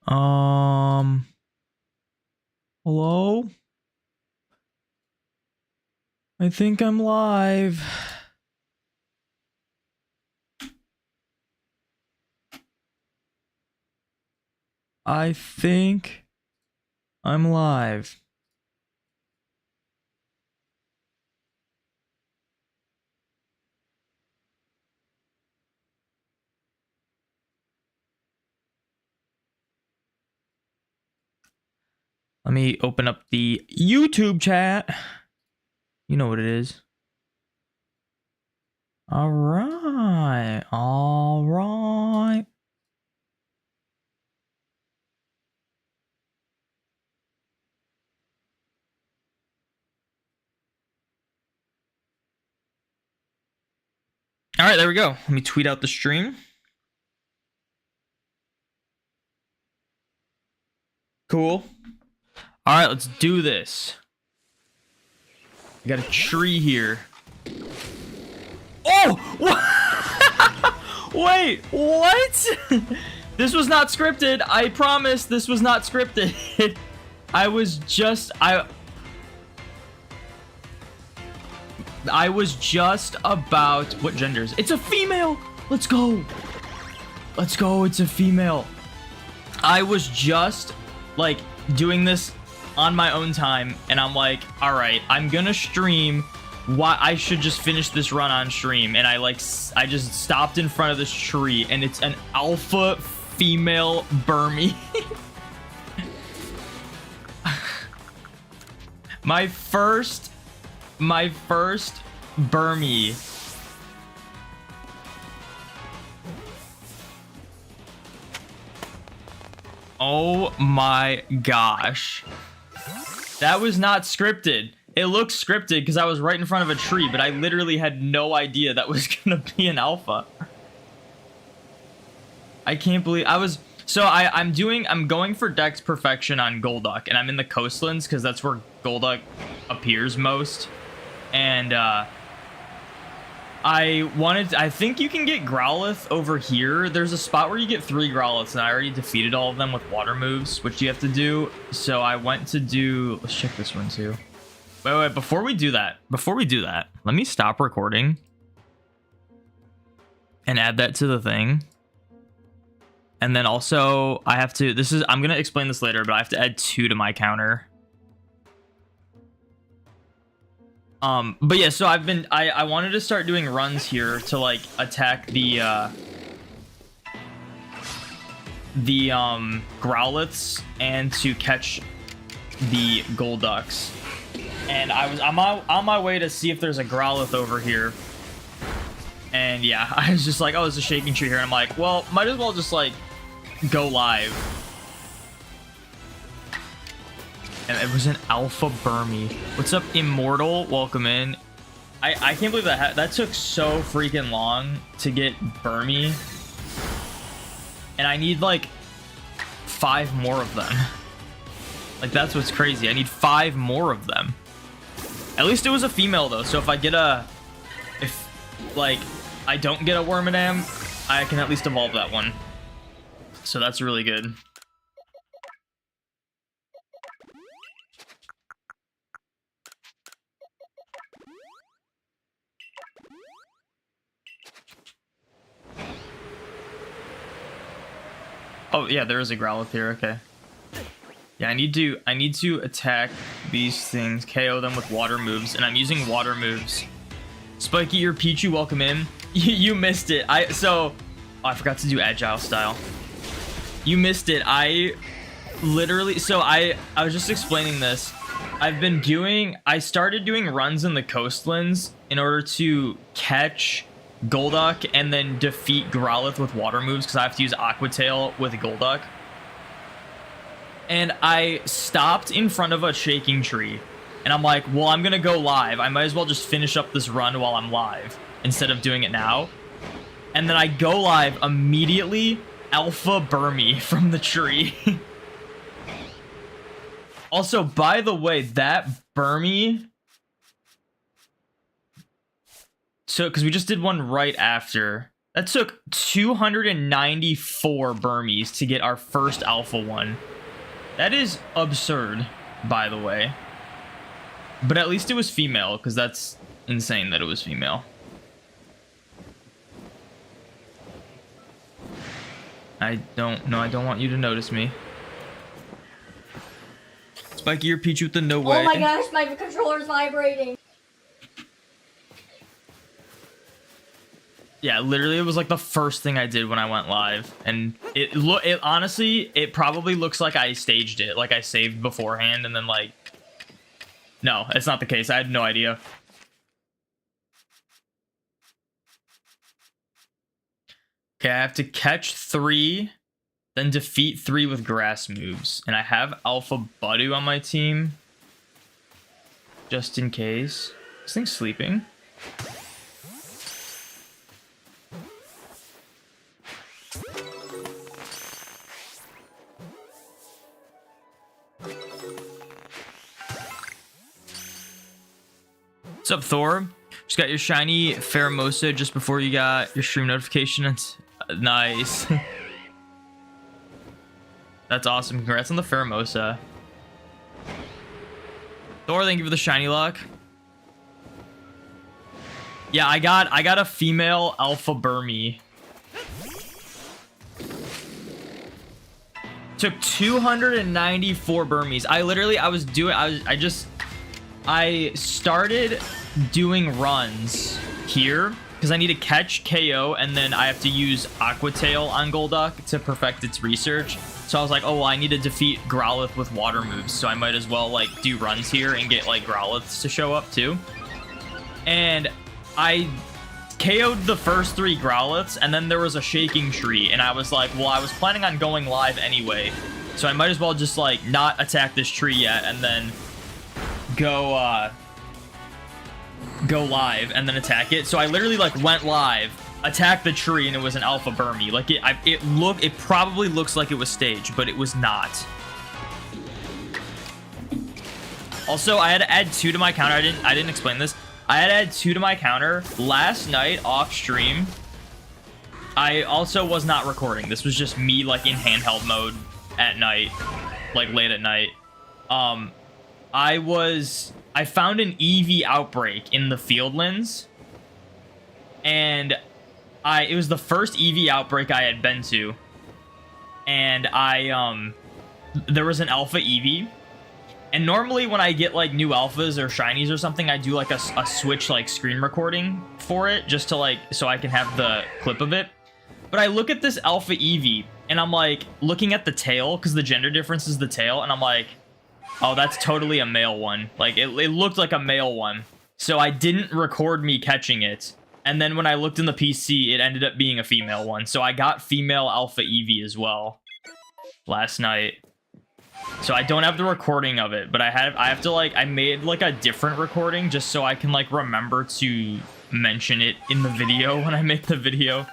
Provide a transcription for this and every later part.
Hello? I think I'm live. I think I'm live. Let me open up the YouTube chat. You know what it is. All right. All right. All right, there we go. Let me tweet out the stream. Cool. All right, let's do this. I got a tree here. Oh! What? Wait, what? This was not scripted. I promise this was not scripted. I was just about... What gender is it? It's a female! Let's go! Let's go, it's a female. I was just, like, doing this on my own time, and I'm like, alright, I'm gonna stream. Why I should just finish this run on stream, and I just stopped in front of this tree, and it's an alpha female Burmy. my first Burmy. Oh my gosh. That was not scripted. It looks scripted because I was right in front of a tree, but I literally had no idea that was gonna be an alpha. I can't believe I was... So I'm going for Dex Perfection on Golduck, and I'm in the coastlands because that's where Golduck appears most. And I think you can get Growlithe over here. There's a spot where you get 3 Growliths, and I already defeated all of them with water moves, which you have to do. So I went to do... Let's check this one too. Wait, before we do that, let me stop recording and add that to the thing. And then also I have to, I'm going to explain this later, but I have to add 2 to my counter. But yeah, so I wanted to start doing runs here to like attack the Growliths and to catch the Golducks. And I'm on my way to see if there's a Growlithe over here. And yeah, I was just like, oh, there's a shaking tree here. And I'm like, well, might as well just like go live. And it was an alpha Burmy. What's up, Immortal? Welcome in. I can't believe that took so freaking long to get Burmy. And I need like 5 more of them. Like, that's what's crazy. I need 5 more of them. At least it was a female though, so if I get if like I don't get a Wormadam, I can at least evolve that one. So that's really good. Oh yeah, there is a Growlithe here. Okay. Yeah, I need to attack these things, KO them with water moves, and I'm using water moves. Spiky, your Pichu, welcome in. You missed it. I forgot to do agile style. You missed it. I literally, so I was just explaining this. I started doing runs in the coastlands in order to catch Golduck and then defeat Growlithe with water moves because I have to use Aqua Tail with Golduck. And I stopped in front of a shaking tree. And I'm like, well, I'm going to go live. I might as well just finish up this run while I'm live instead of doing it now. And then I go live immediately, alpha Burmy from the tree. Also, by the way, that Burmy... So, because we just did one right after That took 294 Burmies to get our first alpha one. That is absurd, by the way. But at least it was female, because that's insane that it was female. I don't want you to notice me. Spiky or Pichu with the no way. Oh my gosh, my controller's vibrating. Yeah, literally, it was like the first thing I did when I went live, and it honestly, it probably looks like I staged it, like I saved beforehand, and then like, no, it's not the case. I had no idea. Okay, I have to catch 3, then defeat 3 with grass moves, and I have Alpha Budew on my team, just in case. This thing's sleeping. What's up, Thor? Just got your shiny Pheromosa just before you got your stream notification. It's nice. That's awesome. Congrats on the Pheromosa. Thor, thank you for the shiny lock. Yeah, I got a female Alpha Burmy. Took 294 Burmies. I started doing runs here because I need to catch KO, and then I have to use Aqua Tail on Golduck to perfect its research. So I was like, oh, well, I need to defeat Growlithe with water moves, so I might as well like do runs here and get like Growliths to show up too. And I KO'd the first 3 Growliths, and then there was a Shaking Tree, and I was like, well, I was planning on going live anyway, so I might as well just like not attack this tree yet, and then go live and then attack it. So I literally like went live, attacked the tree, and it was an Alpha Burmy. Like it probably looks like it was staged, but it was not. Also, I had to add 2 to my counter. I didn't explain this. I had to add 2 to my counter last night off stream. I also was not recording. This was just me like in handheld mode at night, like late at night. I found an EV outbreak in the Fieldlands, and it was the first EV outbreak I had been to, and there was an alpha EV, and normally when I get like new alphas or shinies or something, I do like a switch like screen recording for it, just to like, so I can have the clip of it. But I look at this alpha EV, and I'm like looking at the tail, because the gender difference is the tail, and I'm like, oh, that's totally a male one. Like, it looked like a male one. So I didn't record me catching it. And then when I looked in the PC, it ended up being a female one. So I got female Alpha Eevee as well last night. So I don't have the recording of it, but I have to, like, I made, like, a different recording just so I can, like, remember to mention it in the video when I make the video.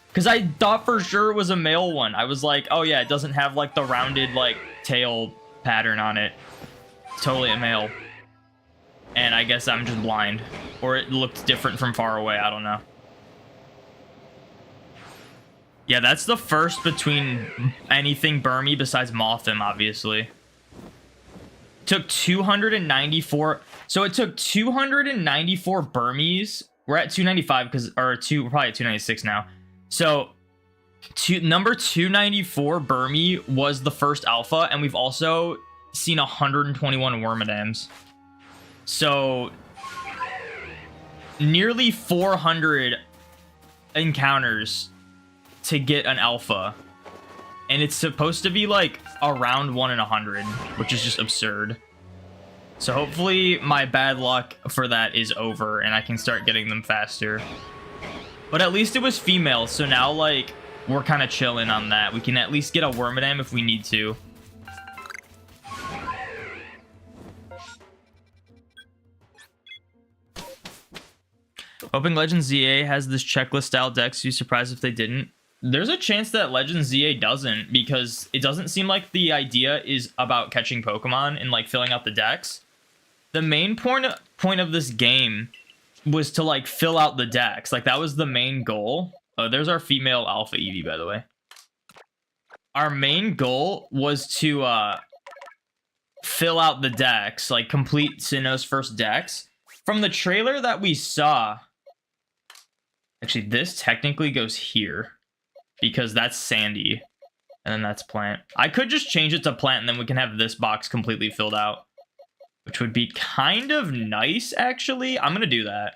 Because I thought for sure it was a male one. I was like, oh, yeah, it doesn't have, like, the rounded, like, tail pattern on it. Totally a male. And I guess I'm just blind, or it looked different from far away. I don't know. Yeah, that's the first between anything Burmy besides Mothim, obviously. Took 294. So it took 294 Burmies. We're at 295 because, or we're probably at 296 now. So number 294 Burmy was the first alpha, and we've also seen 121 Wormadams. So nearly 400 encounters to get an alpha, and it's supposed to be like around 1 in 100, which is just absurd. So hopefully my bad luck for that is over and I can start getting them faster. But at least it was female, so now like we're kind of chilling on that. We can at least get a Wormadam if we need to. Hoping Legends ZA has this checklist style deck, so you're surprised if they didn't. There's a chance that Legends ZA doesn't, because it doesn't seem like the idea is about catching Pokemon and like filling out the decks. The main point of this game was to like fill out the decks. Like that was the main goal. Oh, there's our female alpha Eevee, by the way. Our main goal was to fill out the dex, like complete Sinnoh's first dex. From the trailer that we saw, actually, this technically goes here because that's Sandy, and then that's Plant. I could just change it to Plant, and then we can have this box completely filled out, which would be kind of nice, actually. I'm gonna do that.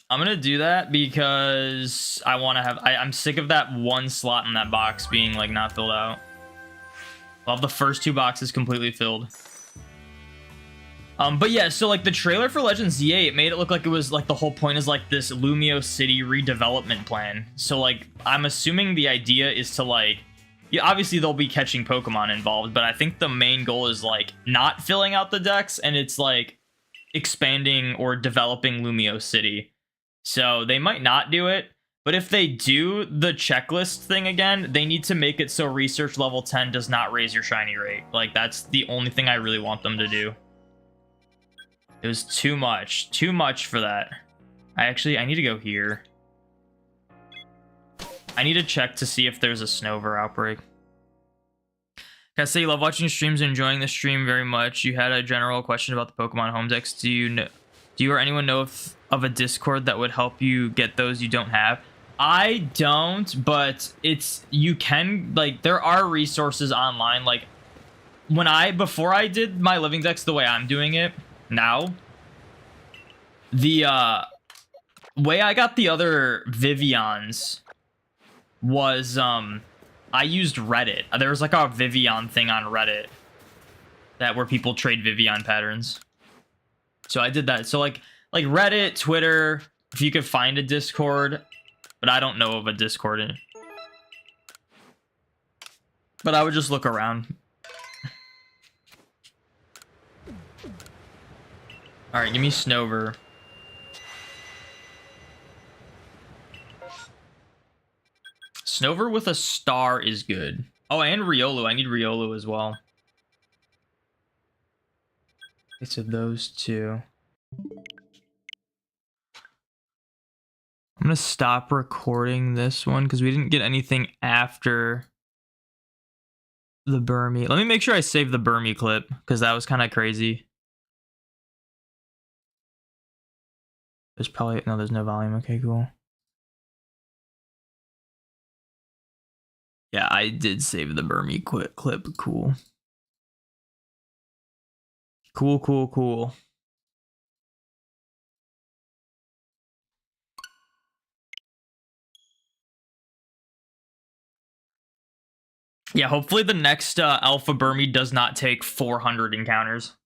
I'm gonna do that because I want to have. I'm sick of that one slot in that box being like not filled out. I'll have the first 2 boxes completely filled. But yeah, so like the trailer for Legends ZA, it made it look like it was like the whole point is like this Lumio City redevelopment plan. So like I'm assuming the idea is to like, yeah, obviously they'll be catching Pokemon involved, but I think the main goal is like not filling out the decks, and it's like expanding or developing Lumio City. So they might not do it, but if they do the checklist thing again, they need to make it so research level 10 does not raise your shiny rate. Like, that's the only thing I really want them to do. It was too much for that. I need to go here. I need to check to see if there's a Snover outbreak. Can I say you love watching streams and enjoying the stream very much? You had a general question about the Pokemon Home Dex. Do you or anyone know of a Discord that would help you get those you don't have? I don't, but you can, like, there are resources online. Like, before I did my living dex the way I'm doing it now, the way I got the other Vivians was I used Reddit. There was like a Vivian thing on Reddit where people trade Vivian patterns. So I did that. So like Reddit, Twitter, if you could find a Discord, but I don't know of a Discord. But I would just look around. All right, give me Snover. Snover with a star is good. Oh, and Riolu. I need Riolu as well. Okay, so those two. I'm gonna stop recording this one because we didn't get anything after the Burmy. Let me make sure I save the Burmy clip because that was kind of crazy. There's probably there's no volume. Okay, cool. Yeah, I did save the Burmy clip. Cool. Cool. Yeah, hopefully the next Alpha Burmy does not take 400 encounters.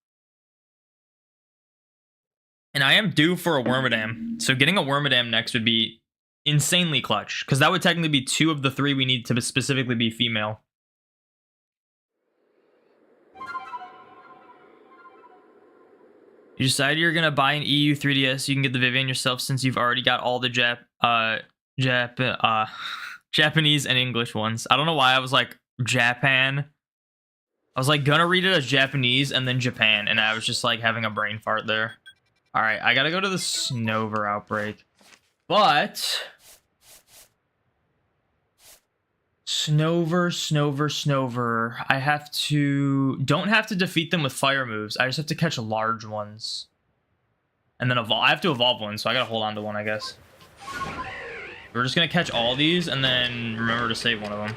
And I am due for a Wormadam, so getting a Wormadam next would be insanely clutch, because that would technically be 2 of the 3 we need to specifically be female. You decided you're gonna buy an EU 3DS, you can get the Vivian yourself since you've already got all the Japanese and English ones. I don't know why I was like Japan. I was like gonna read it as Japanese and then Japan, and I was just like having a brain fart there. All right, I gotta go to the Snover outbreak, but Snover. I don't have to defeat them with fire moves. I just have to catch large ones, and then evolve. I have to evolve one, so I gotta hold on to one, I guess. We're just gonna catch all these and then remember to save one of them.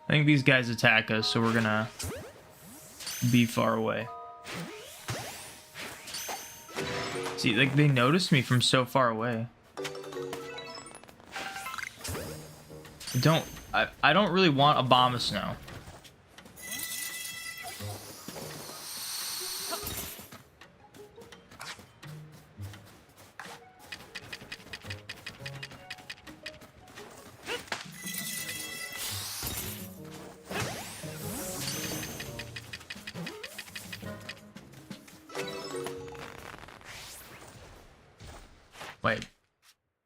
I think these guys attack us, so we're gonna be far away. See, like, they noticed me from so far away. I don't really want Abomasnow. Wait.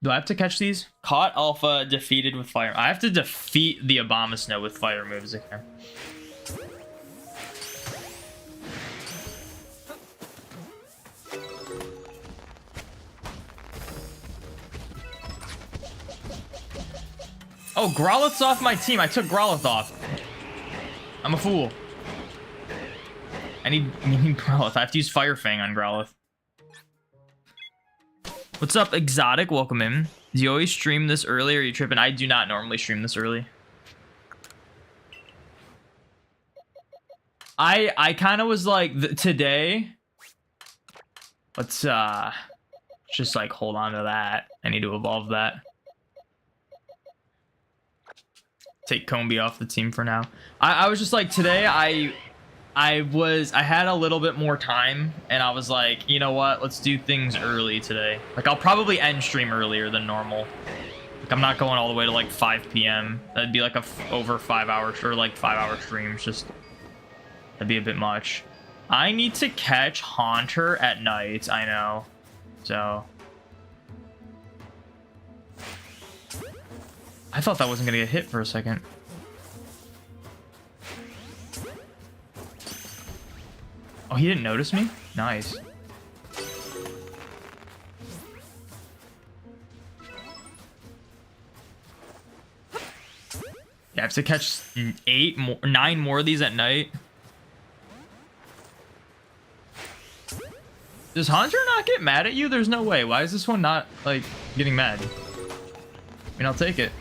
Do I have to catch these? Caught Alpha, defeated with fire. I have to defeat the Abomasnow with fire moves again. Oh, Growlithe's off my team. I took Growlithe off. I'm a fool. I need Growlithe. I have to use Fire Fang on Growlithe. What's up, Exotic? Welcome in. Do you always stream this early or are you tripping? I do not normally stream this early. I kind of was like, today. Let's just like hold on to that. I need to evolve that. Take Combi off the team for now. I was just like, today I had a little bit more time and I was like, you know what, let's do things early today. Like, I'll probably end stream earlier than normal. Like, I'm not going all the way to like 5 p.m. That'd be like a over 5 hours or like 5-hour streams. Just that'd be a bit much. I need to catch Haunter at night. I know. So I thought that wasn't gonna get hit for a second. Oh, he didn't notice me? Nice. Yeah, I have to catch 9 more of these at night. Does Haunter not get mad at you? There's no way. Why is this one not, like, getting mad? I mean, I'll take it.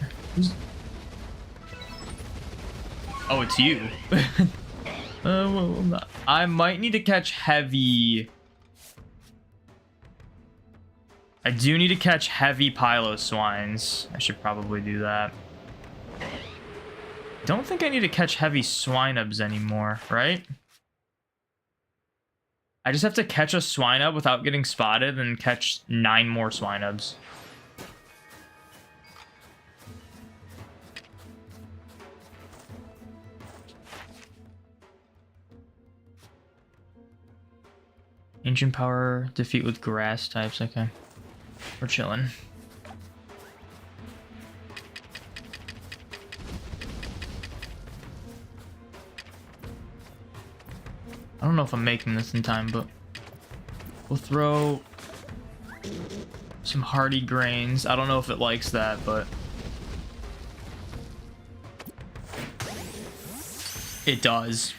Oh, it's you. Well, I might need to catch Heavy. I do need to catch Heavy Piloswines. I should probably do that. Don't think I need to catch Heavy Swinubs anymore, right? I just have to catch a Swinub without getting spotted and catch 9 more Swinubs. Ancient Power, defeat with grass types. Okay. We're chilling. I don't know if I'm making this in time, but we'll throw some hardy grains. I don't know if it likes that, but it does.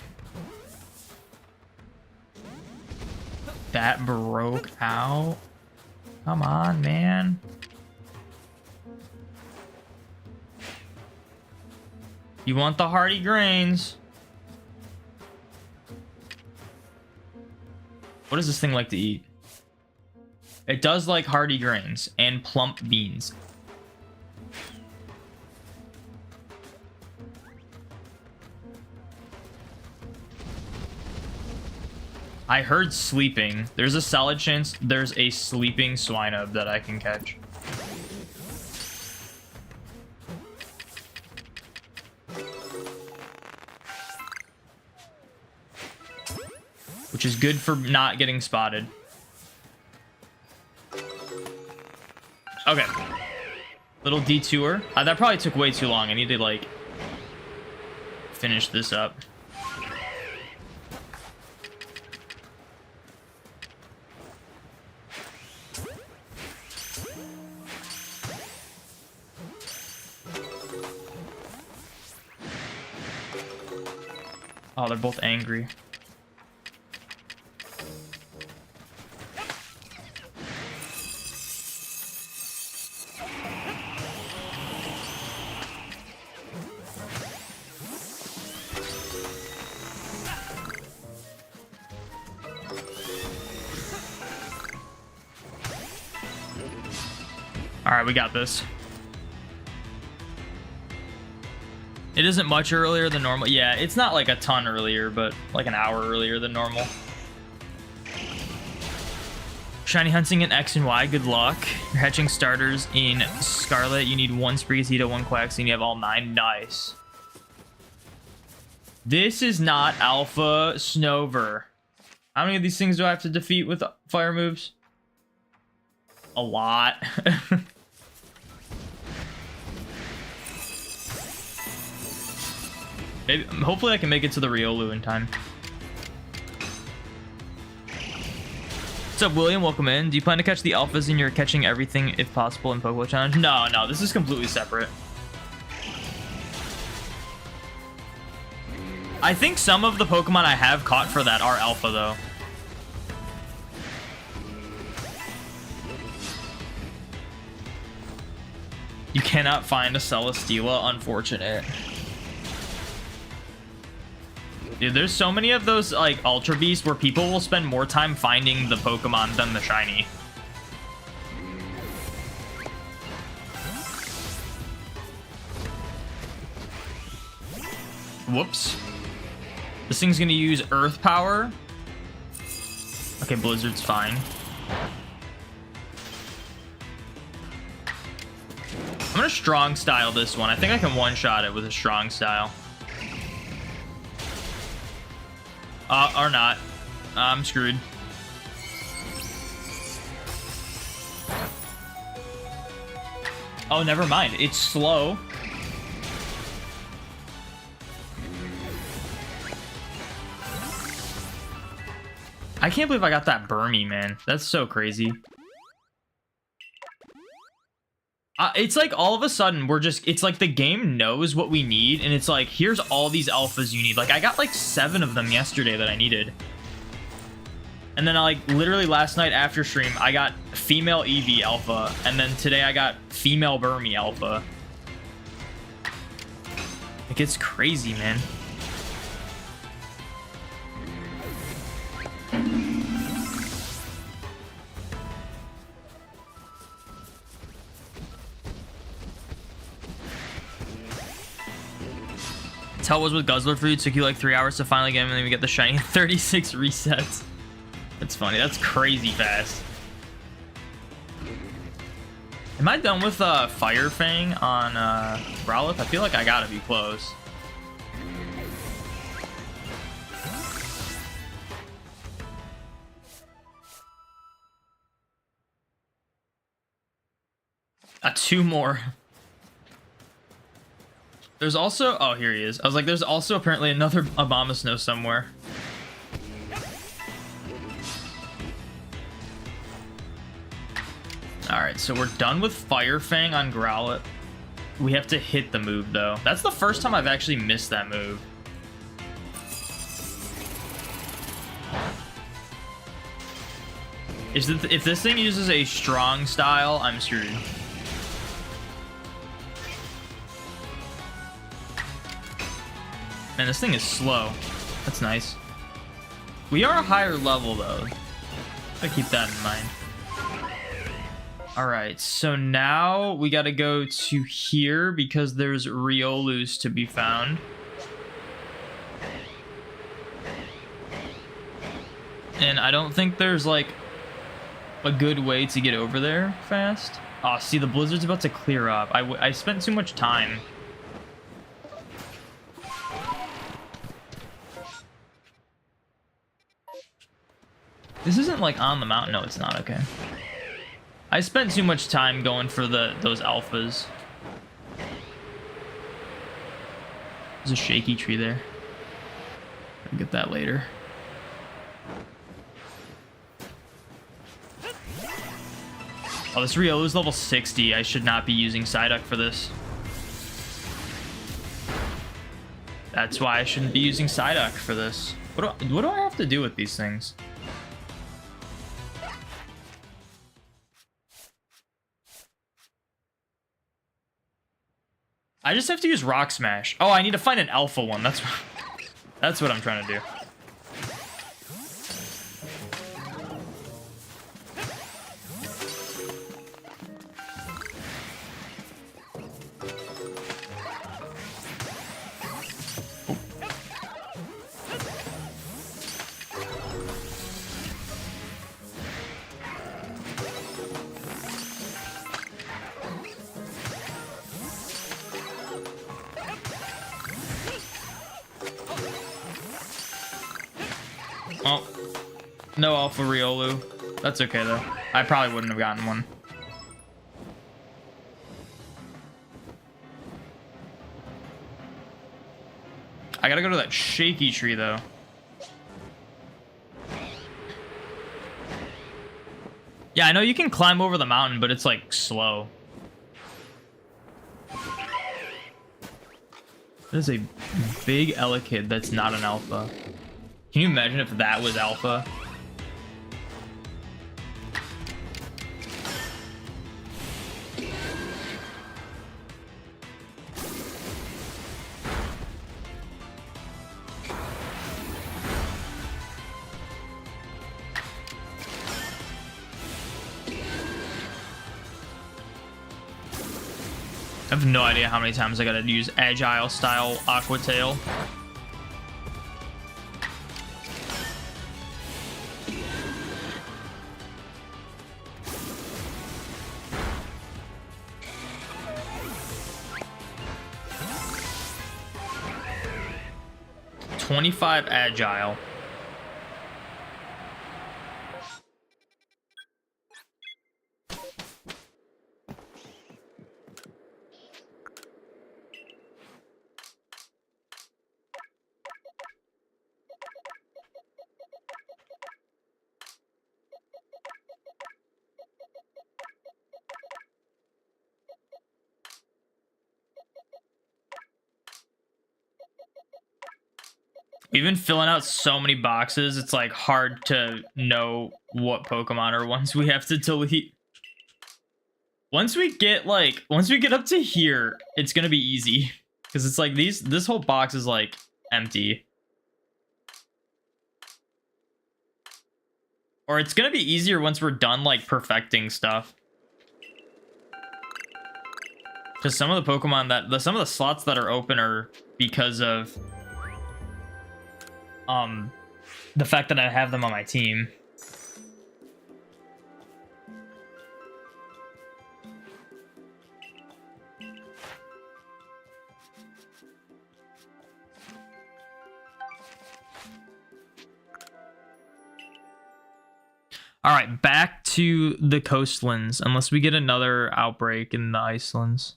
That broke out. Come on, man. You want the hardy grains? What does this thing like to eat? It does like hardy grains and plump beans. I heard sleeping. There's a solid chance there's a sleeping Swinub that I can catch. Which is good for not getting spotted. Okay. Little detour. That probably took way too long. I need to, like, finish this up. Oh, they're both angry. All right, we got this. It isn't much earlier than normal. Yeah, it's not like a ton earlier, but like an hour earlier than normal. Shiny hunting in X and Y, good luck. You're hatching starters in Scarlet. You need 1 Sprigatito, 1 Quaxly, and you have all 9. Nice. This is not Alpha Snover. How many of these things do I have to defeat with fire moves? a lot. Maybe, hopefully I can make it to the Riolu in time. What's up, William? Welcome in. Do you plan to catch the alphas and you're catching everything if possible in Pokeball Challenge? No, this is completely separate. I think some of the Pokemon I have caught for that are alpha, though. You cannot find a Celesteela, unfortunate. Dude, there's so many of those, like, Ultra Beasts where people will spend more time finding the Pokemon than the shiny. Whoops. This thing's gonna use Earth Power. Okay, Blizzard's fine. I'm gonna Strong Style this one. I think I can one-shot it with a Strong Style. Or not. I'm screwed. Oh, never mind. It's slow. I can't believe I got that Burmy, man. That's so crazy. It's like all of a sudden we're just, it's like the game knows what we need, and it's like, here's all these alphas you need. Like, I got like 7 of them yesterday that I needed. And then like literally last night after stream, I got female Eevee alpha, and then today I got female Burmy alpha. Like, it's crazy, man. That's how it was with Guzzler Food. Took you like 3 hours to finally get him, and then we get the shiny 36 resets. That's funny. That's crazy fast. Am I done with Fire Fang on Growlithe? I feel like I gotta be close. Two more. There's also, oh, here he is. I was like, there's also apparently another Abomasnow somewhere. Alright, so we're done with Fire Fang on Growlithe. We have to hit the move, though. That's the first time I've actually missed that move. If this thing uses a Strong Style, I'm screwed. Man, this thing is slow. That's nice. We are a higher level, though. Gotta keep that in mind. Alright, so now we gotta go to here because there's Riolus to be found. And I don't think there's, like, a good way to get over there fast. Oh, see, the blizzard's about to clear up. I spent too much time. This isn't like on the mountain. No, it's not. Okay. I spent too much time going for those alphas. There's a shaky tree there. I'll get that later. Oh, this Riolu is level 60. I should not be using Psyduck for this. That's why I shouldn't be using Psyduck for this. What do I have to do with these things? I just have to use Rock Smash. Oh, I need to find an alpha one. That's what I'm trying to do. Oh, no alpha Riolu. That's okay though. I probably wouldn't have gotten one. I gotta go to that shaky tree, though. Yeah, I know you can climb over the mountain, but it's, like, slow. That is a big Elekid that's not an alpha. Can you imagine if that was alpha? I have no idea how many times I gotta use agile style Aqua Tail. $25 agile. We've been filling out so many boxes, it's like hard to know what Pokemon are ones we have to delete. Once we get up to here, it's gonna be easy. Because it's like this whole box is like empty. Or it's gonna be easier once we're done like perfecting stuff. Because some of the Pokemon some of the slots that are open are because of the fact that I have them on my team. All right, back to the coastlands, unless we get another outbreak in the Icelands.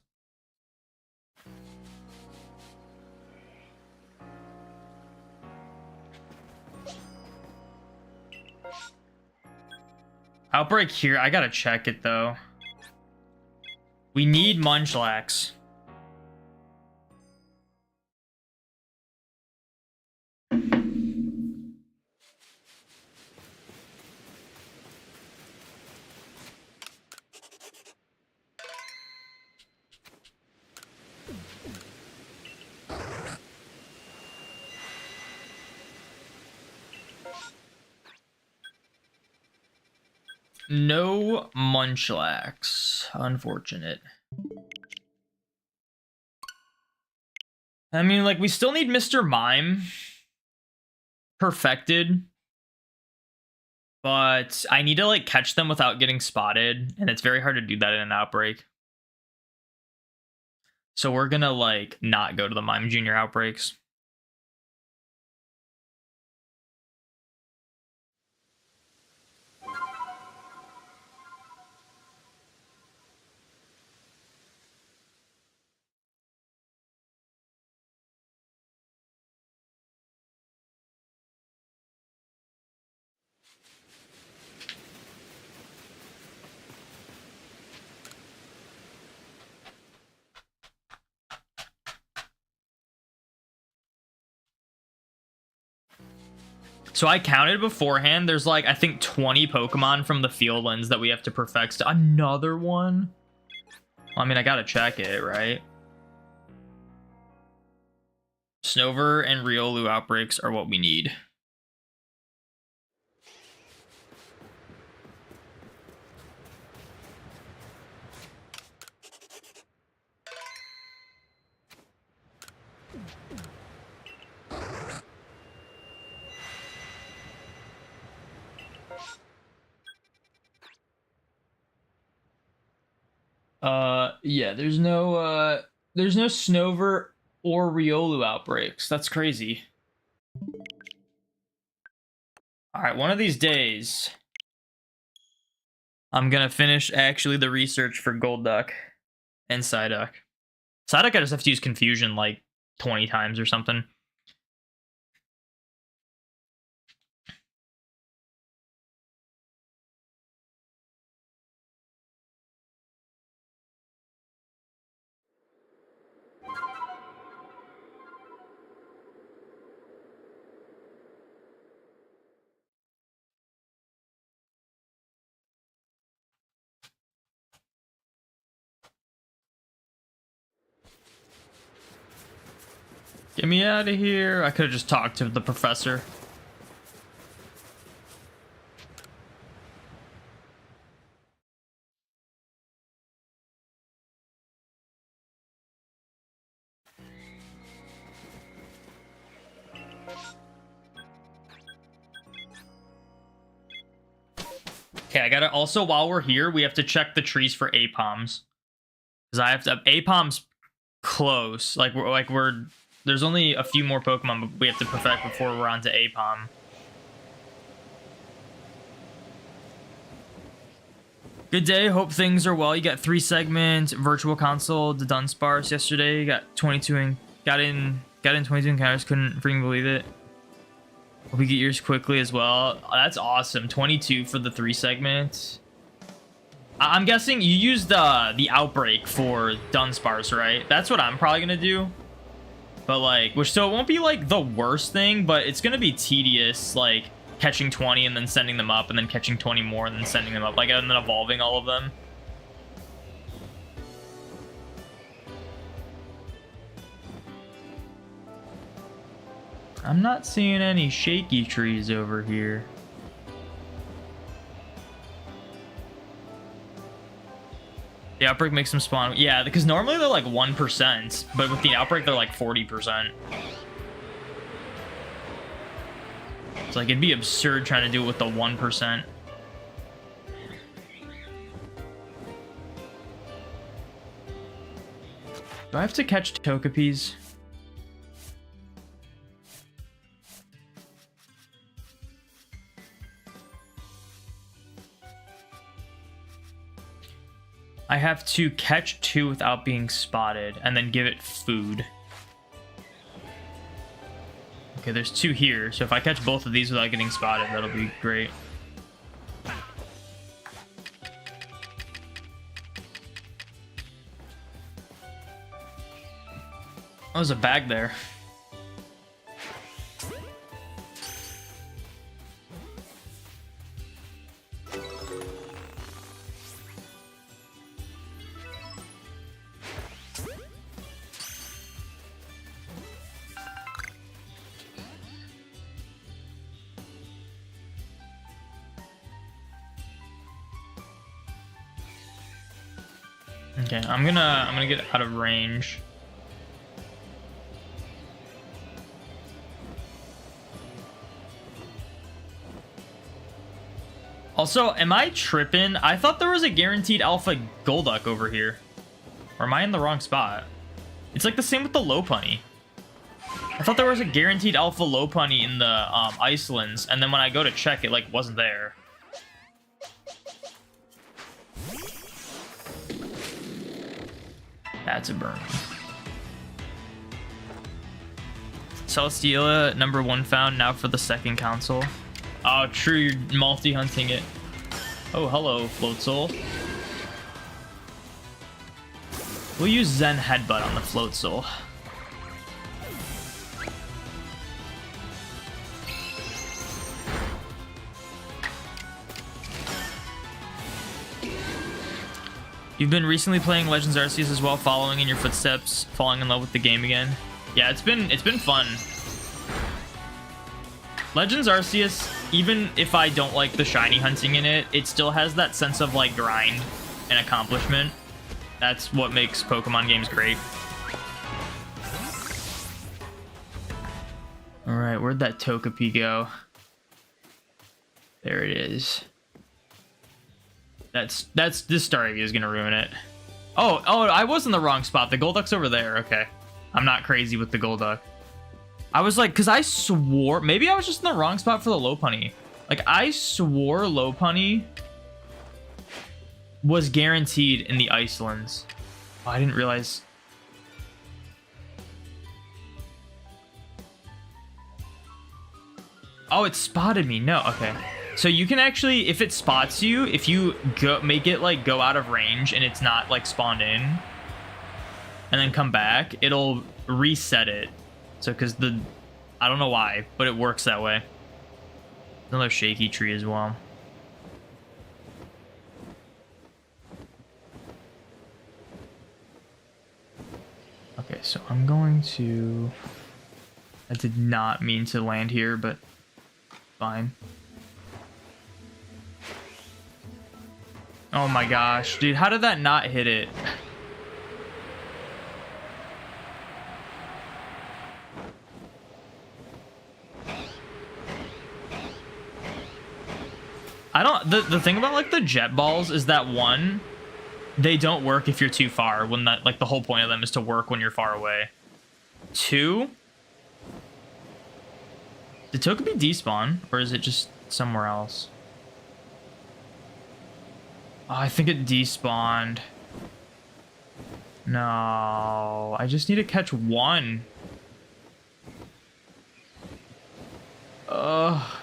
Outbreak here. I gotta check it, though. We need Munchlax. No Munchlax. Unfortunate. I mean, like, we still need Mr. Mime perfected. But I need to, like, catch them without getting spotted. And it's very hard to do that in an outbreak. So we're gonna, like, not go to the Mime Junior outbreaks. So I counted beforehand. There's like, I think 20 Pokemon from the Fieldlands that we have to perfect. Another one? Well, I mean, I gotta check it, right? Snover and Riolu outbreaks are what we need. Yeah, there's no Snover or Riolu outbreaks. That's crazy. All right, one of these days, I'm gonna finish actually the research for Golduck and Psyduck. Psyduck, I just have to use Confusion like 20 times or something. Get me out of here. I could have just talked to the professor. Okay, I gotta also, while we're here, we have to check the trees for Apoms. Because I have to have Apom's close. We're there's only a few more Pokemon we have to perfect before we're on to Apom. Good day, hope things are well. You got 3 segments, virtual console, the Dunsparce yesterday. You got 22 and got in 22 encounters, couldn't freaking believe it. Hope you get yours quickly as well. Oh, that's awesome. 22 for the 3 segments. I'm guessing you used the outbreak for Dunsparce, right? That's what I'm probably gonna do. But like, so it won't be like the worst thing, but it's gonna be tedious, like catching 20 and then sending them up, and then catching 20 more and then sending them up, like, and then evolving all of them. I'm not seeing any shaky trees over here. The outbreak makes them spawn. Yeah, because normally they're like 1%, but with the outbreak they're like 40%. It's like, it'd be absurd trying to do it with the 1%. Do I have to catch Tokepis? I have to catch 2 without being spotted and then give it food. Okay, there's 2 here, so if I catch both of these without getting spotted, that'll be great. Oh, there's a bag there. Okay, I'm gonna get out of range. Also, am I tripping? I thought there was a guaranteed alpha Golduck over here. Or am I in the wrong spot? It's like the same with the Lopunny. I thought there was a guaranteed alpha Lopunny in the Icelands, and then when I go to check, it like wasn't there. That's a Burmy. Celesteela, number 1 found, now for the 2nd console. Oh, true, you're multi-hunting it. Oh, hello, Floatzel. We'll use Zen Headbutt on the Floatzel. You've been recently playing Legends Arceus as well, following in your footsteps, falling in love with the game again. Yeah, it's been fun. Legends Arceus, even if I don't like the shiny hunting in it, it still has that sense of like grind and accomplishment. That's what makes Pokemon games great. All right, where'd that Togepi go? There it is. This Staryu is gonna ruin it. Oh, I was in the wrong spot. The Golduck's over there. Okay, I'm not crazy with the Golduck. I was like, because I swore maybe I was just in the wrong spot for the Lopunny. Like, I swore Lopunny was guaranteed in the Icelands. Oh, I didn't realize. Oh, it spotted me. No, okay. So you can actually, if it spots you, if you make it like go out of range and it's not like spawned in, and then come back, it'll reset it. So because I don't know why, but it works that way. Another shaky tree as well. Okay, so I'm going to I did not mean to land here, but fine. Oh my gosh, dude, how did that not hit it? I don't, the thing about like the jet balls is that one, they don't work if you're too far, when that, like the whole point of them is to work when you're far away. Two, did Togepi despawn, or is it just somewhere else? Oh, I think it despawned. No, I just need to catch one.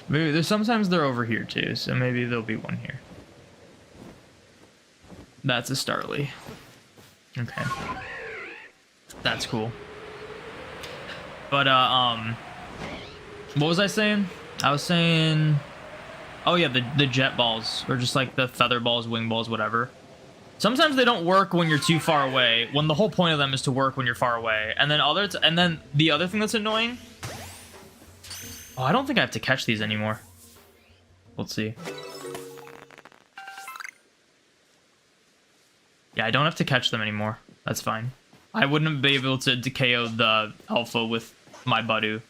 Maybe there's sometimes they're over here too, so maybe there'll be one here. That's a Starly. Okay. That's cool. But what was I saying? I was saying, oh yeah, the jet balls, or just like the feather balls, wing balls, whatever. Sometimes they don't work when you're too far away, when the whole point of them is to work when you're far away. And then the other thing that's annoying. Oh, I don't think I have to catch these anymore. Let's see. Yeah, I don't have to catch them anymore. That's fine. I wouldn't be able to KO the alpha with my Budew.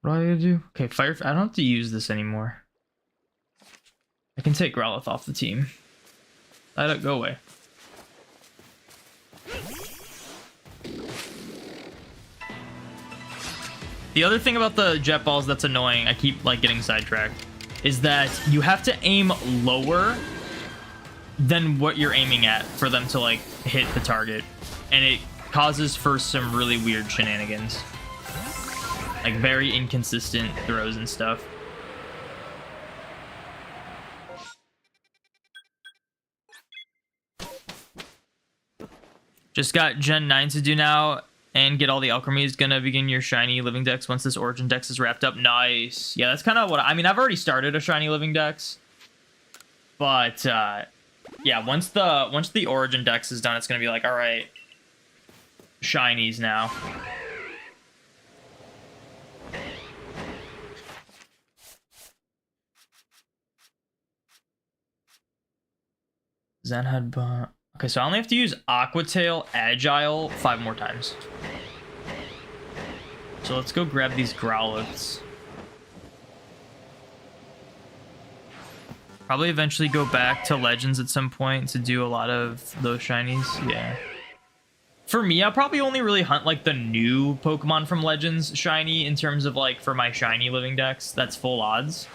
What do I gotta do? Okay, fire. I don't have to use this anymore. I can take Growlithe off the team. Let it go away. The other thing about the jet balls that's annoying, I keep like getting sidetracked, is that you have to aim lower than what you're aiming at for them to like hit the target. And it causes for some really weird shenanigans. Like very inconsistent throws and stuff. Just got Gen 9 to do now and get all the alchemies. Gonna begin your shiny living dex once this origin dex is wrapped up. Nice. Yeah, that's kind of what I mean. I've already started a shiny living dex, but yeah, once the origin dex is done, it's gonna be like, all right, shinies now. Zen Headbutt. Okay, so I only have to use Aqua Tail Agile 5 more times. So let's go grab these Growliths. Probably eventually go back to Legends at some point to do a lot of those shinies. Yeah. For me, I'll probably only really hunt like the new Pokemon from Legends shiny in terms of like for my shiny living dex. That's full odds.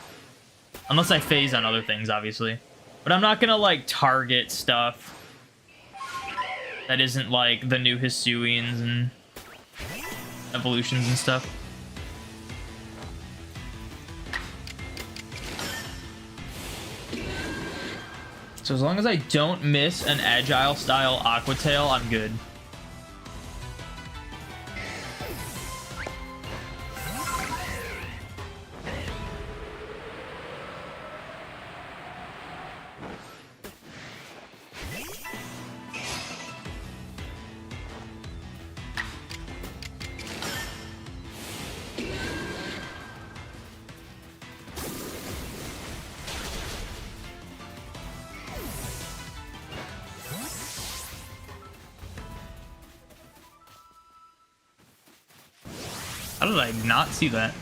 Unless I phase on other things, obviously. But I'm not gonna like target stuff that isn't like the new Hisuians and evolutions and stuff. So as long as I don't miss an agile style Aqua Tail, I'm good. How did I not see that?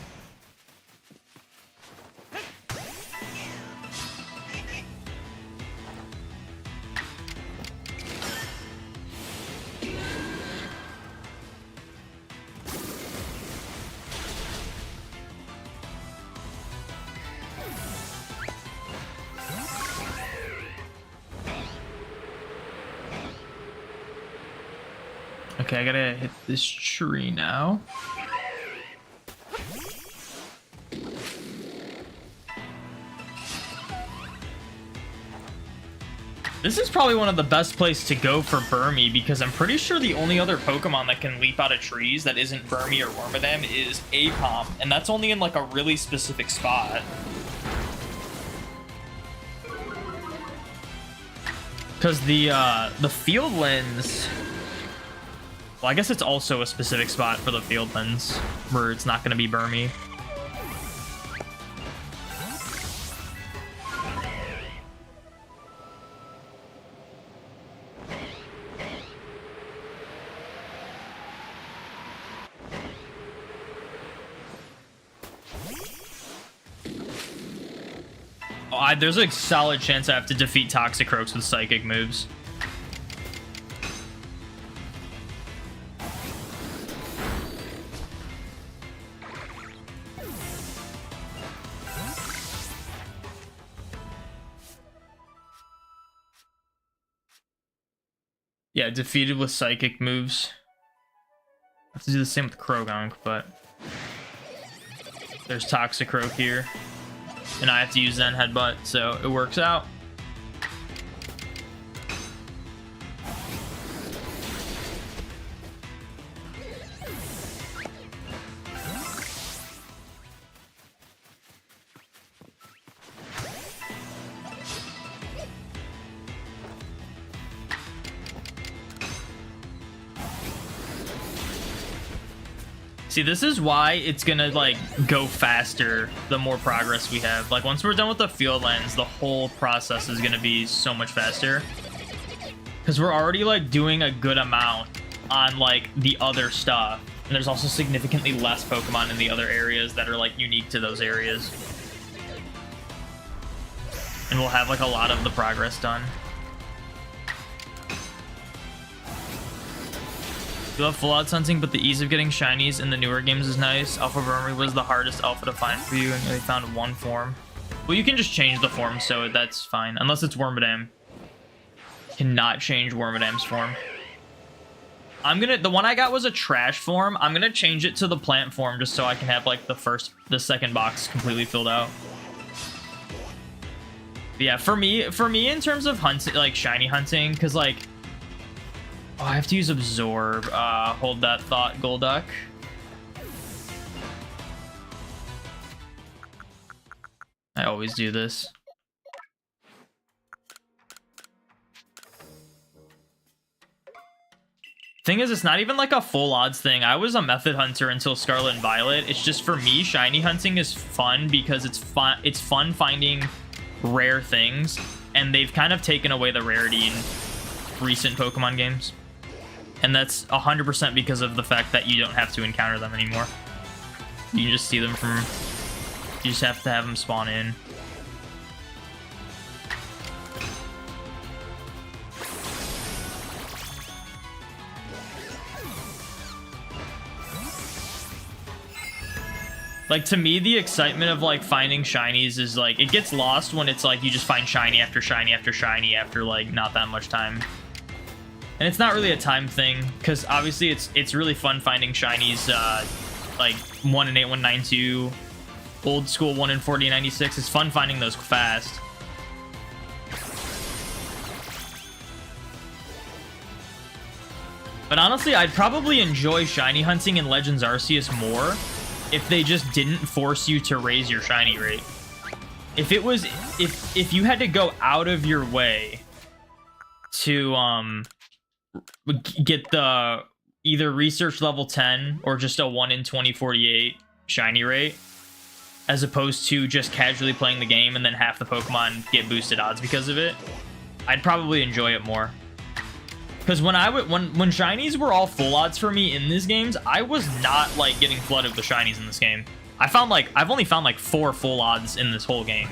Okay, I gotta hit this tree now. This is probably one of the best places to go for Burmy, because I'm pretty sure the only other Pokemon that can leap out of trees that isn't Burmy or Wormadam is Apom, and that's only in like a really specific spot. Because the Field Lens... Well, I guess it's also a specific spot for the Field Lens, where it's not going to be Burmy. There's a solid chance I have to defeat Toxicroaks with psychic moves. Yeah, defeated with psychic moves. I have to do the same with Croagunk, but there's Toxicroak here. And I have to use Zen Headbutt, so it works out. See, this is why it's gonna, like, go faster the more progress we have. Like, once we're done with the Field Lens, the whole process is gonna be so much faster. Because we're already, like, doing a good amount on, like, the other stuff. And there's also significantly less Pokemon in the other areas that are, like, unique to those areas. And we'll have, like, a lot of the progress done. You love full odds hunting, but the ease of getting shinies in the newer games is nice. Alpha Burmy was the hardest alpha to find for you, and they found one form. Well, you can just change the form, so that's fine. Unless it's Wormadam. Cannot change Wormadam's form. The one I got was a trash form. I'm gonna change it to the plant form just so I can have, like, the second box completely filled out. But yeah, for me, in terms of hunting, like, shiny hunting, because, like, oh, I have to use Absorb. Hold that thought, Golduck. I always do this. Thing is, it's not even like a full odds thing. I was a method hunter until Scarlet and Violet. It's just, for me, shiny hunting is fun because it's fun finding rare things, and they've kind of taken away the rarity in recent Pokemon games. And that's 100% because of the fact that you don't have to encounter them anymore. You can just see them from... You just have to have them spawn in. Like, to me, the excitement of, like, finding shinies is, like, it gets lost when it's, like, you just find shiny after shiny after shiny after, like, not that much time. And it's not really a time thing, because obviously it's really fun finding shinies, like 1 in 8192, old school 1 in 4096. It's fun finding those fast. But honestly, I'd probably enjoy shiny hunting in Legends Arceus more if they just didn't force you to raise your shiny rate. If it was, if you had to go out of your way to get the either research level 10 or just a 1 in 2048 shiny rate, as opposed to just casually playing the game and then half the Pokemon get boosted odds because of it, I'd probably enjoy it more. Because when shinies were all full odds for me in these games, I was not, like, getting flooded with shinies in this game. I've only found like 4 full odds in this whole game.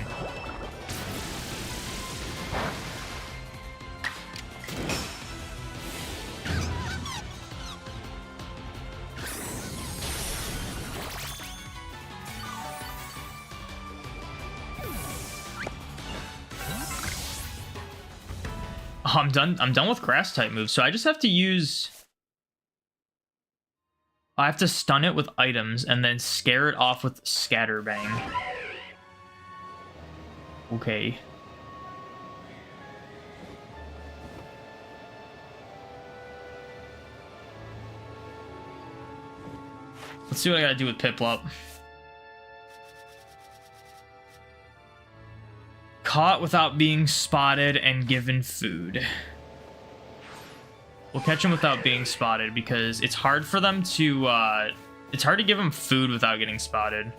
Oh, I'm done with grass type moves, so I just have to use... I have to stun it with items and then scare it off with Scatterbang. Okay. Let's see what I gotta do with Piplup. Caught without being spotted and given food. We'll catch them without being spotted because it's hard for them to, it's hard to give them food without getting spotted.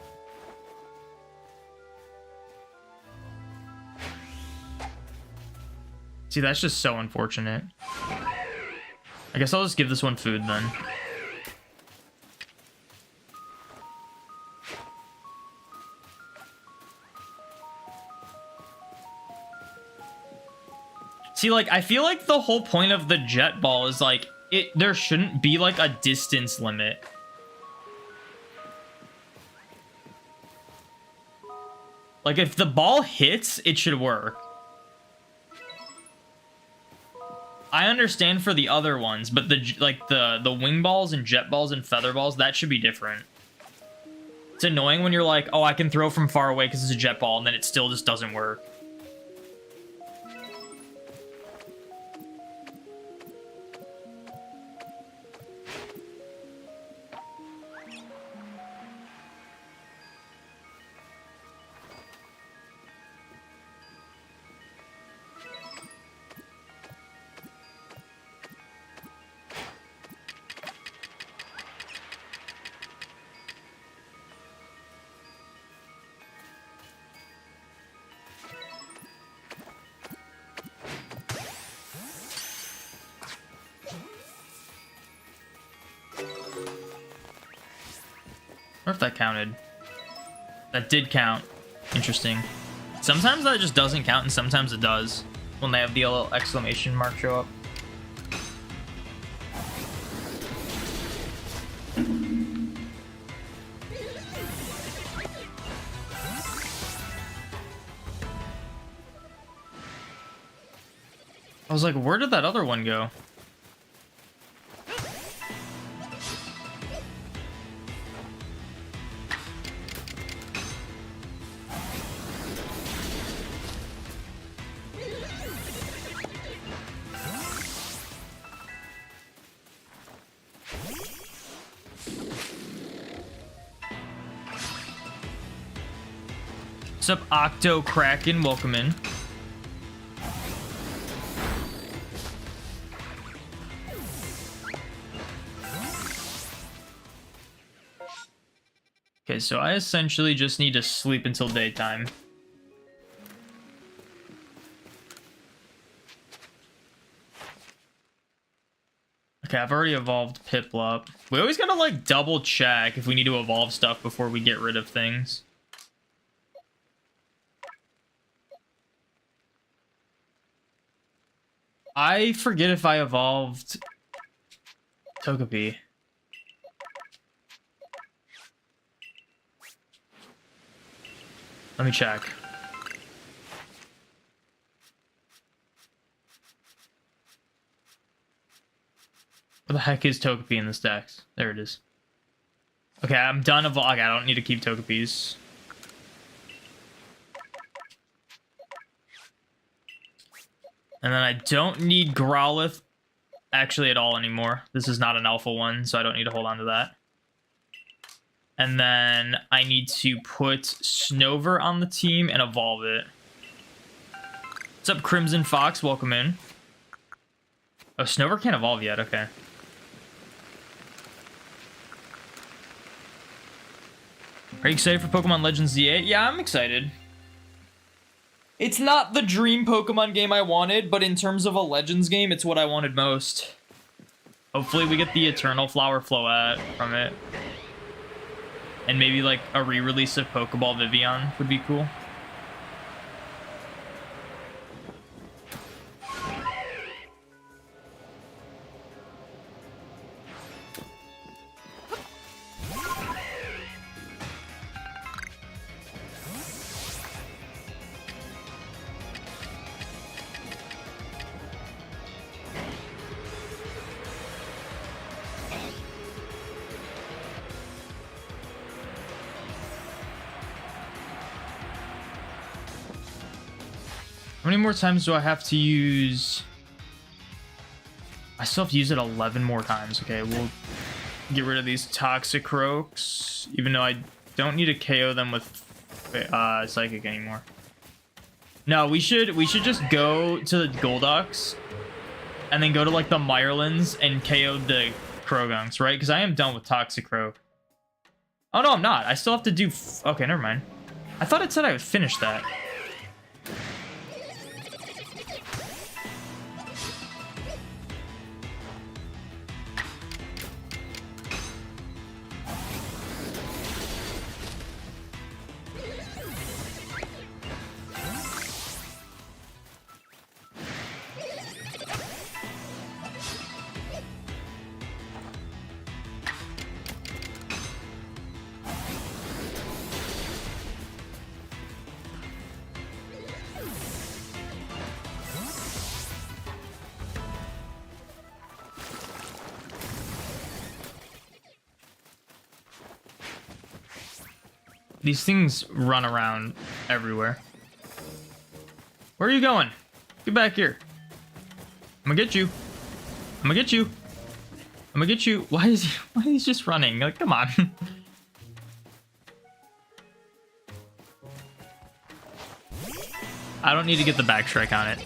See, that's just so unfortunate. I guess I'll just give this one food then. See, like, I feel like the whole point of the jet ball is, like, there shouldn't be, like, a distance limit. Like, if the ball hits, it should work. I understand for the other ones, but the wing balls and jet balls and feather balls, that should be different. It's annoying when you're like, oh, I can throw from far away because it's a jet ball, and then it still just doesn't work. I wonder if that counted. That did count. Interesting. Sometimes that just doesn't count, and sometimes it does. When they have the little exclamation mark show up. I was like, where did that other one go? What's up, Octo Kraken? Welcome in. Okay, so I essentially just need to sleep until daytime. Okay, I've already evolved Piplup. We always gotta, like, double check if we need to evolve stuff before we get rid of things. I forget if I evolved Togepi. Let me check. Where the heck is Togepi in this dex? There it is. Okay, I'm done evolving. I don't need to keep Togepis. And then I don't need Growlithe actually at all anymore. This is not an alpha one, so I don't need to hold on to that. And then I need to put Snover on the team and evolve it. What's up, Crimson Fox? Welcome in. Oh, Snover can't evolve yet. Okay. Are you excited for Pokemon Legends Z8? Yeah, I'm excited. It's not the dream Pokemon game I wanted, but in terms of a Legends game, it's what I wanted most. Hopefully we get the Eternal Flower Floette from it. And maybe like a re-release of Pokeball Vivian would be cool. How many more times do I have to use? I still have to use it 11 more times. Okay, we'll get rid of these Toxicroaks, even though I don't need to KO them with Psychic anymore. No, we should just go to the Golducks and then go to like the Myrlands and KO the Krogunks, right? Because I am done with Toxicroak. Oh no, I'm not. I still have to do. Okay, never mind. I thought it said I would finish that. These things run around everywhere. Where are you going? Get back here. I'm gonna get you. I'm gonna get you. I'm gonna get you. Why is he just running? Like, come on. I don't need to get the back strike on it.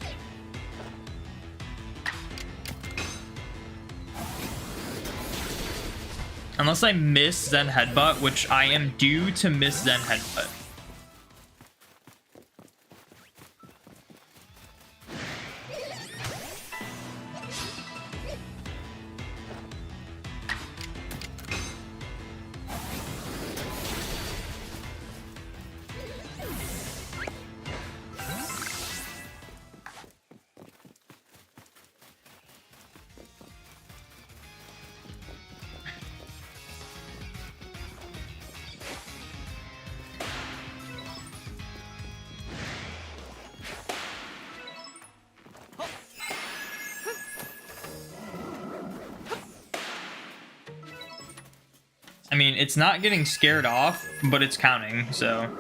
Unless I miss Zen Headbutt, which I am due to miss Zen Headbutt. I mean, it's not getting scared off, but it's counting, so.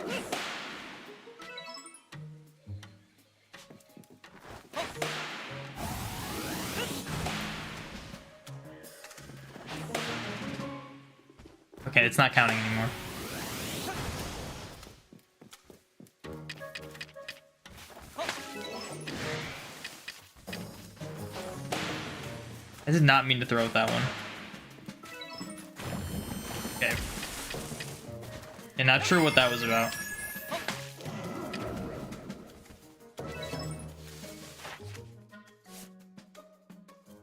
Okay, it's not counting anymore. I did not mean to throw out that one. Okay. Yeah, not sure what that was about.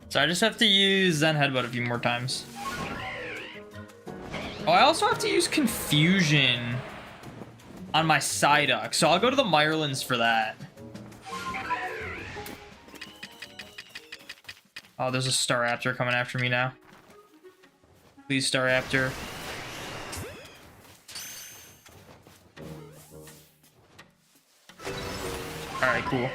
So I just have to use Zen Headbutt a few more times. Oh, I also have to use Confusion on my Psyduck, so I'll go to the Myrlands for that. Oh, there's a Staraptor coming after me now. Please, Staraptor. Alright, cool.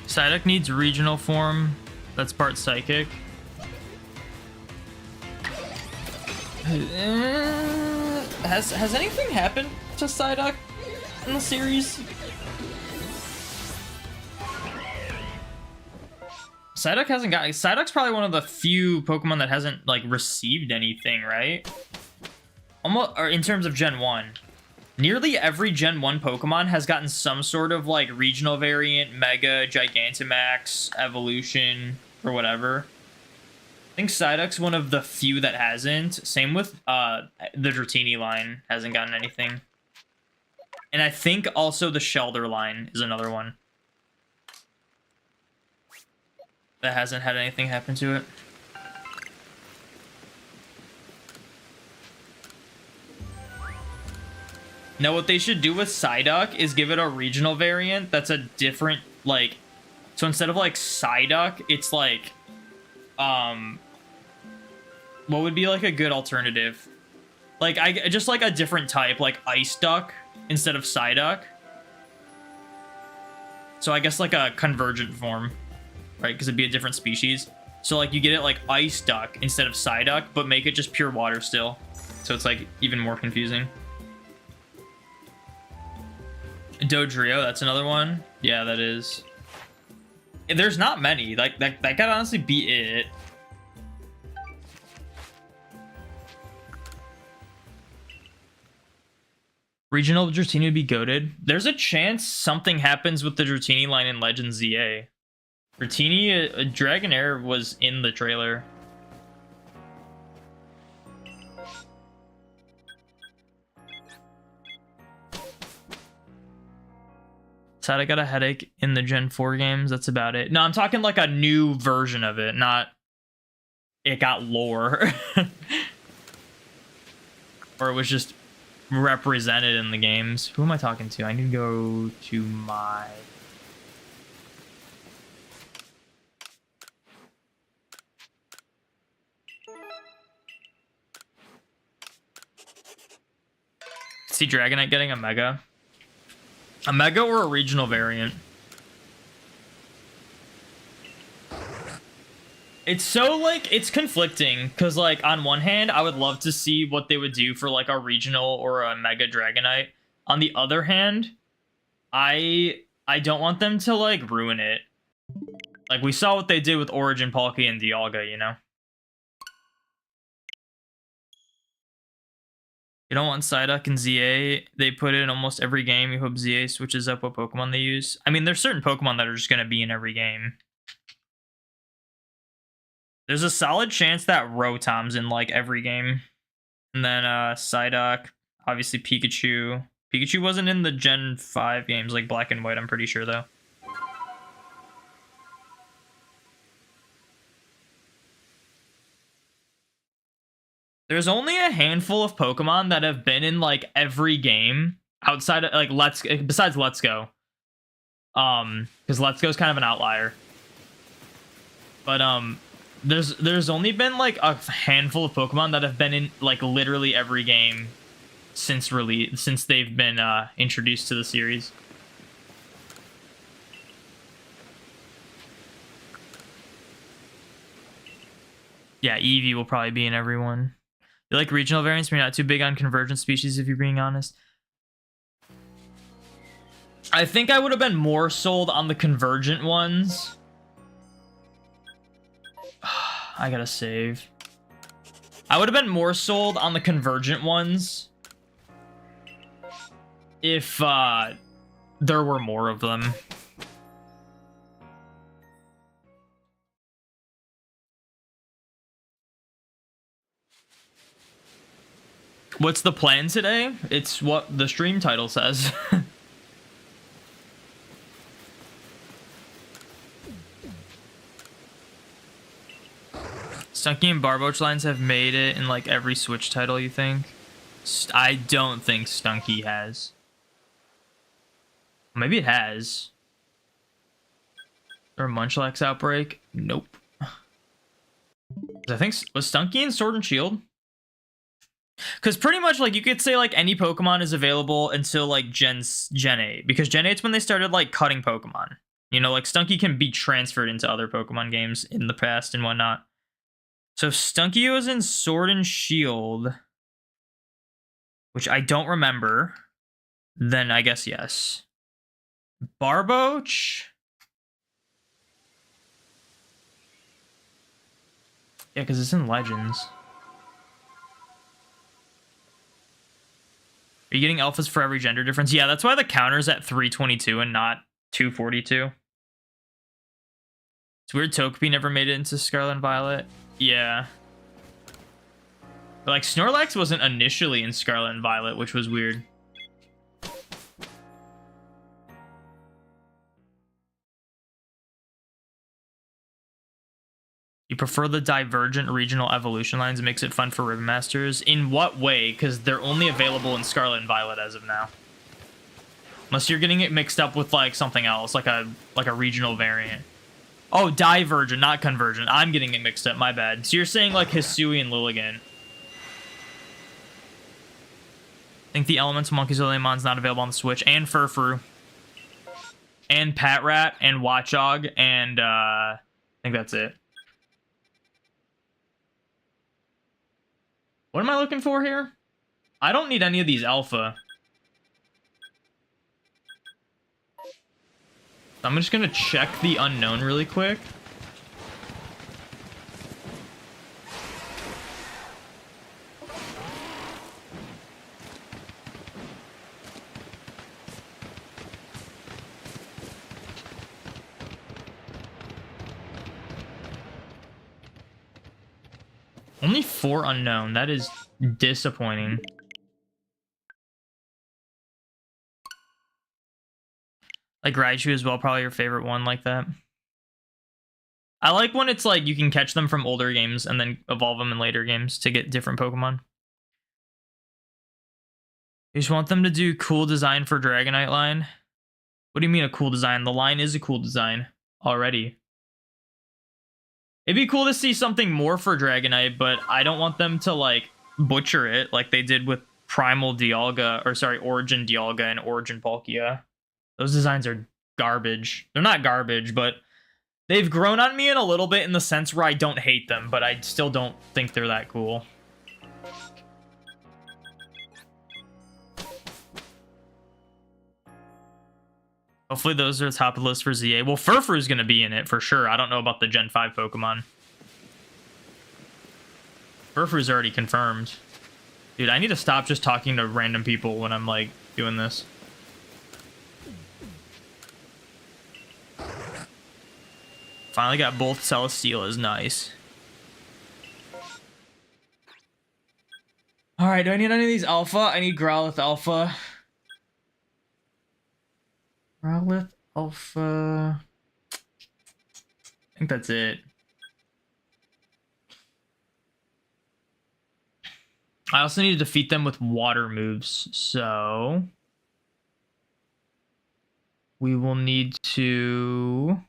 Psyduck needs regional form. That's part psychic. Has anything happened to Psyduck in the series? Psyduck hasn't got. Psyduck's probably one of the few Pokemon that hasn't like received anything, right? Almost, or in terms of Gen 1. Nearly every Gen 1 Pokemon has gotten some sort of, like, regional variant, Mega, Gigantamax, Evolution, or whatever. I think Psyduck's one of the few that hasn't. Same with the Dratini line hasn't gotten anything. And I think also the Shelder line is another one that hasn't had anything happen to it. Now, what they should do with Psyduck is give it a regional variant that's a different, like... So instead of, like, Psyduck, it's, like... What would be like a good alternative? Like I just like a different type, like ice duck instead of Psyduck. So I guess like a convergent form, right? Because it'd be a different species. So like you get it like ice duck instead of Psyduck, but make it just pure water still. So it's like even more confusing. Dodrio, that's another one. Yeah, that is. There's not many. Like that could honestly be it. Regional Dratini would be goated. There's a chance something happens with the Dratini line in Legends ZA. Dratini, Dragonair was in the trailer. Sad I got a headache in the Gen 4 games. That's about it. No, I'm talking like a new version of it, not it got lore. Or it was just represented in the games. Who am I talking to? I need to go to my... See Dragonite getting a Mega. A Mega or a regional variant? It's so, like, it's conflicting, because, like, on one hand, I would love to see what they would do for, like, a regional or a Mega Dragonite. On the other hand, I don't want them to, like, ruin it. Like, we saw what they did with Origin, Palkia, and Dialga, you know? You don't want Psyduck and ZA. They put it in almost every game. You hope ZA switches up what Pokemon they use. I mean, there's certain Pokemon that are just going to be in every game. There's a solid chance that Rotom's in, like, every game. And then, Psyduck. Obviously, Pikachu. Pikachu wasn't in the Gen 5 games, like Black and White, I'm pretty sure, though. There's only a handful of Pokemon that have been in, like, every game outside of, like, besides Let's Go. Because Let's Go is kind of an outlier. But, there's only been, like, a handful of Pokemon that have been in, like, literally every game since they've been, introduced to the series. Yeah, Eevee will probably be in everyone. You like regional variants, but you're not too big on convergent species, if you're being honest. I think I would have been more sold on the convergent ones. I gotta save. I would have been more sold on the convergent ones if there were more of them. What's the plan today? It's what the stream title says. Stunky and Barboach lines have made it in like every Switch title, you think? I don't think Stunky has. Maybe it has. Or Munchlax outbreak? Nope. I think was Stunky in Sword and Shield? Because pretty much, like, you could say, like, any Pokemon is available until, like, Gen 8. Because Gen 8's when they started, like, cutting Pokemon. You know, like, Stunky can be transferred into other Pokemon games in the past and whatnot. So if Stunky was in Sword and Shield, which I don't remember, then I guess yes. Barboach? Yeah, because it's in Legends. Are you getting alphas for every gender difference? Yeah, that's why the counter's at 322 and not 242. It's weird Togepi never made it into Scarlet and Violet. Yeah. But, like, Snorlax wasn't initially in Scarlet and Violet, which was weird. You prefer the divergent regional evolution lines? It makes it fun for Ribbon Masters. In what way? Because they're only available in Scarlet and Violet as of now. Unless you're getting it mixed up with like something else, like a regional variant. Oh, Divergent, not Convergent. I'm getting it mixed up, my bad. So you're saying like Hisui and Lilligant. I think the Elemental Monkey's Lillimon's not available on the Switch. And Furfru. And Patrat and Watchog and I think that's it. What am I looking for here? I don't need any of these alpha. I'm just gonna check the unknown really quick. Only 4 unknown. That is disappointing. Like Raichu as well, probably your favorite one like that. I like when it's like you can catch them from older games and then evolve them in later games to get different Pokemon. You just want them to do cool design for Dragonite line? What do you mean a cool design? The line is a cool design already. It'd be cool to see something more for Dragonite, but I don't want them to like butcher it like they did with Primal Dialga, or sorry, Origin Dialga and Origin Palkia. Those designs are garbage. They're not garbage, but they've grown on me in a little bit in the sense where I don't hate them, but I still don't think they're that cool. Hopefully those are the top of the list for ZA. Well, Furfru's going to be in it for sure. I don't know about the Gen 5 Pokemon. Furfru's already confirmed. Dude, I need to stop just talking to random people when I'm, like, doing this. Finally got both Celesteelas. Nice. Alright, do I need any of these Alpha? I need Growlithe Alpha. Growlithe Alpha. I think that's it. I also need to defeat them with water moves, so we will need to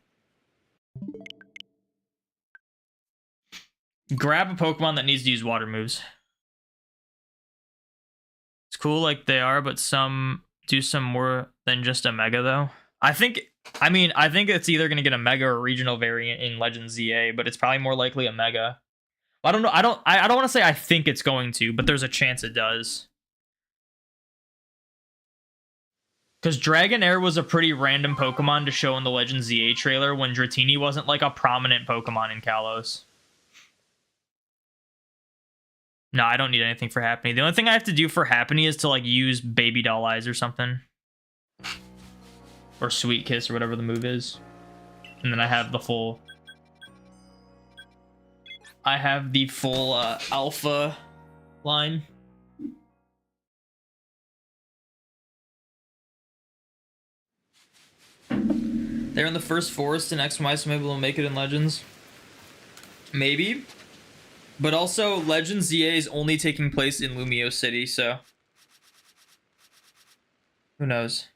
grab a Pokemon that needs to use water moves. It's cool like they are, but some do some more than just a Mega, though. I think it's either going to get a Mega or a regional variant in Legends ZA, but it's probably more likely a Mega. I don't know. I don't want to say I think it's going to, but there's a chance it does. Because Dragonair was a pretty random Pokemon to show in the Legends ZA trailer when Dratini wasn't like a prominent Pokemon in Kalos. No, I don't need anything for Happiny. The only thing I have to do for Happiny is to like use Baby Doll Eyes or something. Or Sweet Kiss or whatever the move is. And then I have the full... Alpha line. They're in the first forest in XY, so maybe we'll make it in Legends. Maybe. But also, Legends ZA is only taking place in Lumio City, so... who knows?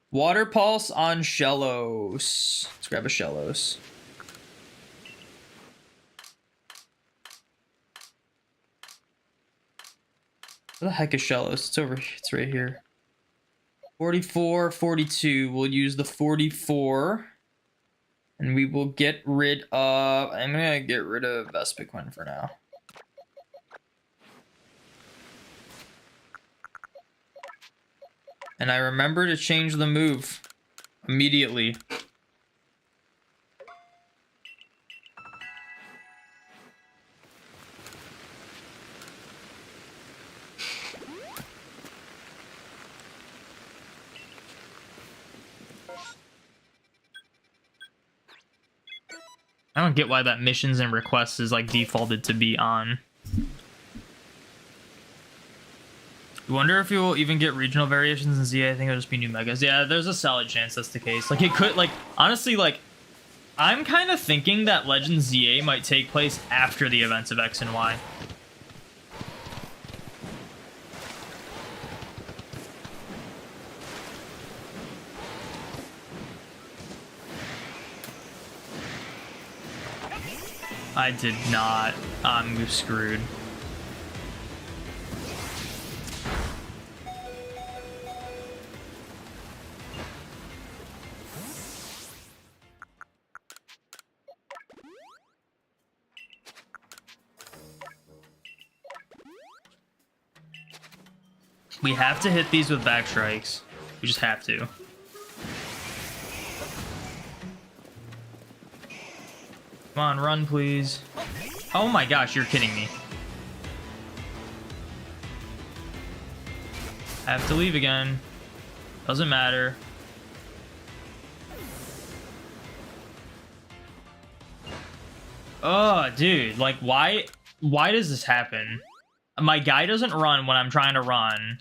Water Pulse on Shellos. Let's grab a Shellos. Where the heck is Shellos? It's right here. 44, 42. We'll use the 44. And we will get rid of... I'm going to get rid of Vespiquen for now. And I remember to change the move immediately. I don't get why that missions and requests is like defaulted to be on. I wonder if you will even get regional variations in ZA. I think it'll just be new megas. Yeah, there's a solid chance that's the case. Like it could, like, honestly, like, I'm kind of thinking that Legends ZA might take place after the events of X and Y. I did not. I'm screwed. We have to hit these with back strikes. We just have to. Come on, run, please. Oh my gosh, you're kidding me. I have to leave again. Doesn't matter. Oh, dude, like, why does this happen? My guy doesn't run when I'm trying to run.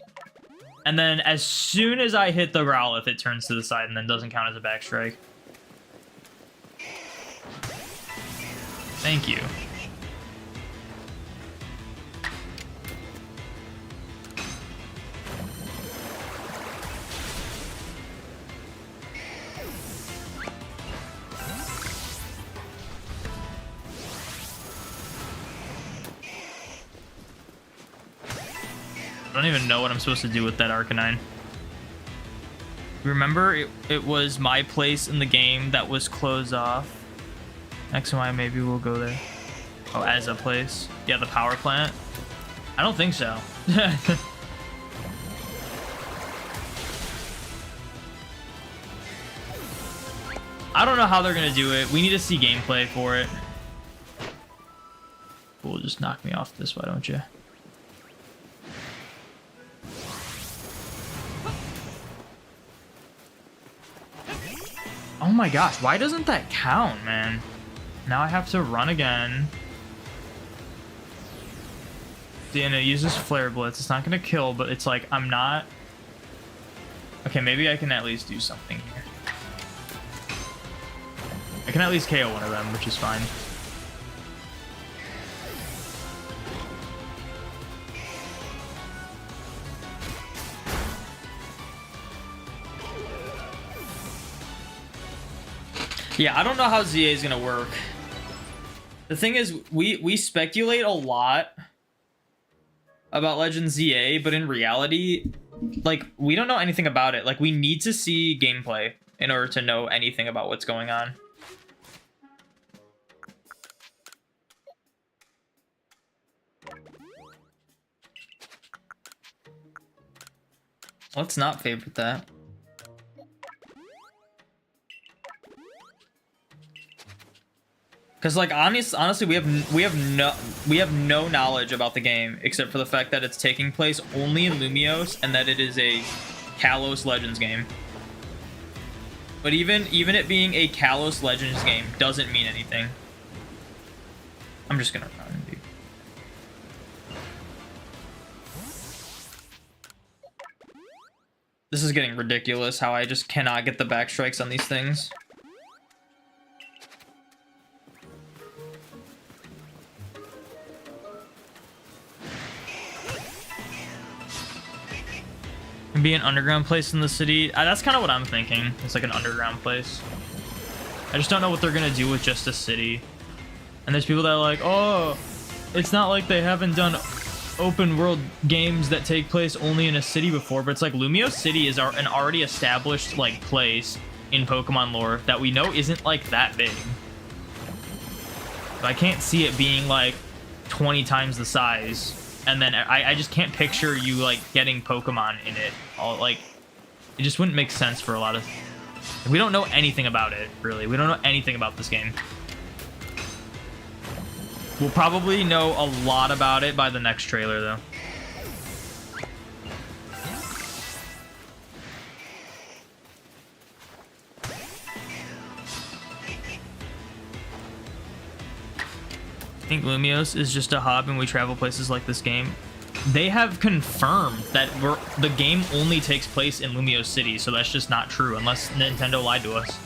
And then as soon as I hit the Growlithe, it turns to the side and then doesn't count as a back strike. Thank you. I don't even know what I'm supposed to do with that Arcanine. Remember, it was my place in the game that was closed off. X and Y, maybe we'll go there. Oh, as a place? Yeah, the power plant? I don't think so. I don't know how they're gonna do it. We need to see gameplay for it. Cool, just knock me off this, why don't you? Oh my gosh, why doesn't that count, man? Now I have to run again. See, and it uses Flare Blitz. It's not gonna kill, but it's like, I'm not... Okay, maybe I can at least do something here. I can at least KO one of them, which is fine. Yeah, I don't know how ZA is gonna work. The thing is, we speculate a lot about Legend ZA, but in reality, like, we don't know anything about it. Like, we need to see gameplay in order to know anything about what's going on. Let's not favorite that. Because, like, honestly, we have no knowledge about the game except for the fact that it's taking place only in Lumiose and that it is a Kalos Legends game. But even it being a Kalos Legends game doesn't mean anything. I'm just gonna run, dude. This is getting ridiculous how I just cannot get the back strikes on these things. Be an underground place in the city. That's kind of what I'm thinking. It's like an underground place. I just don't know what they're gonna do with just a city. And there's people that are like, oh, it's not like they haven't done open world games that take place only in a city before, but it's like Lumiose City is an already established like place in Pokemon lore that we know isn't like that big. So I can't see it being like 20 times the size. And then I just can't picture you, like, getting Pokemon in it. All, like, it just wouldn't make sense for a lot of... We don't know anything about it, really. We don't know anything about this game. We'll probably know a lot about it by the next trailer, though. I think Lumiose is just a hub and we travel places like this game. They have confirmed that the game only takes place in Lumiose City, so that's just not true unless Nintendo lied to us.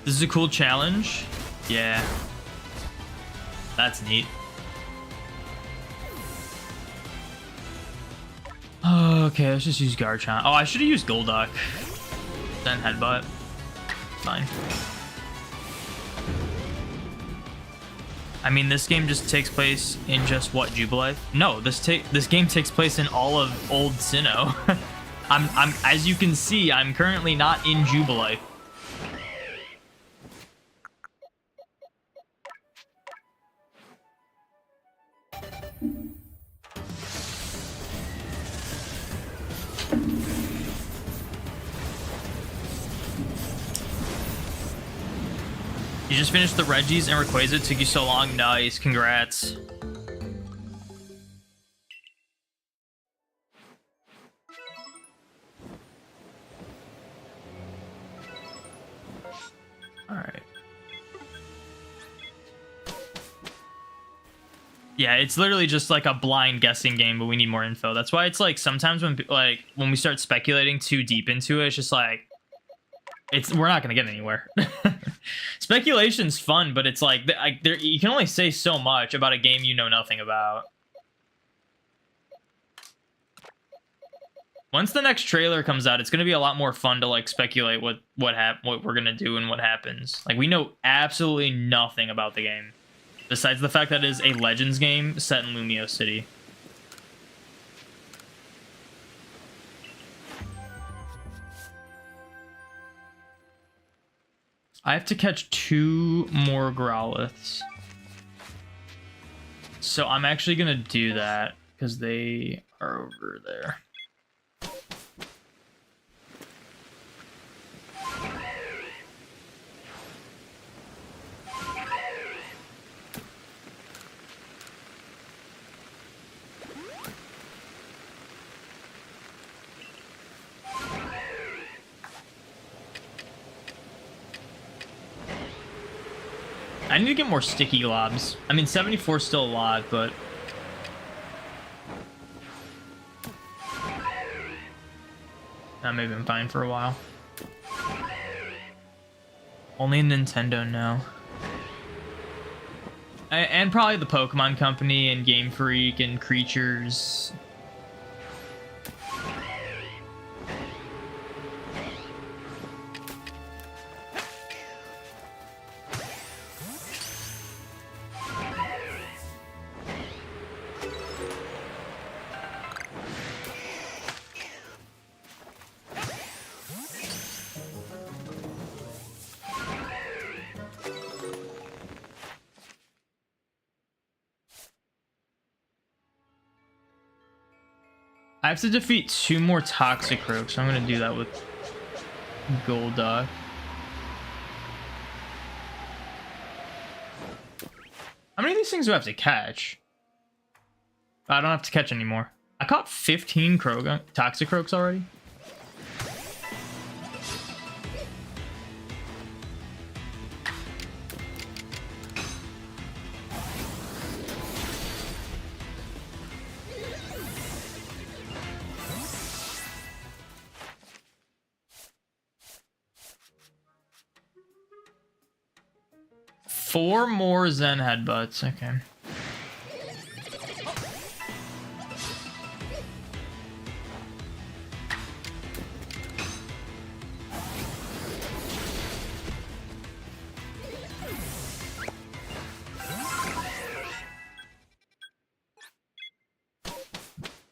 This is a cool challenge. Yeah. That's neat. Okay, let's just use Garchomp. Oh, I should have used Golduck. Then Headbutt. Fine. I mean, this game just takes place in just what, Jubilife? No, this game takes place in all of Old Sinnoh. I'm as you can see, I'm currently not in Jubilife. You just finished the Regis and Rayquaza. It took you so long. Nice, congrats. All right. Yeah, it's literally just like a blind guessing game, but we need more info. That's why it's like sometimes when we start speculating too deep into it, it's just like we're not gonna get anywhere. Speculation's fun, but it's like you can only say so much about a game you know nothing about. Once the next trailer comes out, it's gonna be a lot more fun to like speculate what we're gonna do and what happens. Like, we know absolutely nothing about the game, besides the fact that it is a Legends game set in Lumio City. I have to catch 2 more Growliths. So I'm actually gonna do that because they are over there. I need to get more sticky globs. I mean, 74 is still a lot, but maybe I'm fine for a while. Only Nintendo now. And probably the Pokemon Company and Game Freak and Creatures. I have to defeat 2 more Toxicroaks, so I'm gonna do that with Golduck. How many of these things do I have to catch? I don't have to catch anymore. I caught 15 Toxicroaks already. Four more Zen Headbutts, okay.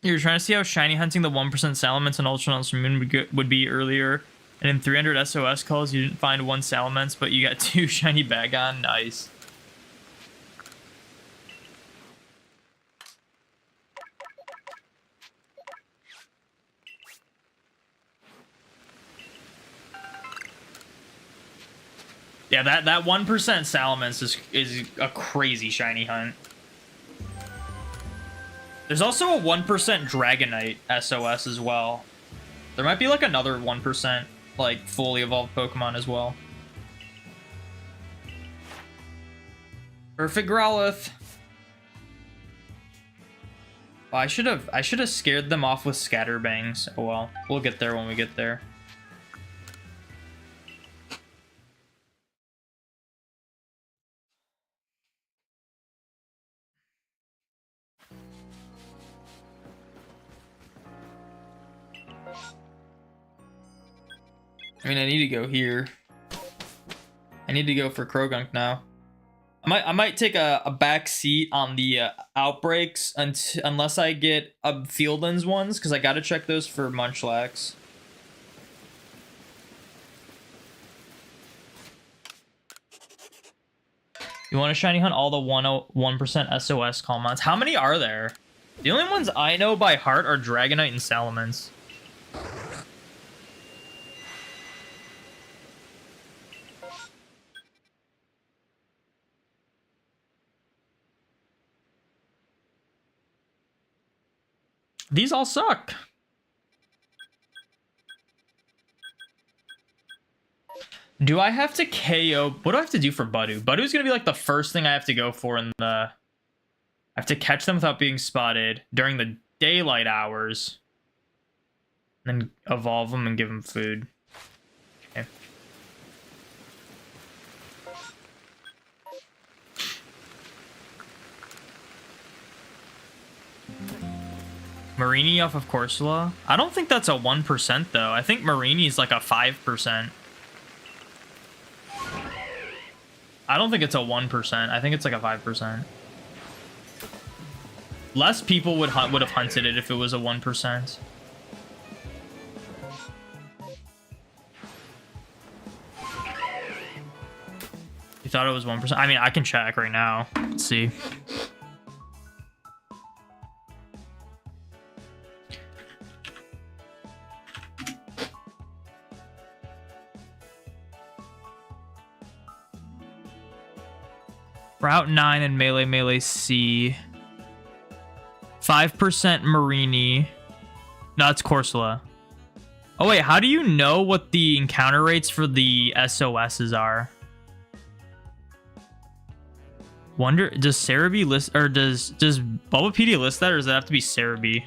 You're trying to see how shiny hunting the 1% Salamence and Ultra Moon would be earlier. And in 300 SOS calls, you didn't find 1 Salamence, but you got 2 shiny Bagon. Nice. Yeah, that 1% Salamence is a crazy shiny hunt. There's also a 1% Dragonite SOS as well. There might be like another 1%. Like fully evolved Pokemon as well. Perfect Growlithe. Oh, I should have scared them off with Scatterbangs. Oh well, we'll get there when we get there. I mean, I need to go here. I need to go for Krogunk now. I might take a back seat on the outbreaks unless I get Fieldlands ones, because I gotta check those for Munchlax. You want to shiny hunt all the 101% SOS Calmons. How many are there? The only ones I know by heart are Dragonite and Salamence. These all suck. Do I have to KO? What do I have to do for Budew? Budew's gonna be like the first thing I have to go for in the... I have to catch them without being spotted during the daylight hours. Then evolve them and give them food. Okay. Marini off of Corsola? I don't think that's a 1% though. I think Marini's like a 5%. I don't think it's a 1%. I think it's like a 5%. Less people would have hunted it if it was a 1%. You thought it was 1%? I mean, I can check right now. Let's see. Route 9 and Melee C. 5% Marini. No, it's Corsola. Oh wait, how do you know what the encounter rates for the SOSs are? Wonder, does Cerebi list, or does Bulbapedia list that, or does it have to be Cerebi?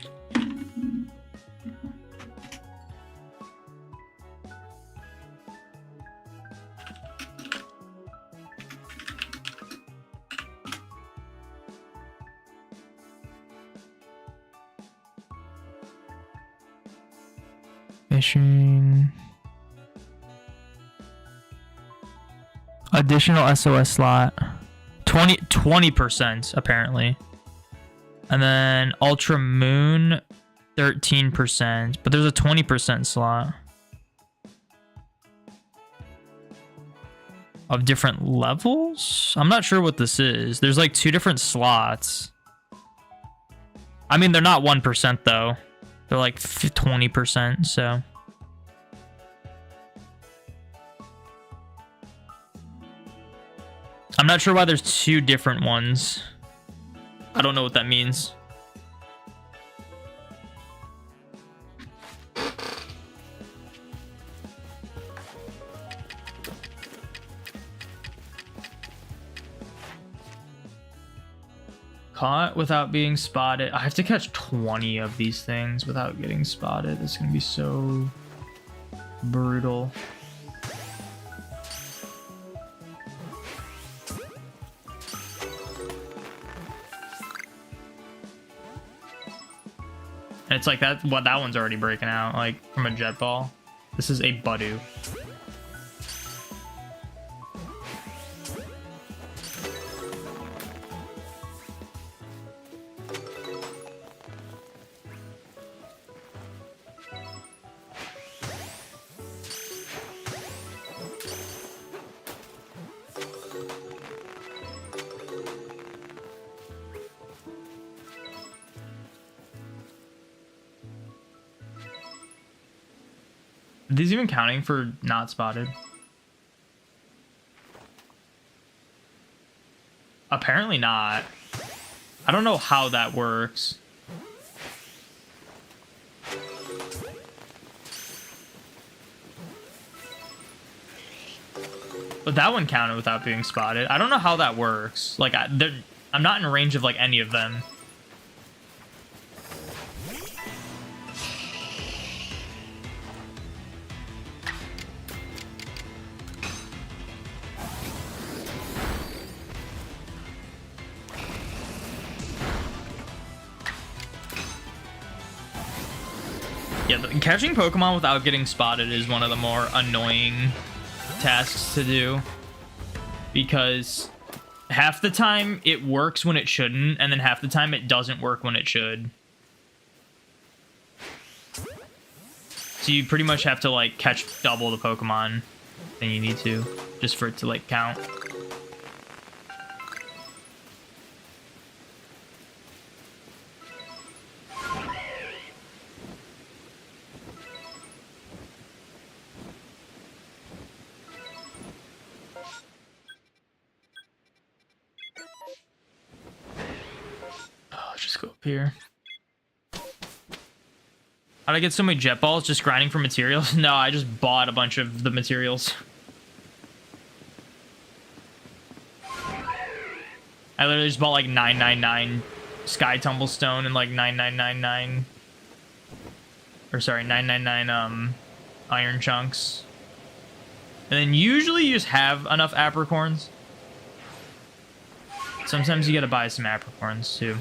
Fishing. Additional SOS slot. 20% apparently. And then Ultra Moon 13%, but there's a 20% slot of different levels. I'm not sure what this is. There's like 2 different slots. I mean, they're not 1% though. They're like 20%, so. I'm not sure why there's 2 different ones. I don't know what that means. Caught without being spotted. I have to catch 20 of these things without getting spotted. It's gonna be so brutal. And it's like that one's already breaking out, like from a jet ball. This is a Budew. Are these even counting for not spotted? Apparently not. I don't know how that works. But that one counted without being spotted. I don't know how that works. Like, I'm not in range of like any of them. Yeah, catching Pokemon without getting spotted is one of the more annoying tasks to do. Because half the time it works when it shouldn't, and then half the time it doesn't work when it should. So you pretty much have to, like, catch double the Pokemon than you need to, just for it to, like, count. Let's just go up here. How'd I get so many jet balls? Just grinding for materials? No, I just bought a bunch of the materials. I literally just bought like 999 Sky Tumblestone and like 9999... Or sorry, 999 Iron Chunks. And then usually you just have enough apricorns. Sometimes you gotta buy some apricorns too.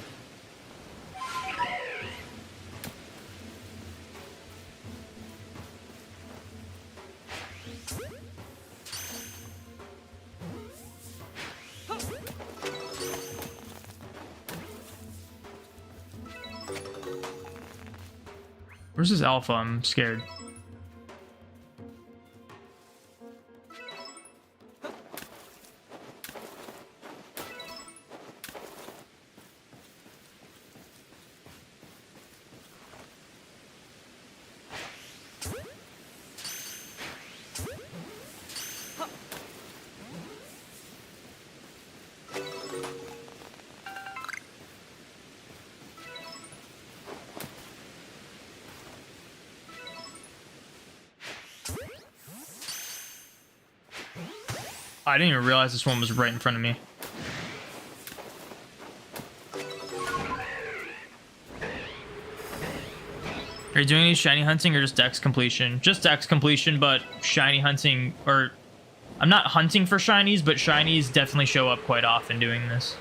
Where's this alpha? I'm scared. I didn't even realize this one was right in front of me. Are you doing any shiny hunting or just dex completion? Just dex completion, but shiny hunting, or I'm not hunting for shinies, but shinies definitely show up quite often doing this.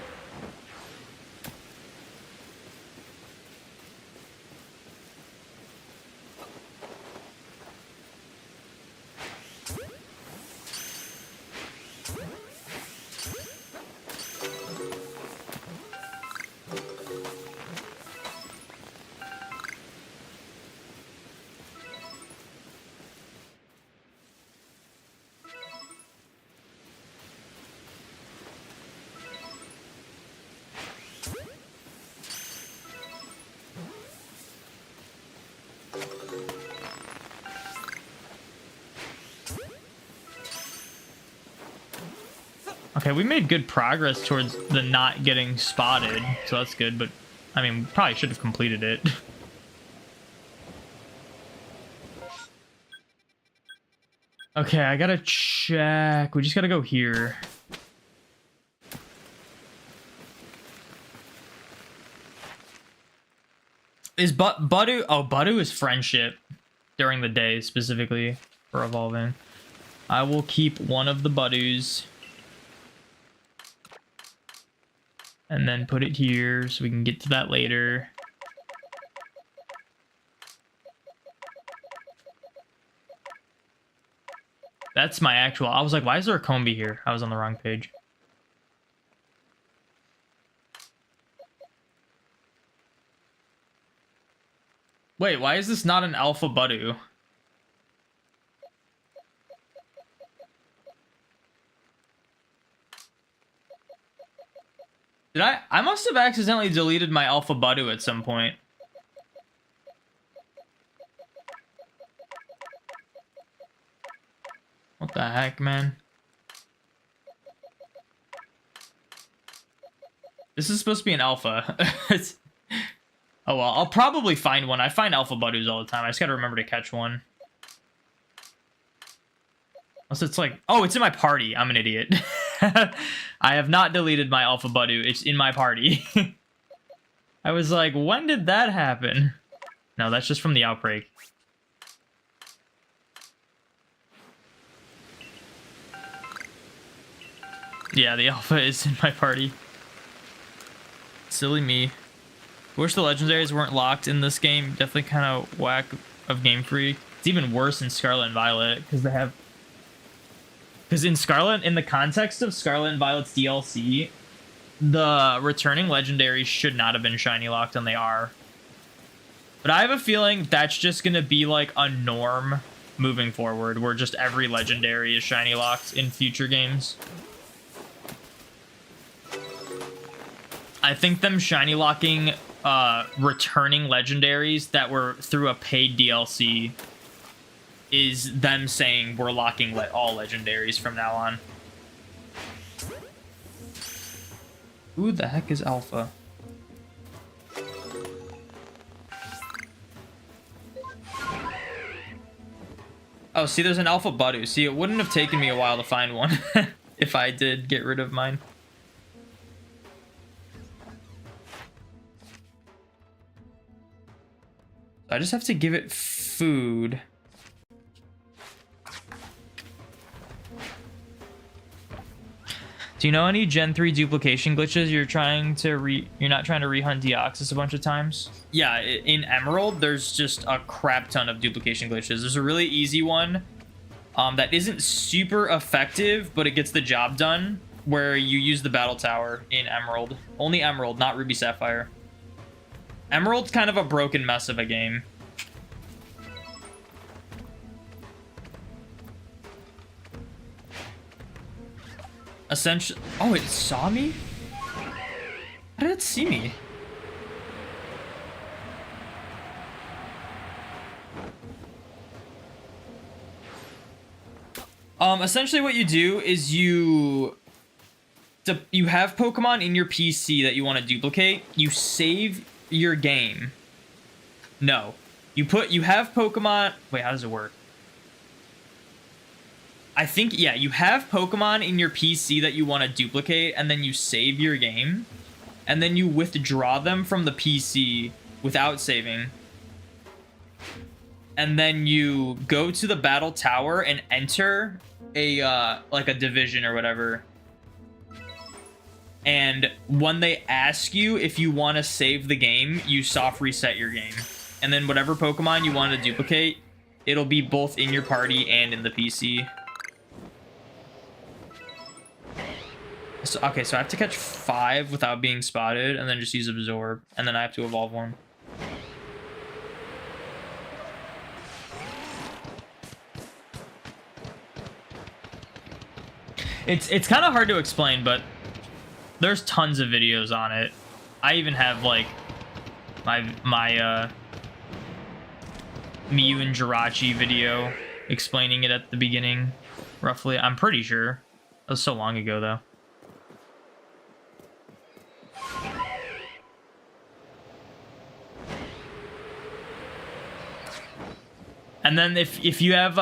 Okay, we made good progress towards the not getting spotted, so that's good, but I mean, probably should have completed it. Okay, I gotta check. We just gotta go here. Is Budew? Oh, Budew is friendship during the day, specifically for evolving. I will keep one of the Budews. And then put it here so we can get to that later. That's my actual... I was like, why is there a Combi here? I was on the wrong page. Wait, why is this not an alpha Budew? Did I must have accidentally deleted my alpha Budew at some point. What the heck, man? This is supposed to be an alpha. Oh well, I'll probably find one. I find alpha Budews all the time. I just gotta remember to catch one. Unless it's like... Oh, it's in my party. I'm an idiot. I have not deleted my alpha Budew. It's in my party. I was like, when did that happen? No, that's just from the outbreak. Yeah, the alpha is in my party. Silly me. Wish the legendaries weren't locked in this game. Definitely kind of whack of Game Freak. It's even worse in Scarlet and Violet because they have. Because in Scarlet, in the context of Scarlet and Violet's DLC, the returning legendaries should not have been shiny locked, and they are. But I have a feeling that's just gonna be like a norm moving forward, where just every legendary is shiny locked in future games. I think them shiny locking returning legendaries that were through a paid DLC is them saying we're locking all legendaries from now on. Who the heck is Alpha? Oh, see, there's an Alpha Budew. See, it wouldn't have taken me a while to find one if I did get rid of mine. I just have to give it food. Do you know any Gen 3 duplication glitches you're not trying to rehunt Deoxys a bunch of times? Yeah, in Emerald, there's just a crap ton of duplication glitches. There's a really easy one that isn't super effective, but it gets the job done, where you use the battle tower in Emerald. Only Emerald, not Ruby Sapphire. Emerald's kind of a broken mess of a game. Essentially, oh, it saw me? How did it see me? Essentially what you do is you have Pokemon in your PC that you want to duplicate. You save your game. No. You have Pokemon... Wait, how does it work? I think, yeah, you have Pokemon in your PC that you want to duplicate, and then you save your game, and then you withdraw them from the PC without saving. And then you go to the battle tower and enter like a division or whatever. And when they ask you if you want to save the game, you soft reset your game. And then whatever Pokemon you want to duplicate, it'll be both in your party and in the PC. So, okay, so I have to catch 5 without being spotted, and then just use Absorb, and then I have to evolve one. It's kind of hard to explain, but there's tons of videos on it. I even have like my Miyu and Jirachi video explaining it at the beginning, roughly. I'm pretty sure. That was so long ago, though. And then if you have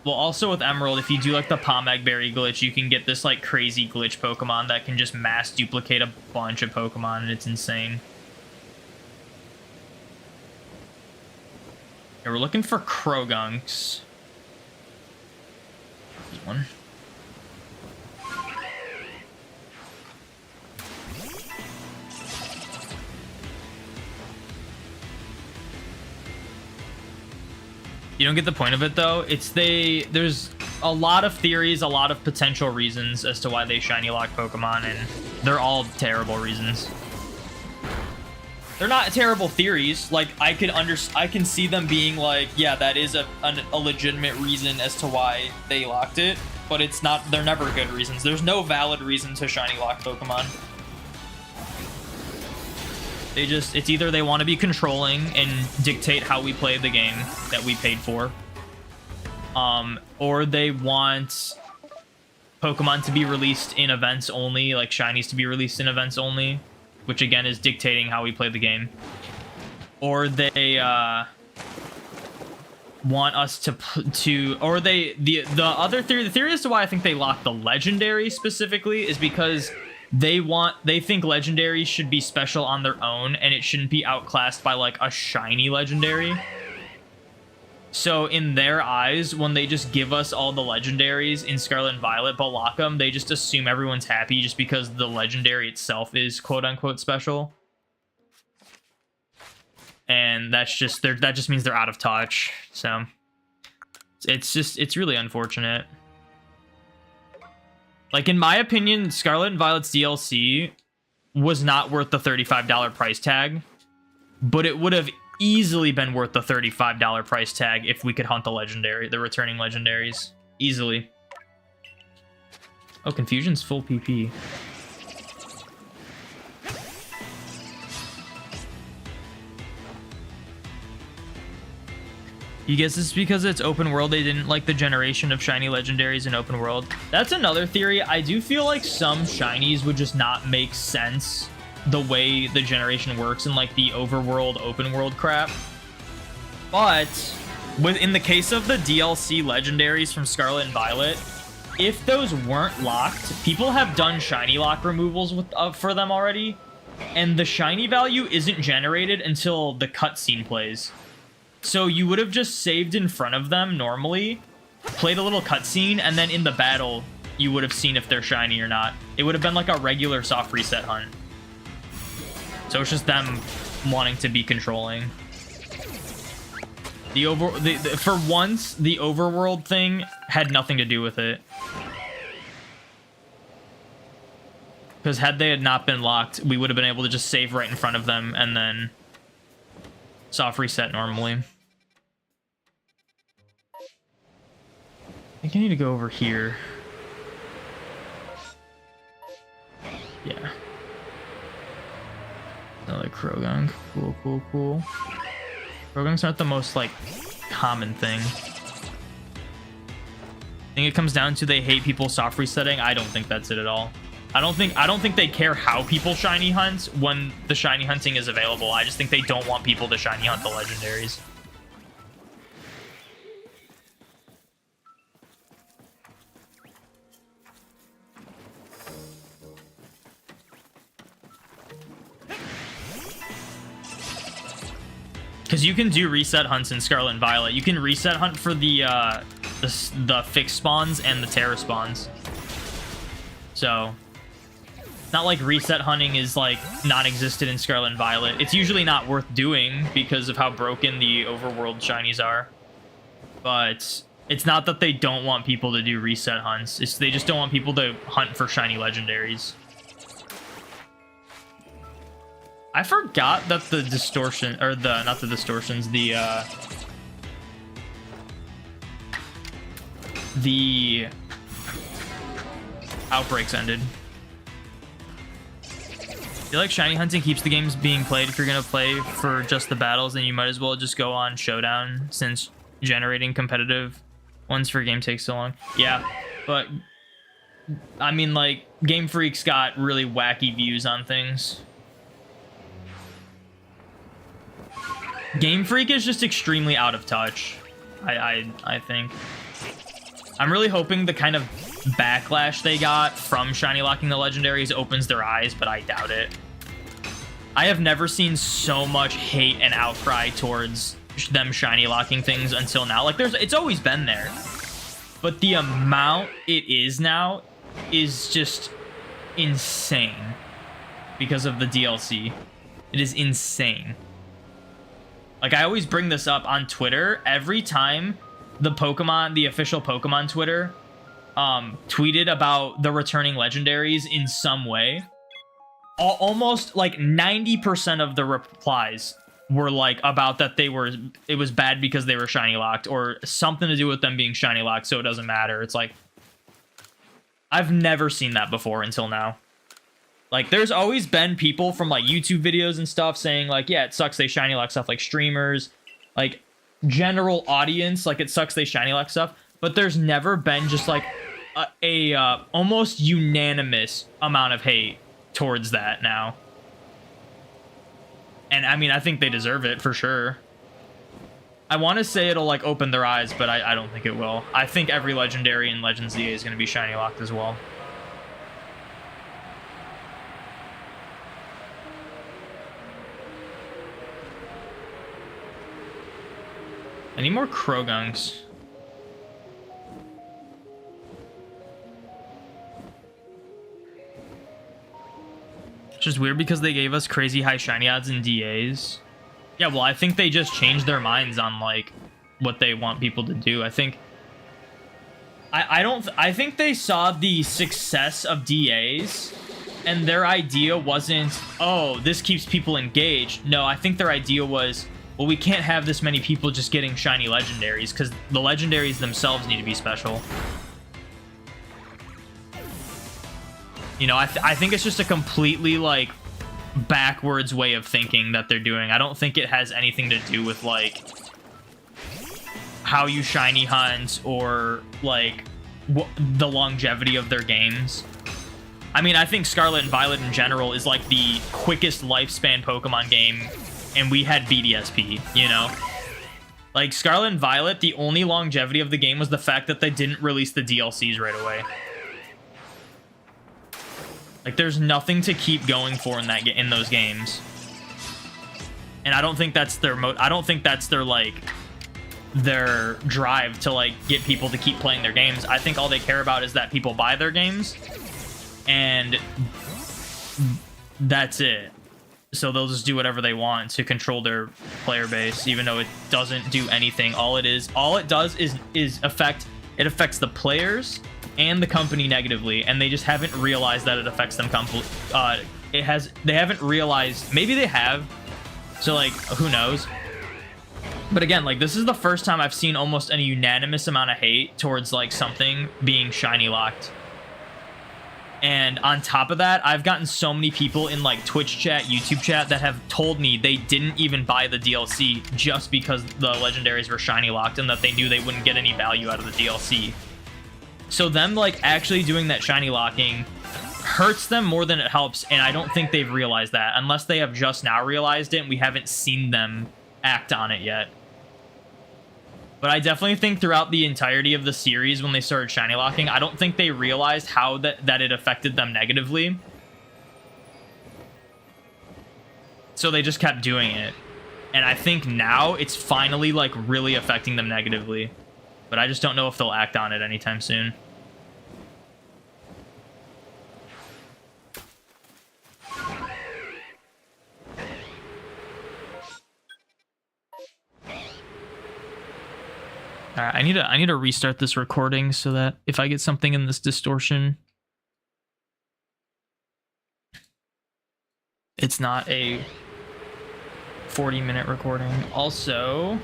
well, also with Emerald, if you do like the Pomeg Berry glitch, you can get this like crazy glitch Pokemon that can just mass duplicate a bunch of Pokemon, and it's insane. Okay, we're looking for Crogunks. There's one. You don't get the point of it, though. There's a lot of theories, a lot of potential reasons as to why they shiny lock Pokemon, and they're all terrible reasons. They're not terrible theories. Like, I can see them being like, yeah, that is a legitimate reason as to why they locked it, but it's not. They're never good reasons. There's no valid reason to shiny lock Pokemon. It's either they want to be controlling and dictate how we play the game that we paid for, or they want Pokemon to be released in events only, like shinies to be released in events only, which again is dictating how we play the game, or they want us to or the other theory, the theory as to why I think they lock the legendary specifically is because they think legendaries should be special on their own, and it shouldn't be outclassed by like a shiny legendary. So in their eyes, when they just give us all the legendaries in Scarlet and Violet but lock them, they just assume everyone's happy just because the legendary itself is quote-unquote special. and that just means they're out of touch. So it's really unfortunate. Like, in my opinion, Scarlet and Violet's DLC was not worth the $35 price tag, but it would have easily been worth the $35 price tag if we could hunt the returning legendaries easily. Oh, Confusion's full PP. You guess it's because it's open world, they didn't like the generation of shiny legendaries in open world. That's another theory. I do feel like some shinies would just not make sense the way the generation works in like the overworld, open world crap. But in the case of the DLC legendaries from Scarlet and Violet, if those weren't locked, people have done shiny lock removals for them already, and the shiny value isn't generated until the cutscene plays. So you would have just saved in front of them normally, played a little cutscene, and then in the battle, you would have seen if they're shiny or not. It would have been like a regular soft reset hunt. So it's just them wanting to be controlling. For once, the overworld thing had nothing to do with it. Because had they not been locked, we would have been able to just save right in front of them and then soft reset normally. I think I need to go over here. Yeah. Another Krogunk. Cool, cool, cool. Krogunks aren't the most, like, common thing. I think it comes down to they hate people soft resetting. I don't think that's it at all. I don't think they care how people shiny hunt when the shiny hunting is available. I just think they don't want people to shiny hunt the legendaries. Because you can do reset hunts in Scarlet and Violet. You can reset hunt for the fixed spawns and the terror spawns. So, not like reset hunting is like non-existent in Scarlet and Violet. It's usually not worth doing because of how broken the overworld shinies are. But it's not that they don't want people to do reset hunts. It's they just don't want people to hunt for shiny legendaries. I forgot that the distortion, or not the distortions, the outbreaks ended. I feel like shiny hunting keeps the games being played. If you're gonna play for just the battles, then you might as well just go on Showdown, since generating competitive ones for a game takes so long. Yeah, but I mean, like, Game Freak's got really wacky views on things. Game Freak is just extremely out of touch, I think. I'm really hoping the kind of backlash they got from shiny locking the legendaries opens their eyes, but I doubt it. I have never seen so much hate and outcry towards them shiny locking things until now. Like, it's always been there, but the amount it is now is just insane because of the DLC. It is insane. Like, I always bring this up on Twitter every time the official Pokemon Twitter tweeted about the returning legendaries in some way. Almost like 90% of the replies were like about that it was bad because they were shiny locked, or something to do with them being shiny locked, so it doesn't matter. It's like, I've never seen that before until now. Like, there's always been people from, like, YouTube videos and stuff saying, like, yeah, it sucks they shiny lock stuff, like streamers, like, general audience, like, it sucks they shiny lock stuff, but there's never been just, like, a almost unanimous amount of hate towards that now. And, I mean, I think they deserve it, for sure. I want to say it'll, like, open their eyes, but I don't think it will. I think every legendary in Legends ZA is going to be shiny locked as well. I need more Krogunks. Which is weird because they gave us crazy high shiny odds in DAs. Yeah, well, I think they just changed their minds on like what they want people to do. I think I think they saw the success of DAs and their idea wasn't, oh, this keeps people engaged. No, I think their idea was, well, we can't have this many people just getting shiny legendaries because the legendaries themselves need to be special. You know, I think it's just a completely like backwards way of thinking that they're doing. I don't think it has anything to do with like how you shiny hunt or like the longevity of their games. I mean, I think Scarlet and Violet in general is like the quickest lifespan Pokemon game, and we had BDSP, you know? Like, Scarlet and Violet, the only longevity of the game was the fact that they didn't release the DLCs right away. Like, there's nothing to keep going for in those games. And I don't think that's their like their drive to like get people to keep playing their games. I think all they care about is that people buy their games, and that's it. So they'll just do whatever they want to control their player base, even though it doesn't do anything. All it does is affects the players and the company negatively, and they just haven't realized that it affects them they haven't realized. Maybe they have, so like, who knows? But again, like, this is the first time I've seen almost a unanimous amount of hate towards like something being shiny locked. And on top of that, I've gotten so many people in like Twitch chat, YouTube chat that have told me they didn't even buy the DLC just because the legendaries were shiny locked and that they knew they wouldn't get any value out of the DLC. So them like actually doing that shiny locking hurts them more than it helps, and I don't think they've realized that, unless they have just now realized it and we haven't seen them act on it yet. But I definitely think throughout the entirety of the series, when they started shiny locking, I don't think they realized how that it affected them negatively. So they just kept doing it. And I think now it's finally like really affecting them negatively. But I just don't know if they'll act on it anytime soon. Alright, I need to restart this recording so that if I get something in this distortion, it's not a 40-minute recording. Also,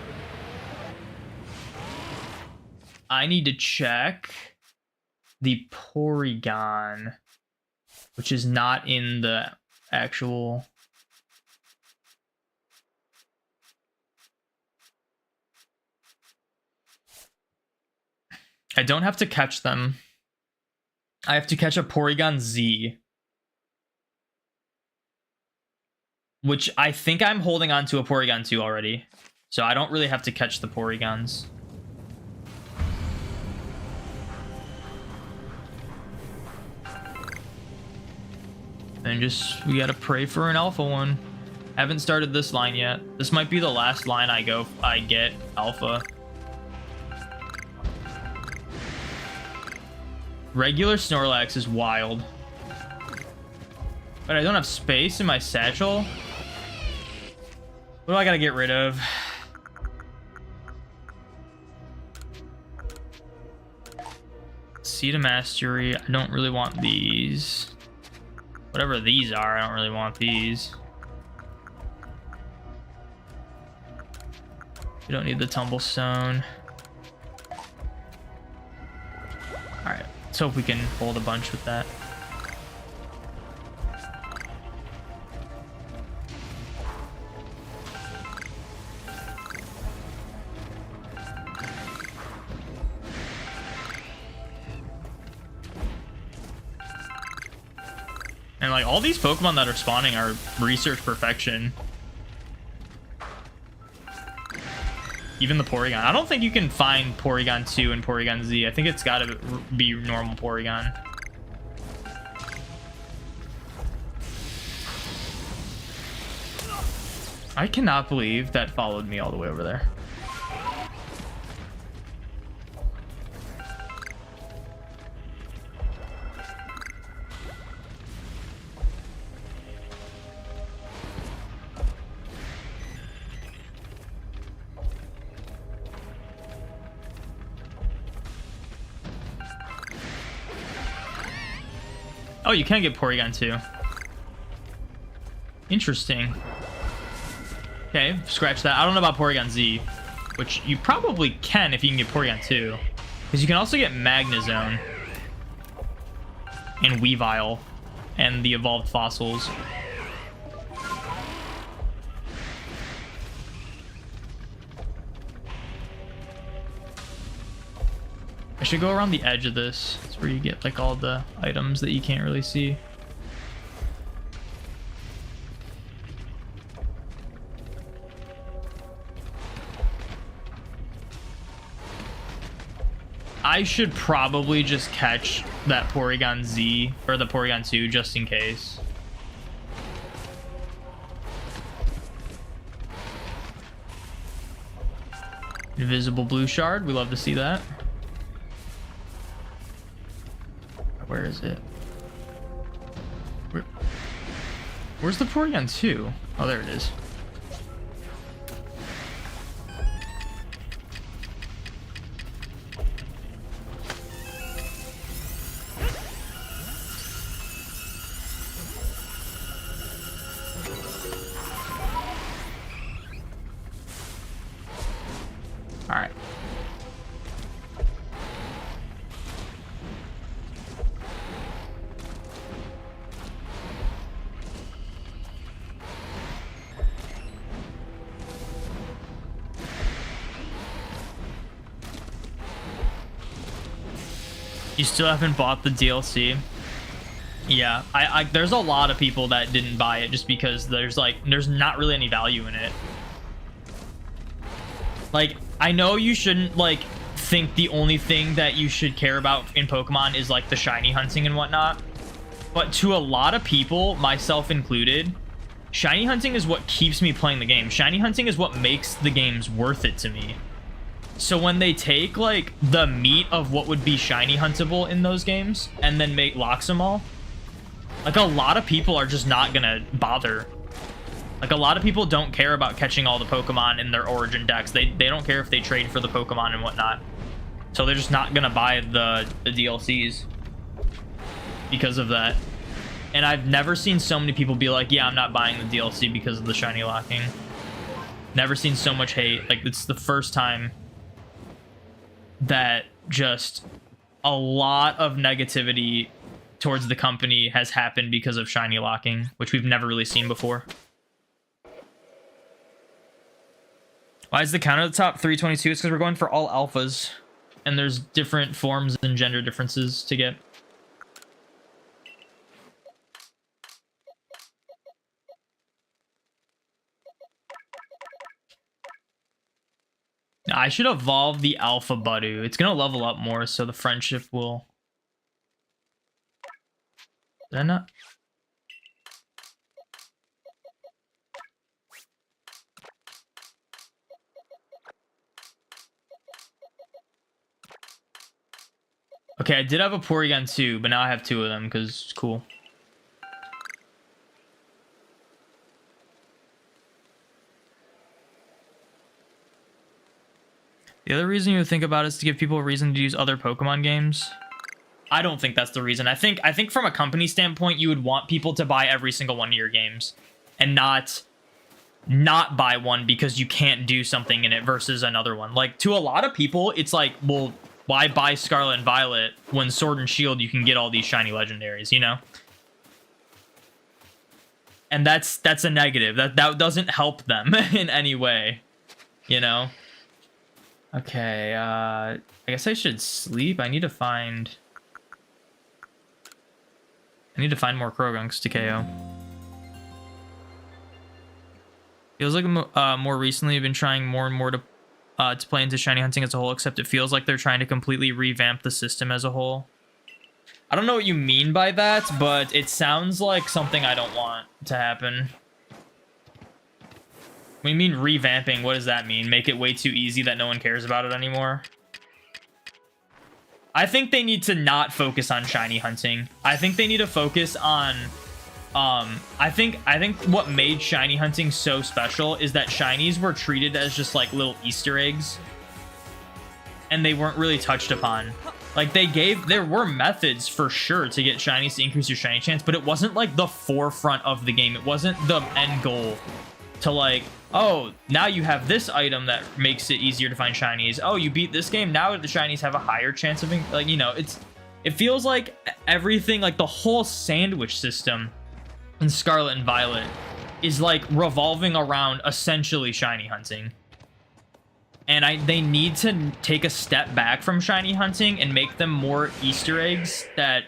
I need to check the Porygon, which is not in the actual... I don't have to catch them. I have to catch a Porygon Z. Which I think I'm holding on to a Porygon 2 already. So I don't really have to catch the Porygons. And just, we gotta pray for an alpha one. Haven't started this line yet. This might be the last line I get alpha. Regular Snorlax is wild. But I don't have space in my satchel. What do I gotta get rid of? Seed of Mastery. I don't really want these. Whatever these are, I don't really want these. We don't need the Tumblestone. Alright. Let's hope we can hold a bunch with that. And like all these Pokemon that are spawning are research perfection. Even the Porygon. I don't think you can find Porygon 2 and Porygon Z. I think it's got to be normal Porygon. I cannot believe that followed me all the way over there. Oh, you can get Porygon too. Interesting. Okay, scratch that. I don't know about Porygon Z, which you probably can if you can get Porygon 2. Because you can also get Magnezone and Weavile and the evolved fossils. I should go around the edge of this. That's where you get like all the items that you can't really see. I should probably just catch that Porygon Z or the Porygon 2 just in case. Invisible blue shard, we love to see that. Where is it? Where's the Porygon 2? Oh, there it is. All right. You still haven't bought the DLC? Yeah, there's a lot of people that didn't buy it just because there's not really any value in it. Like, I know you shouldn't like think the only thing that you should care about in Pokemon is like the shiny hunting and whatnot, but to a lot of people, myself included, shiny hunting is what keeps me playing the game. Shiny hunting is what makes the games worth it to me. So when they take like the meat of what would be shiny huntable in those games and then make locks them all, like a lot of people are just not gonna bother. Like a lot of people don't care about catching all the Pokemon in their origin decks. They don't care if they trade for the Pokemon and whatnot. So they're just not gonna buy the DLCs because of that. And I've never seen so many people be like, yeah, I'm not buying the DLC because of the shiny locking. Never seen so much hate. Like, it's the first time that just a lot of negativity towards the company has happened because of shiny locking, which we've never really seen before. Why is the count at the top 322? It's because we're going for all alphas, and there's different forms and gender differences to get. I should evolve the Alpha Budew. It's going to level up more, so the friendship will... Did I not? Okay, I did have a Porygon 2, but now I have 2 of them because it's cool. The other reason you would think about it is to give people a reason to use other Pokemon games. I don't think that's the reason. I think from a company standpoint, you would want people to buy every single one of your games and not buy one because you can't do something in it versus another one. Like, to a lot of people, it's like, well, why buy Scarlet and Violet when Sword and Shield you can get all these shiny legendaries, you know? And that's a negative. That doesn't help them in any way, you know? Okay, I guess I should sleep. I need to find more Krogunks to KO. Feels like more recently I've been trying more and more to play into shiny hunting as a whole, except it feels like they're trying to completely revamp the system as a whole. I don't know what you mean by that, but it sounds like something I don't want to happen. When you mean revamping, what does that mean? Make it way too easy that no one cares about it anymore? I think they need to not focus on shiny hunting. I think they need to focus on... I think what made shiny hunting so special is that shinies were treated as just like little Easter eggs. And they weren't really touched upon. Like, there were methods for sure to get shinies to increase your shiny chance, but it wasn't like the forefront of the game. It wasn't the end goal to like, oh, now you have this item that makes it easier to find shinies. Oh, you beat this game, now the shinies have a higher chance of, like, you know, it feels like everything, like the whole sandwich system in Scarlet and Violet is like revolving around essentially shiny hunting. And they need to take a step back from shiny hunting and make them more Easter eggs that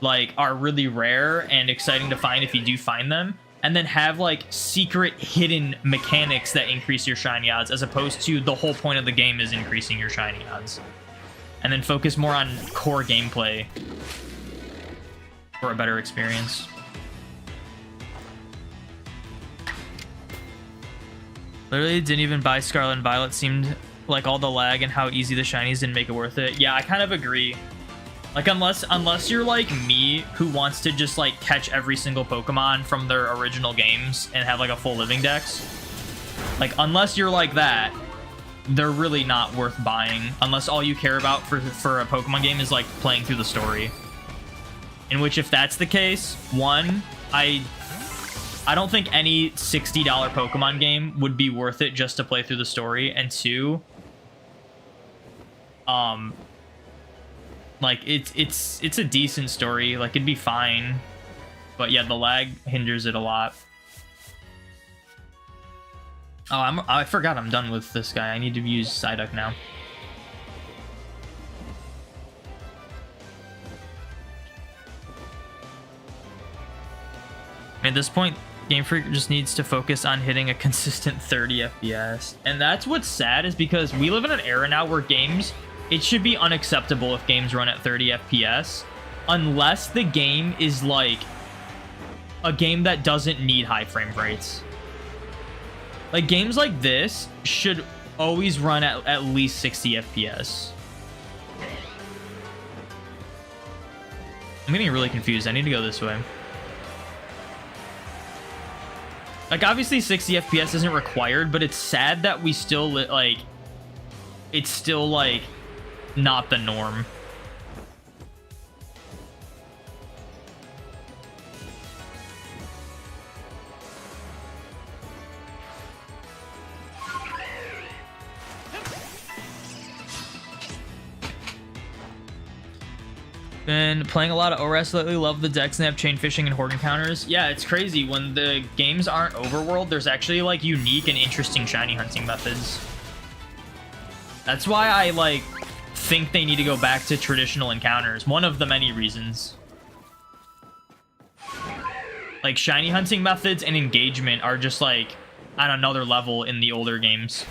like are really rare and exciting to find if you do find them, and then have like secret hidden mechanics that increase your shiny odds, as opposed to the whole point of the game is increasing your shiny odds. And then focus more on core gameplay for a better experience. Literally didn't even buy Scarlet and Violet. Seemed like all the lag and how easy the shinies didn't make it worth it. Yeah, I kind of agree. Like, unless you're like me, who wants to just like catch every single Pokemon from their original games and have like a full living dex, like unless you're like that, they're really not worth buying. Unless all you care about for a Pokemon game is like playing through the story. In which, if that's the case, one, I don't think any $60 Pokemon game would be worth it just to play through the story. And two, like it's a decent story. Like, it'd be fine, but yeah, the lag hinders it a lot. Oh, I forgot I'm done with this guy. I need to use Psyduck now. At this point, Game Freak just needs to focus on hitting a consistent 30 FPS. And that's what's sad, is because we live in an era now where games, it should be unacceptable if games run at 30 FPS, unless the game is like a game that doesn't need high frame rates. Like, games like this should always run at least 60 FPS. I'm getting really confused. I need to go this way. Like, obviously 60 FPS isn't required, but it's sad that we still, like, it's still, like, not the norm. Been playing a lot of ORS lately. Love the deck snap, chain fishing, and horde encounters. Yeah, it's crazy. When the games aren't overworld, there's actually like unique and interesting shiny hunting methods. That's why I like think they need to go back to traditional encounters. One of the many reasons. Like, shiny hunting methods and engagement are just like on another level in the older games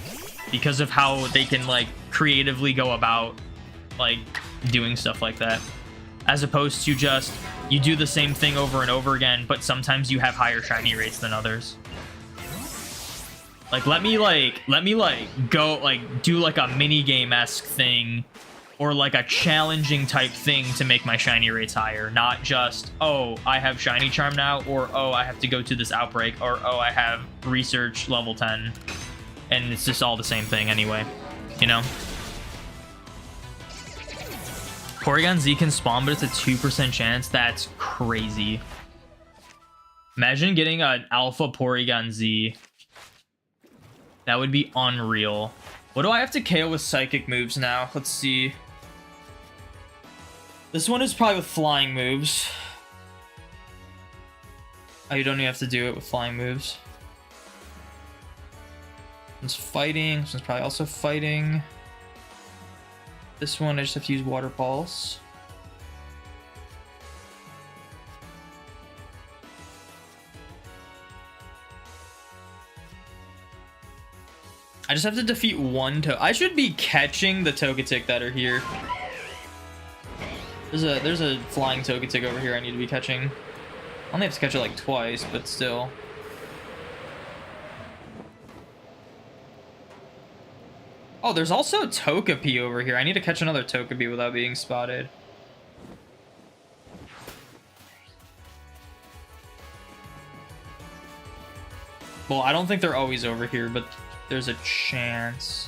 because of how they can like creatively go about like doing stuff like that. As opposed to just, you do the same thing over and over again, but sometimes you have higher shiny rates than others. Like, let me go, like, do, like, a mini-game-esque thing, or, like, a challenging type thing to make my shiny rates higher. Not just, oh, I have Shiny Charm now, or, oh, I have to go to this outbreak, or, oh, I have Research level 10. And it's just all the same thing anyway, you know? Porygon Z can spawn, but it's a 2% chance. That's crazy. Imagine getting an Alpha Porygon Z. That would be unreal. What do I have to KO with Psychic moves now? Let's see. This one is probably with Flying moves. Oh, you don't even have to do it with Flying moves. This one's fighting. This one's probably also fighting. This one, I just have to use Water Pulse. I just have to defeat one I should be catching the Togetic that are here. There's a flying Togetic over here I need to be catching. I only have to catch it like twice, but still. Oh, there's also Togepi over here. I need to catch another Togepi without being spotted. Well, I don't think they're always over here, but there's a chance.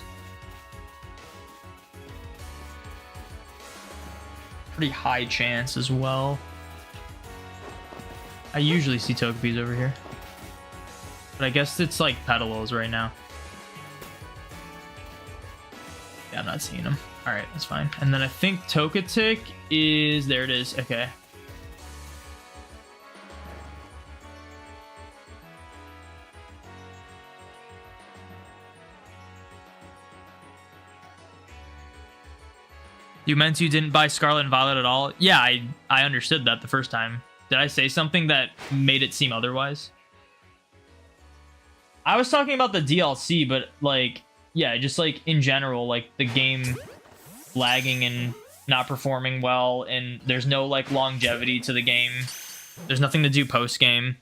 pretty high chance as well. I usually see Togepi's over here. But I guess it's like Petalils right now. Yeah, I'm not seeing him. Alright, that's fine. And then I think Togetic is... There it is. Okay. You meant you didn't buy Scarlet and Violet at all? Yeah, I understood that the first time. Did I say something that made it seem otherwise? I was talking about the DLC, but like, yeah, just like in general, like the game lagging and not performing well, and there's no like longevity to the game. There's nothing to do post-game.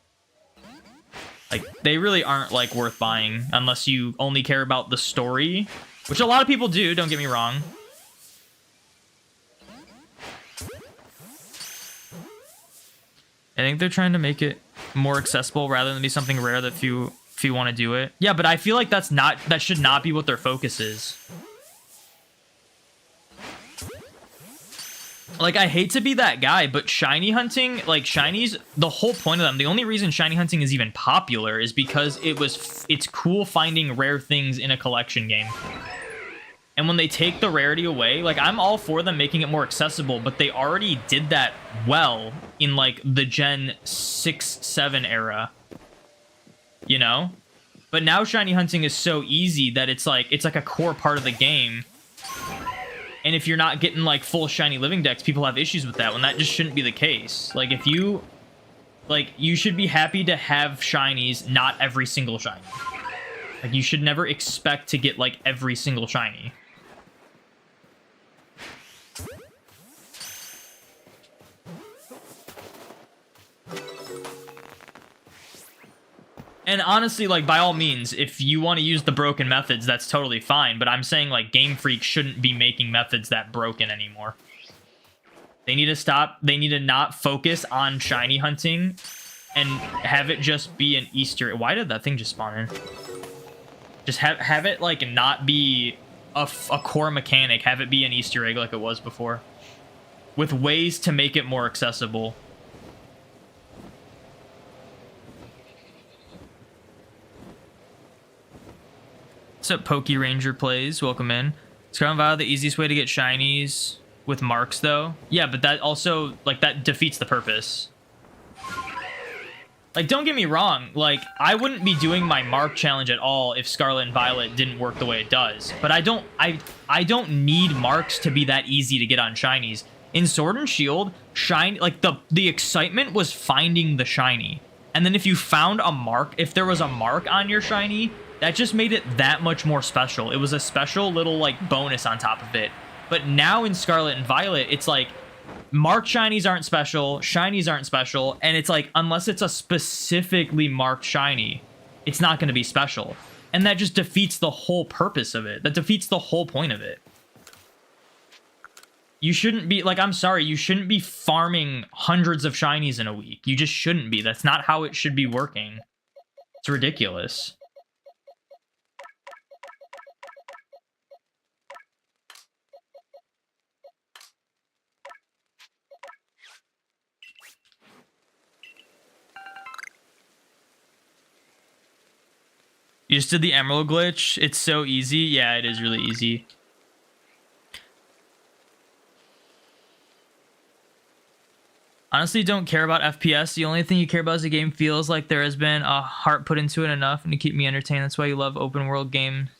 Like, they really aren't like worth buying unless you only care about the story, which a lot of people do, don't get me wrong. I think they're trying to make it more accessible rather than be something rare that if you want to do it. Yeah, but I feel like that should not be what their focus is. Like, I hate to be that guy, but shiny hunting, like shinies, the whole point of them, the only reason shiny hunting is even popular is because it's cool finding rare things in a collection game. And when they take the rarity away, like, I'm all for them making it more accessible, but they already did that well in, like, the Gen 6-7 era. You know? But now shiny hunting is so easy that it's like a core part of the game. And if you're not getting, like, full shiny living decks, people have issues with that, when that just shouldn't be the case. Like, if you... Like, you should be happy to have shinies, not every single shiny. Like, you should never expect to get, like, every single shiny. And honestly, like, by all means, if you want to use the broken methods, that's totally fine. But I'm saying, like, Game Freak shouldn't be making methods that broken anymore. They need to stop. They need to not focus on shiny hunting and have it just be an Easter. Why did that thing just spawn in? Just have it, like, not be a core mechanic. Have it be an Easter egg like it was before. With ways to make it more accessible. What's up, Poke Ranger plays? Welcome in. Scarlet and Violet, the easiest way to get shinies with marks, though. Yeah, but that also, like, that defeats the purpose. Like, don't get me wrong. Like, I wouldn't be doing my mark challenge at all if Scarlet and Violet didn't work the way it does. But I don't need marks to be that easy to get on shinies. In Sword and Shield, like, the excitement was finding the shiny. And then if you found a mark, if there was a mark on your shiny, that just made it that much more special. It was a special little, like, bonus on top of it. But now in Scarlet and Violet, it's like, marked shinies aren't special, shinies aren't special, and it's like, unless it's a specifically marked shiny, it's not going to be special. And that just defeats the whole purpose of it. That defeats the whole point of it. You shouldn't be, like, I'm sorry, you shouldn't be farming hundreds of shinies in a week. You just shouldn't be. That's not how it should be working. It's ridiculous. You just did the emerald glitch. It's so easy. Yeah, it is really easy. Honestly, don't care about FPS. The only thing you care about is the game feels like there has been a heart put into it enough and to keep me entertained. That's why you love open world games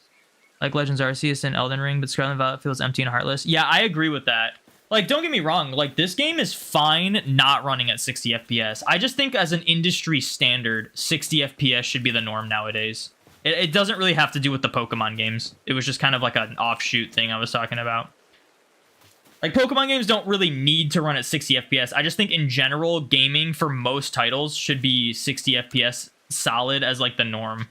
like Legends Arceus and Elden Ring, but Scarlet and Violet feels empty and heartless. Yeah, I agree with that. Like, don't get me wrong. Like, this game is fine not running at 60 FPS. I just think as an industry standard, 60 FPS should be the norm nowadays. It doesn't really have to do with the Pokemon games. It was just kind of like an offshoot thing I was talking about. Like, Pokemon games don't really need to run at 60 FPS. I just think in general, gaming for most titles should be 60 FPS solid as, like, the norm.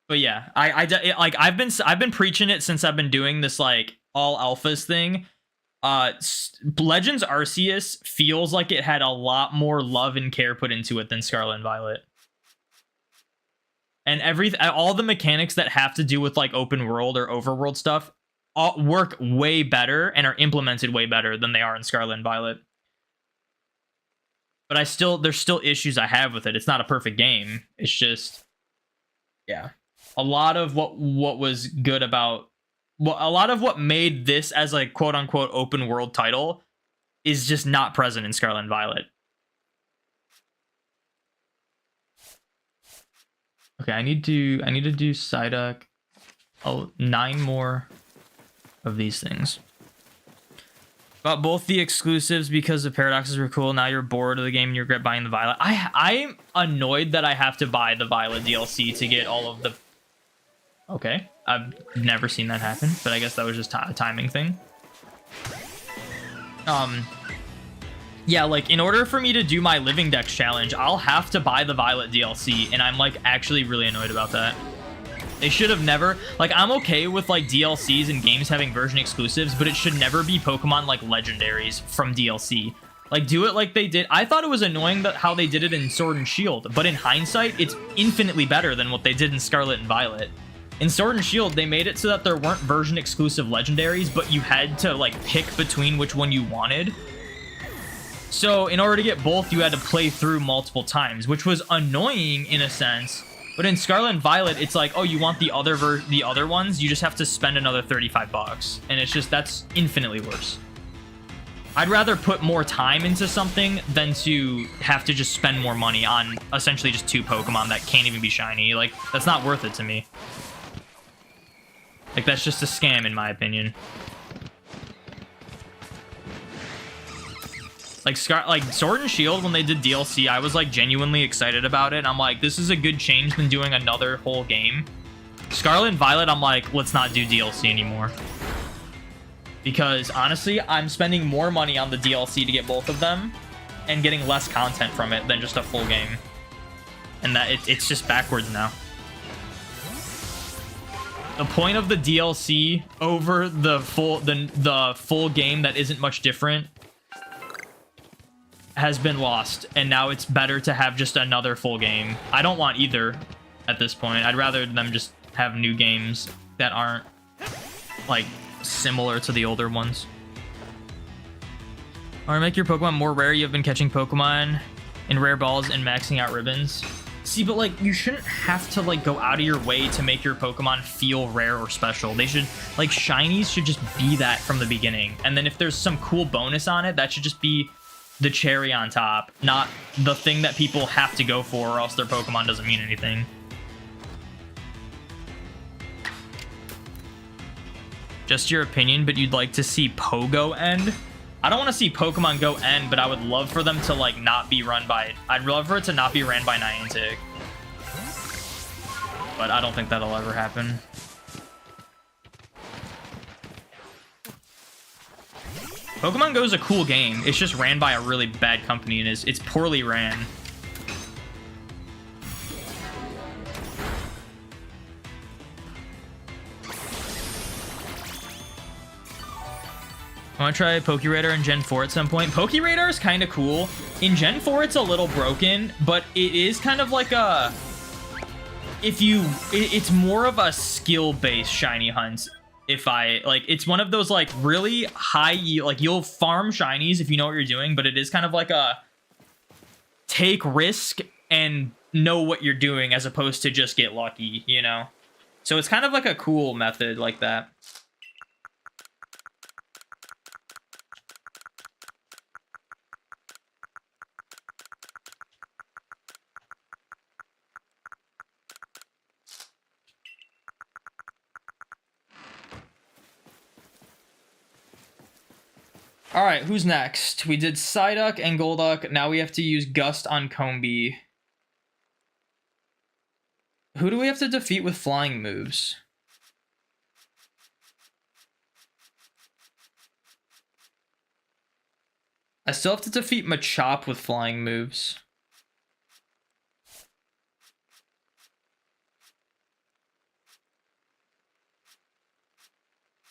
But yeah, I've been preaching it since I've been doing this, like, all alphas thing. Legends Arceus feels like it had a lot more love and care put into it than Scarlet and Violet. And all the mechanics that have to do with like open world or overworld stuff all work way better and are implemented way better than they are in Scarlet and Violet. But there's still issues I have with it. It's not a perfect game. It's just, yeah. A lot of what was good about, a lot of what made this as a quote unquote open world title is just not present in Scarlet and Violet. Okay, I need to do Psyduck. Oh, 9 more of these things. But both the exclusives, because the paradoxes were cool. Now you're bored of the game and you regret buying the Violet. I'm annoyed that I have to buy the Violet DLC to get all of the... Okay, I've never seen that happen, but I guess that was just a timing thing. Yeah, like, in order for me to do my Living Dex challenge, I'll have to buy the Violet DLC, and I'm, like, actually really annoyed about that. They should have never... Like, I'm okay with, like, DLCs and games having version exclusives, but it should never be Pokemon, like, legendaries from DLC. Like, do it like they did... I thought it was annoying that how they did it in Sword and Shield, but in hindsight, it's infinitely better than what they did in Scarlet and Violet. In Sword and Shield, they made it so that there weren't version exclusive legendaries, but you had to, like, pick between which one you wanted. So in order to get both, you had to play through multiple times, which was annoying in a sense. But in Scarlet and Violet, it's like, oh, you want the other ones, you just have to spend another 35 bucks. And it's just, that's infinitely worse. I'd rather put more time into something than to have to just spend more money on essentially just 2 Pokemon that can't even be shiny. Like, that's not worth it to me. Like, that's just a scam in my opinion. Like Sword and Shield, when they did DLC, I was like genuinely excited about it. I'm like, this is a good change than doing another whole game. Scarlet and Violet, I'm like, let's not do DLC anymore. Because honestly, I'm spending more money on the DLC to get both of them and getting less content from it than just a full game. And that it's just backwards now. The point of the DLC over the full game that isn't much different has been lost, and now it's better to have just another full game. I don't want either at this point. I'd rather them just have new games that aren't like similar to the older ones. Or make your Pokemon more rare. You have been catching Pokemon in rare balls and maxing out ribbons. See, but like, you shouldn't have to like go out of your way to make your Pokemon feel rare or special. They should, like, shinies should just be that from the beginning. And then if there's some cool bonus on it, that should just be the cherry on top, not the thing that people have to go for, or else their Pokemon doesn't mean anything. Just your opinion, but you'd like to see Pogo end? I don't want to see Pokemon Go end, but I would love for them to like not be run by... I'd love for it to not be ran by Niantic. But I don't think that'll ever happen. Pokemon Go is a cool game. It's just ran by a really bad company, and it's poorly ran. I want to try Pokeradar in Gen 4 at some point. Pokeradar is kind of cool. In Gen 4, it's a little broken, but it is kind of like a... It's more of a skill-based shiny hunt. It's one of those, like, really high... Like, you'll farm shinies if you know what you're doing, but it is kind of like a... Take risk and know what you're doing as opposed to just get lucky, you know? So it's kind of like a cool method like that. All right, who's next? We did Psyduck and Golduck. Now we have to use Gust on Combee. Who do we have to defeat with flying moves? I still have to defeat Machop with flying moves.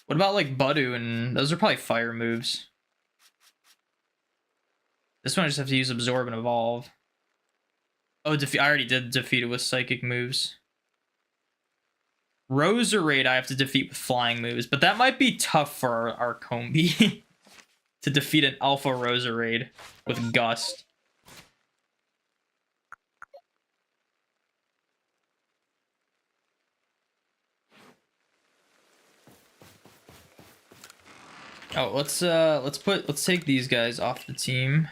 What about like Budew? And those are probably fire moves. This one I just have to use Absorb and Evolve. Oh, I already did defeat it with psychic moves. Roserade I have to defeat with flying moves, but that might be tough for our Combi to defeat an Alpha Roserade with Gust. Oh, let's take these guys off the team.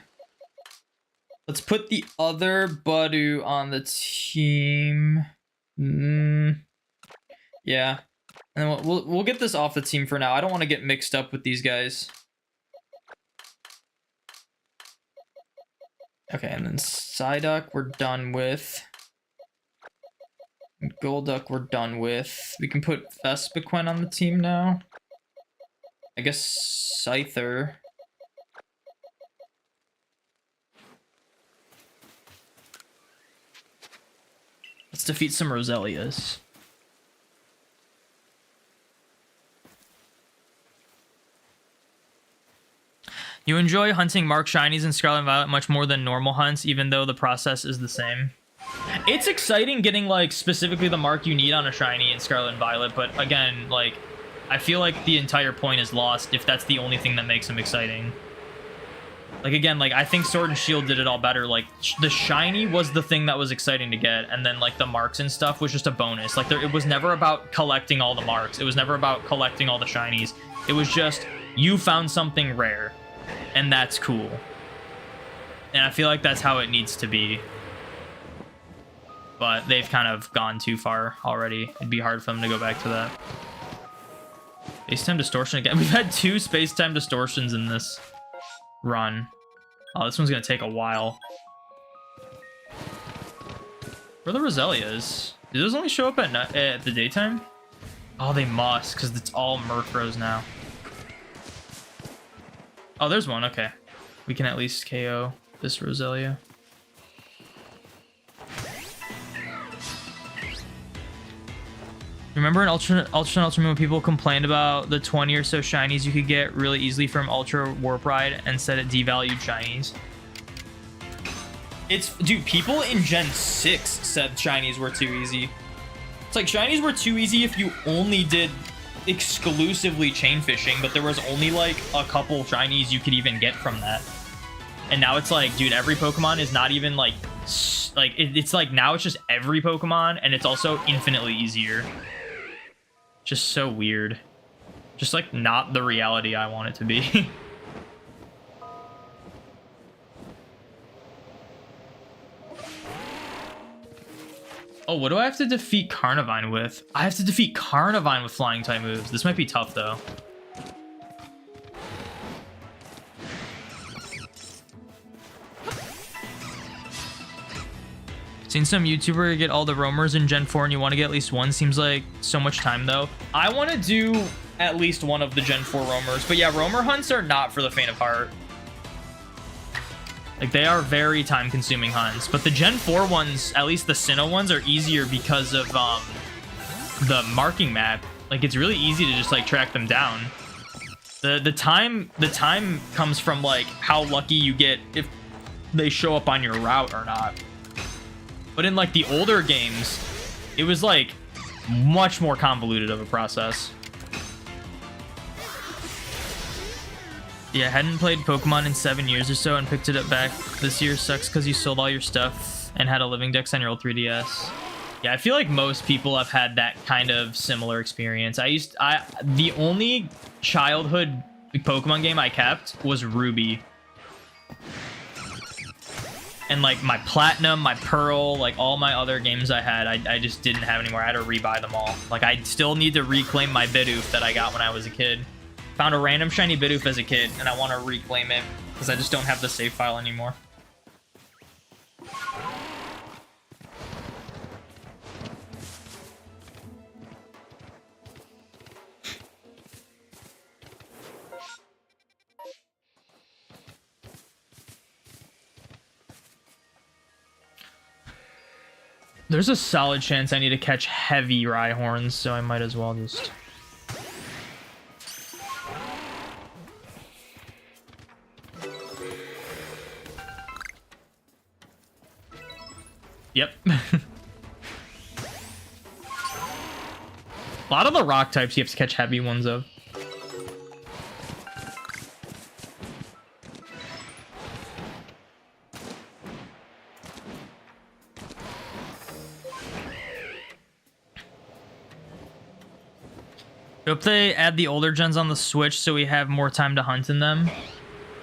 Let's put the other Budew on the team. Yeah. And we'll get this off the team for now. I don't want to get mixed up with these guys. Okay, and then Psyduck we're done with. Golduck we're done with. We can put Vespiquen on the team now. I guess Scyther. Let's defeat some Roselias. You enjoy hunting Mark Shinies in Scarlet and Violet much more than normal hunts, even though the process is the same. It's exciting getting, like, specifically the mark you need on a Shiny in Scarlet and Violet, but again, like, I feel like the entire point is lost if that's the only thing that makes them exciting. Like, again, like, I think Sword and Shield did it all better. Like, the Shiny was the thing that was exciting to get, and then, like, the marks and stuff was just a bonus. Like, it was never about collecting all the marks. It was never about collecting all the Shinies. It was just, you found something rare, and that's cool. And I feel like that's how it needs to be. But they've kind of gone too far already. It'd be hard for them to go back to that. Space-time distortion again. We've had 2 space-time distortions in this run. Oh, this one's gonna take a while. Where are the Roselias? Do those only show up at the daytime? Oh, they must, because it's all Murkrows now. Oh, there's one. Okay. We can at least KO this Roselia. Remember in Ultra Moon, people complained about the 20 or so shinies you could get really easily from Ultra Warp Ride and said it devalued shinies. Dude, people in Gen 6 said shinies were too easy. It's like shinies were too easy if you only did exclusively chain fishing, but there was only like a couple shinies you could even get from that. And now it's like, dude, every Pokemon is not even like it's like now it's just every Pokemon, and it's also infinitely easier. Just so weird. Just like not the reality I want it to be. Oh, what do I have to defeat Carnivine with? I have to defeat Carnivine with flying type moves. This might be tough though. Seen some YouTuber get all the roamers in Gen 4 and you want to get at least one. Seems like so much time though. I want to do at least one of the Gen 4 roamers. But yeah, roamer hunts are not for the faint of heart. Like, they are very time consuming hunts. But the Gen 4 ones, at least the Sinnoh ones, are easier because of the marking map. Like, it's really easy to just like track them down. The time comes from like how lucky you get if they show up on your route or not. But in like the older games, it was like much more convoluted of a process. Yeah, I hadn't played Pokemon in 7 years or so and picked it up back this year. Sucks because you sold all your stuff and had a living dex on your old 3DS. Yeah, I feel like most people have had that kind of similar experience. The only childhood Pokemon game I kept was Ruby. And like my Platinum, my Pearl, like all my other games I had, I just didn't have anymore. I had to rebuy them all. Like I still need to reclaim my Budew that I got when I was a kid. Found a random shiny Budew as a kid, and I want to reclaim it because I just don't have the save file anymore. There's a solid chance I need to catch heavy Rhyhorns, so I might as well just... Yep. A lot of the rock types you have to catch heavy ones of. Hope they add the older gens on the Switch so we have more time to hunt in them.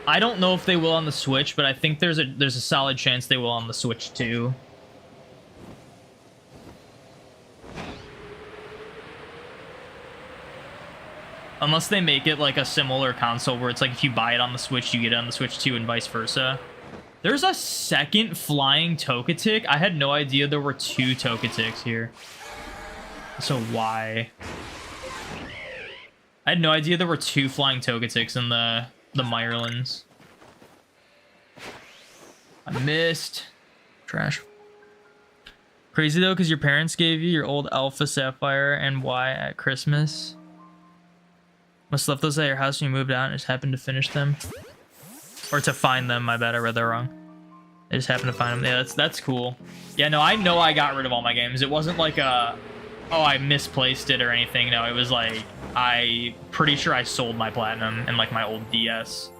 I don't know if they will on the Switch, but I think there's a solid chance they will on the Switch too. Unless they make it like a similar console where it's like if you buy it on the Switch, you get it on the Switch too and vice versa. There's a second flying Togetic. I had no idea there were 2 Togetics here. So why? I had no idea there were 2 flying Togetics in the Mirelands. I missed. Trash. Crazy though, because your parents gave you your old Alpha Sapphire and Y at Christmas. Must have left those at your house when you moved out and just happened to finish them. Or to find them, my bad, I read that wrong. I just happened to find them. Yeah, that's cool. Yeah, no, I know I got rid of all my games. It wasn't like a, oh, I misplaced it or anything. No, it was like, I pretty sure I sold my Platinum and like my old DS.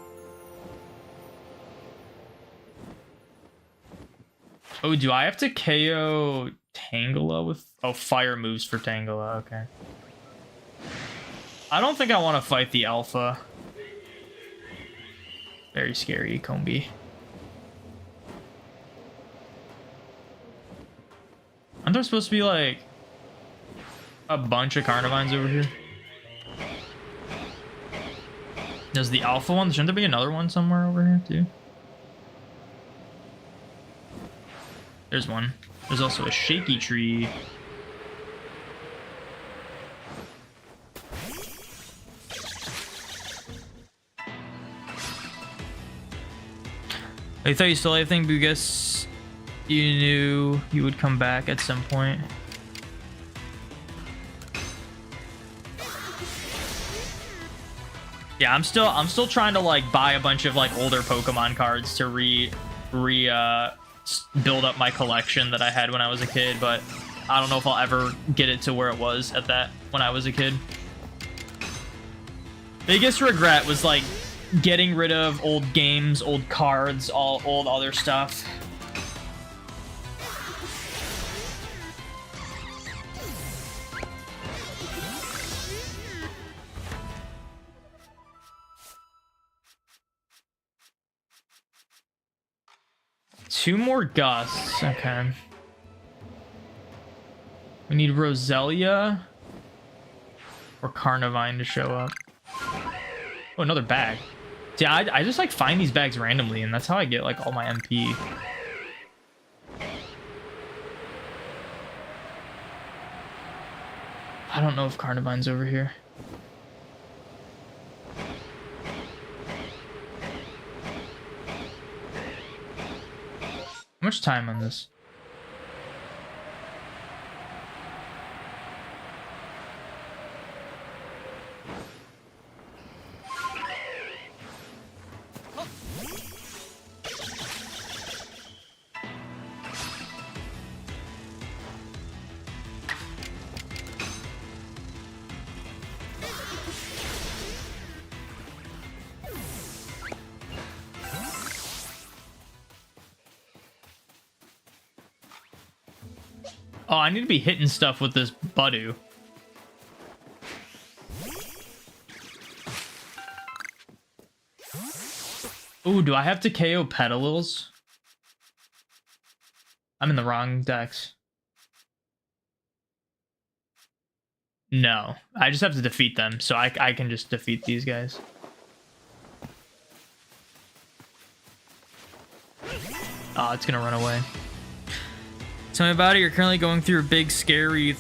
Oh, do I have to KO Tangela with... Oh, fire moves for Tangela, okay. I don't think I want to fight the Alpha. Very scary, Combi. Aren't there supposed to be, like, a bunch of Carnivines over here? There's the Alpha one. Shouldn't there be another one somewhere over here, too? There's one. There's also a Shaky Tree. I thought you still had everything because you knew you would come back at some point. Yeah, I'm still trying to like buy a bunch of like older Pokemon cards to build up my collection that I had when I was a kid, but I don't know if I'll ever get it to where it was at that when I was a kid. Biggest regret was like getting rid of old games, old cards, all old other stuff. Two more gusts. Okay. We need Roselia or Carnivine to show up. Oh, another bag. Yeah, I just like find these bags randomly, and that's how I get like all my MP. I don't know if Carnivine's over here. How much time on this? Oh, I need to be hitting stuff with this Budew. Ooh, do I have to KO Petalils? I'm in the wrong decks. No, I just have to defeat them, so I can just defeat these guys. Oh, it's gonna run away. Tell me about it. You're currently going through a big, scary...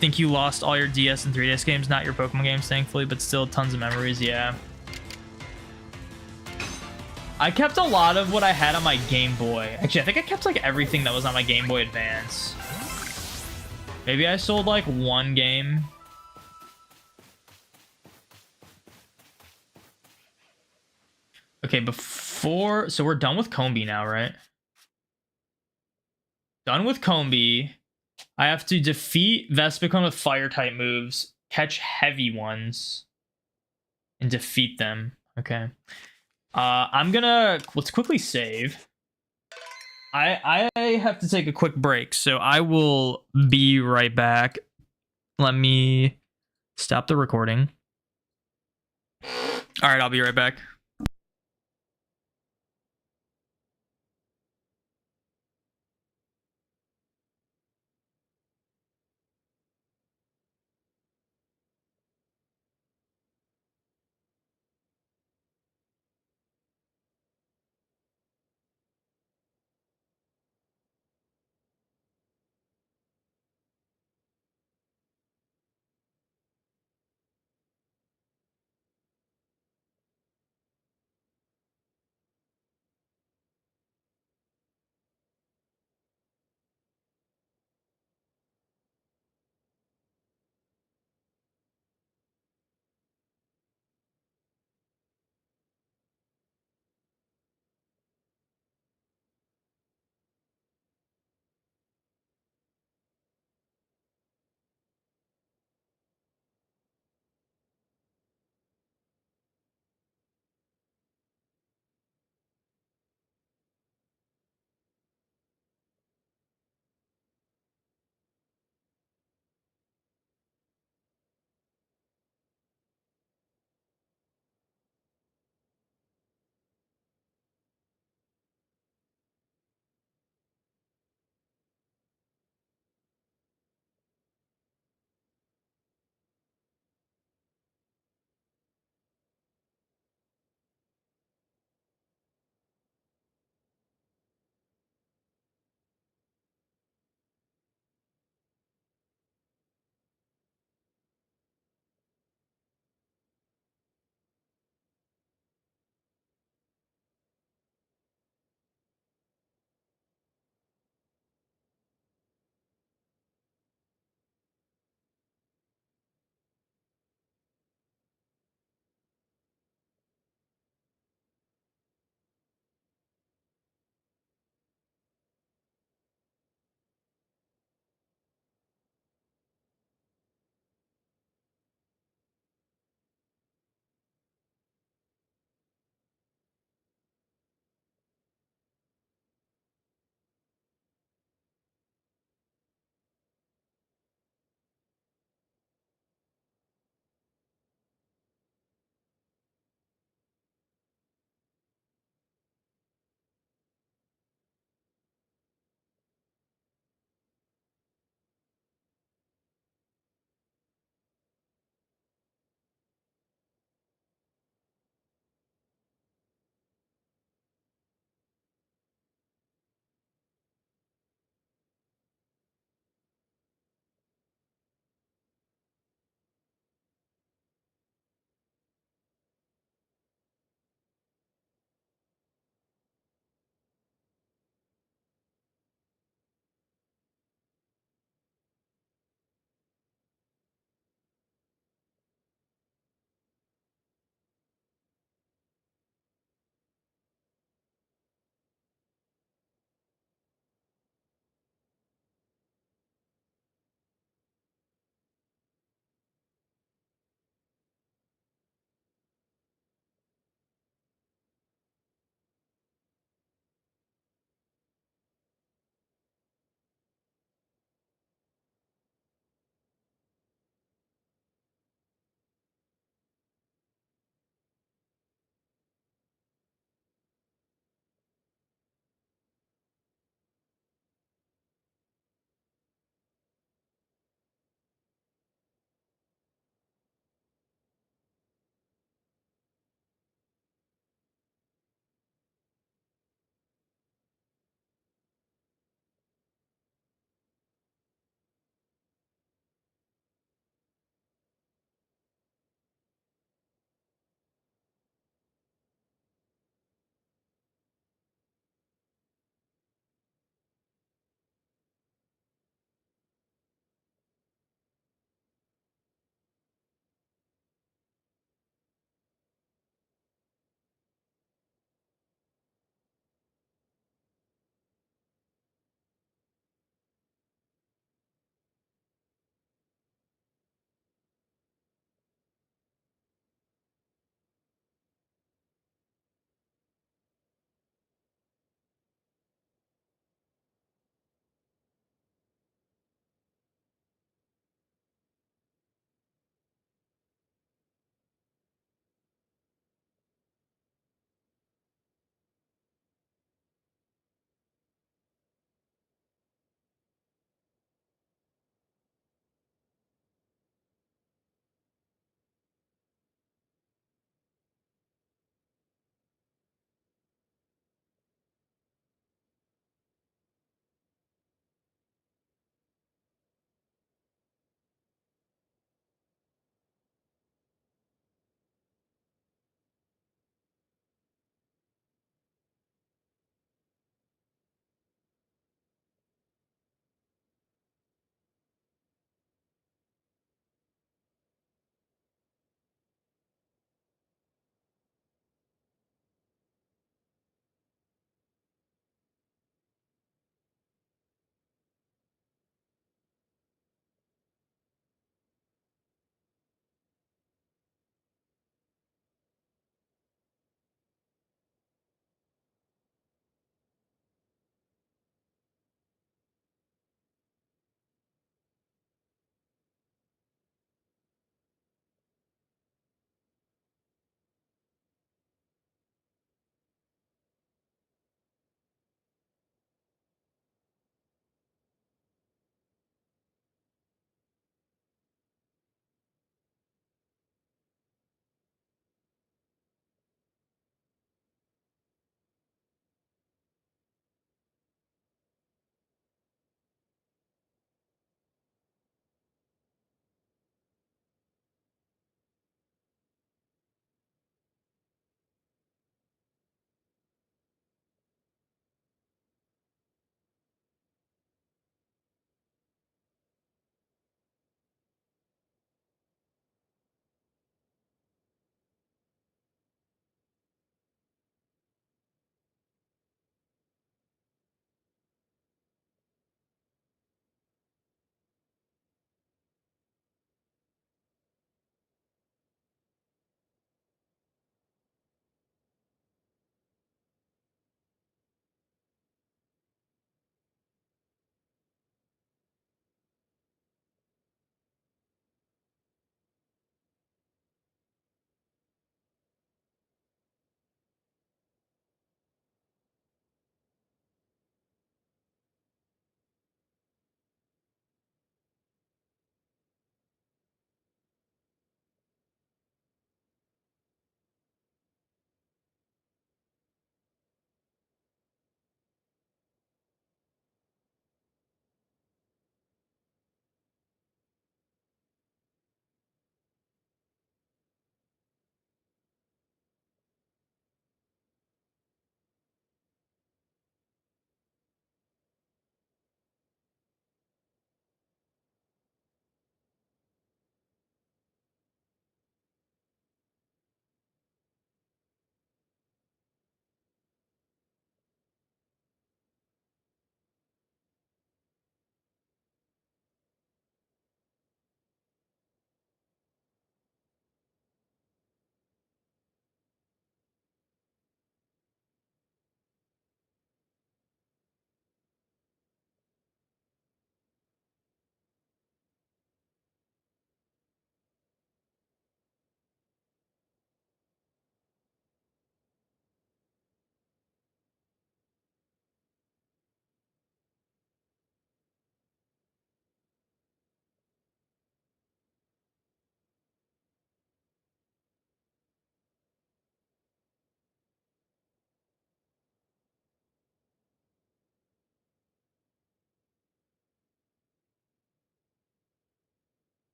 Think you lost all your DS and 3DS games, not your Pokemon games, thankfully, but still tons of memories, yeah. I kept a lot of what I had on my Game Boy. Actually, I think I kept, like, everything that was on my Game Boy Advance. Maybe I sold, like, one game. Okay, before... So we're done with Combi now, right? Done with Combi. I have to defeat Vespiquen with fire type moves, catch heavy ones and defeat them. Okay. Let's quickly save. I have to take a quick break, so I will be right back. Let me stop the recording. All right, I'll be right back.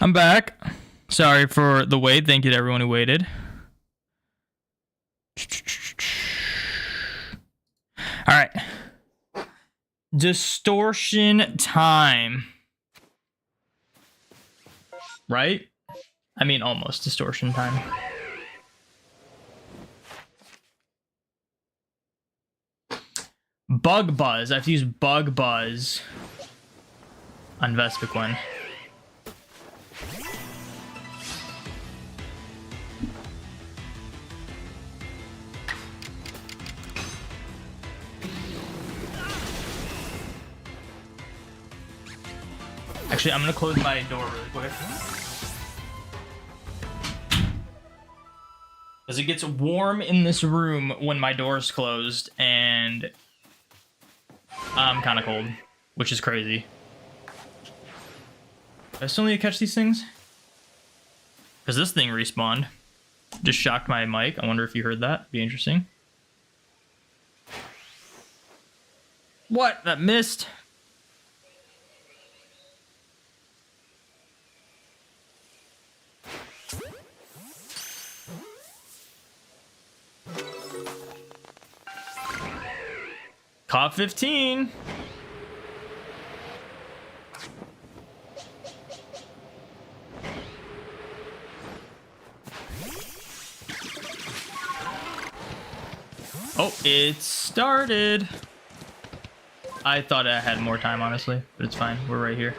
I'm back. Sorry for the wait. Thank you to everyone who waited. All right. Distortion time. Right? I mean, almost distortion time. Bug Buzz. I have to use Bug Buzz on Vespiquen. Actually, I'm gonna close my door really quick. Because it gets warm in this room when my door's closed, and I'm kind of cold, which is crazy. Do I still need to catch these things? Because this thing respawned. Just shocked my mic. I wonder if you heard that. Be interesting. What? That missed? Caught 15. Oh, it started. I thought I had more time, honestly, but it's fine. We're right here.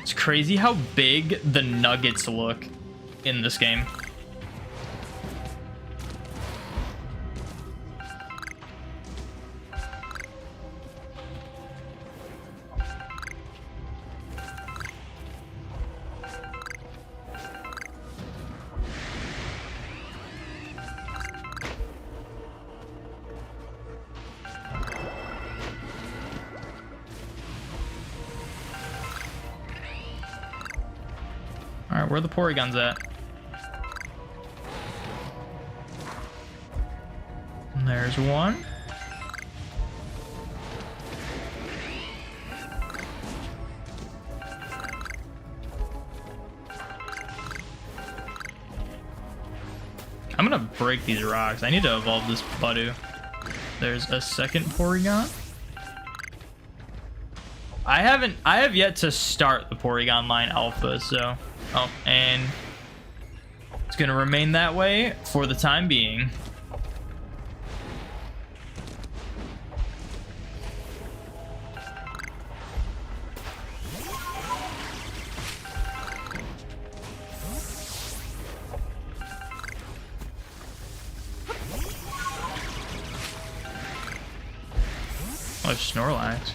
It's crazy how big the nuggets look in this game. Alright, where are the Porygons at? And there's one. I'm gonna break these rocks. I need to evolve this Budew. There's a second Porygon. I have yet to start the Porygon line alpha, so oh, and it's gonna remain that way for the time being. Oh, it's Snorlax.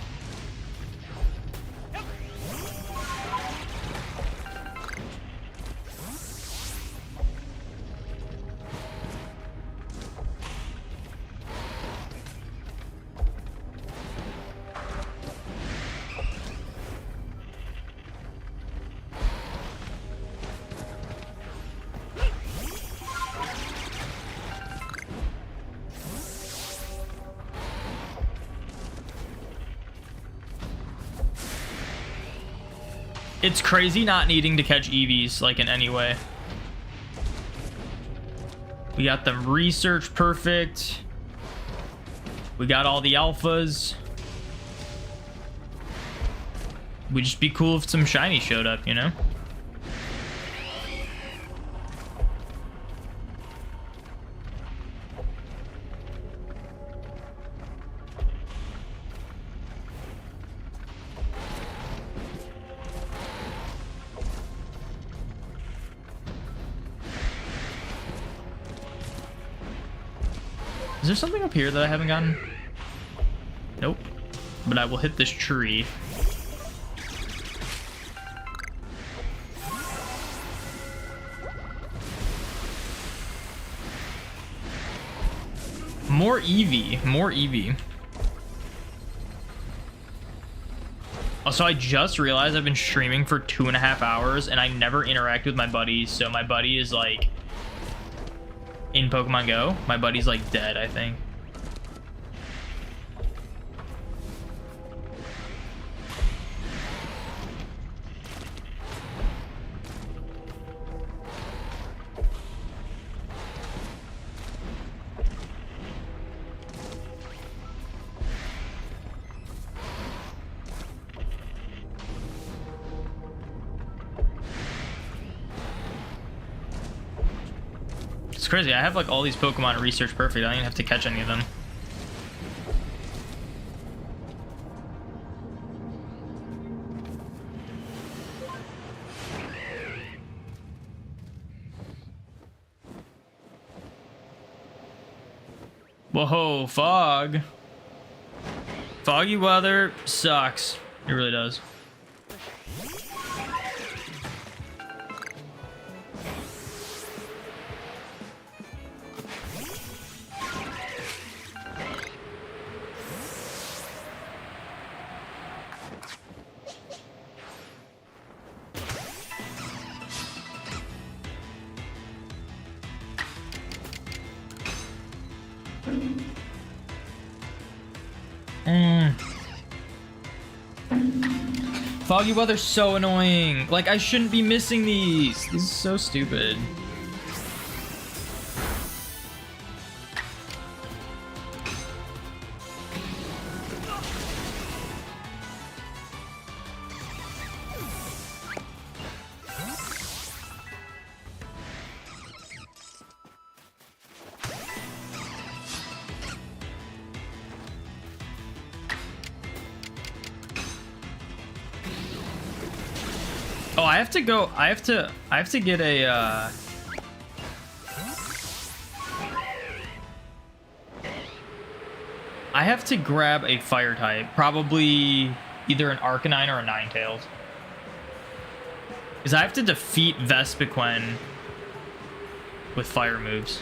It's crazy not needing to catch EVs, like, in any way. We got them research perfect. We got all the alphas. Would just be cool if some shiny showed up, you know? Is there something up here that I haven't gotten? Nope. But I will hit this tree. More Eevee. More Eevee. Also, I just realized I've been streaming for 2.5 hours and I never interact with my buddies, so my buddy is like in Pokemon Go. My buddy's like dead, I think. It's crazy. I have like all these Pokemon research perfect. I don't even have to catch any of them. Whoa, fog. Foggy weather sucks. It really does. Foggy weather's so annoying. Like, I shouldn't be missing these. This is so stupid. Oh, I have to go. I have to get a I have to grab a fire type, probably either an Arcanine or a Ninetales. Because I have to defeat Vespiquen with fire moves.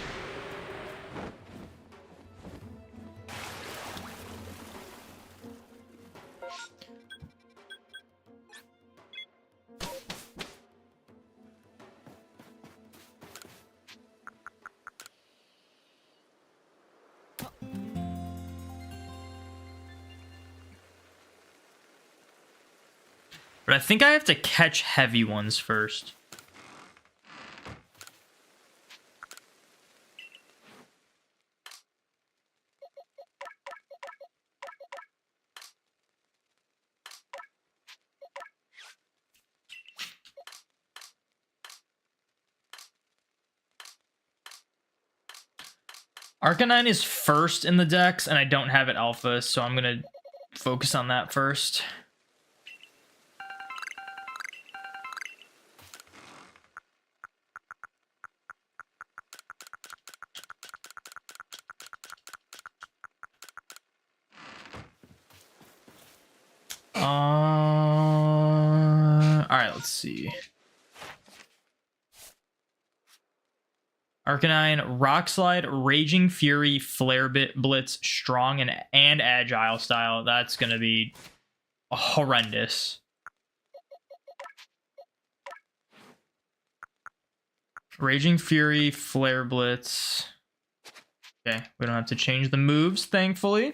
But I think I have to catch heavy ones first. Arcanine is first in the dex, and I don't have it alpha, so I'm gonna focus on that first. Alright, let's see. Arcanine, Rock Slide, Raging Fury, Flare Blitz, Strong and Agile style. That's gonna be horrendous. Raging Fury, Flare Blitz. Okay, we don't have to change the moves, thankfully.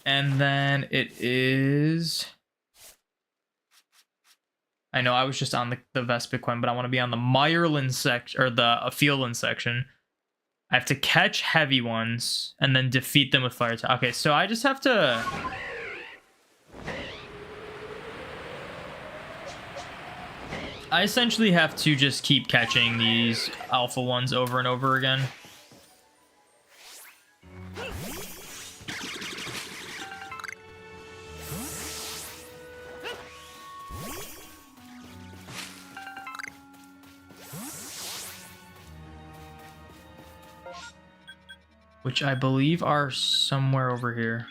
And then it is... I know I was just on the Vespiquen, but I want to be on the Meyerland section, or the Aphelion section. I have to catch heavy ones and then defeat them with fire attack. Okay, so I just have to... I essentially have to just keep catching these alpha ones over and over again. Which I believe are somewhere over here.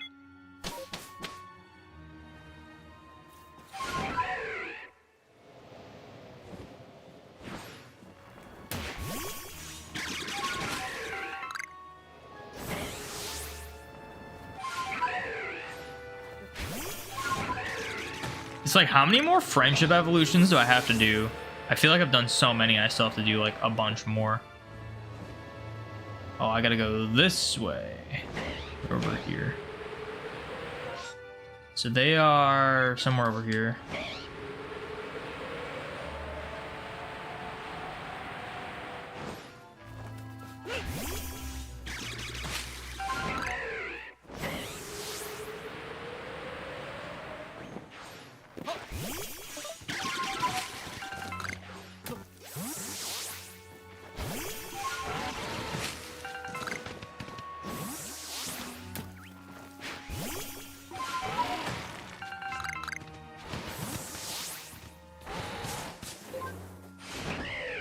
It's like, how many more friendship evolutions do I have to do? I feel like I've done so many, I still have to do like a bunch more. Oh, I gotta go this way. Over here. So they are somewhere over here.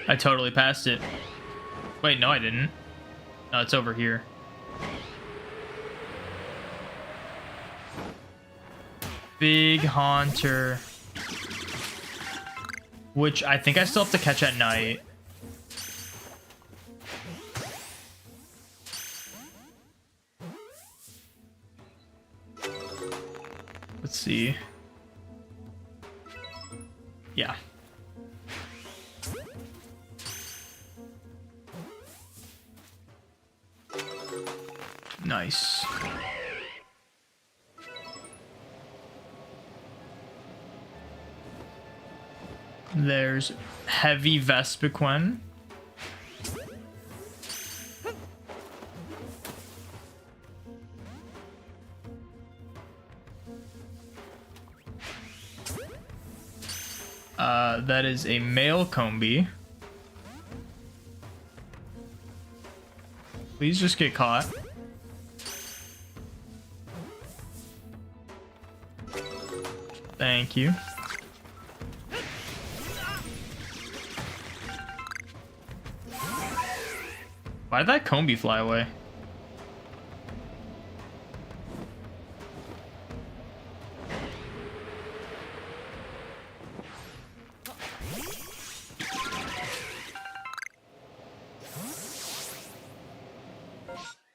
I totally passed it. Wait, no, I didn't. No, it's over here. Big Haunter. Which I think I still have to catch at night. Let's see. Yeah. Nice. There's Heavy Vespiquen. That is a male Combi. Please just get caught. Thank you. Why did that Combi fly away?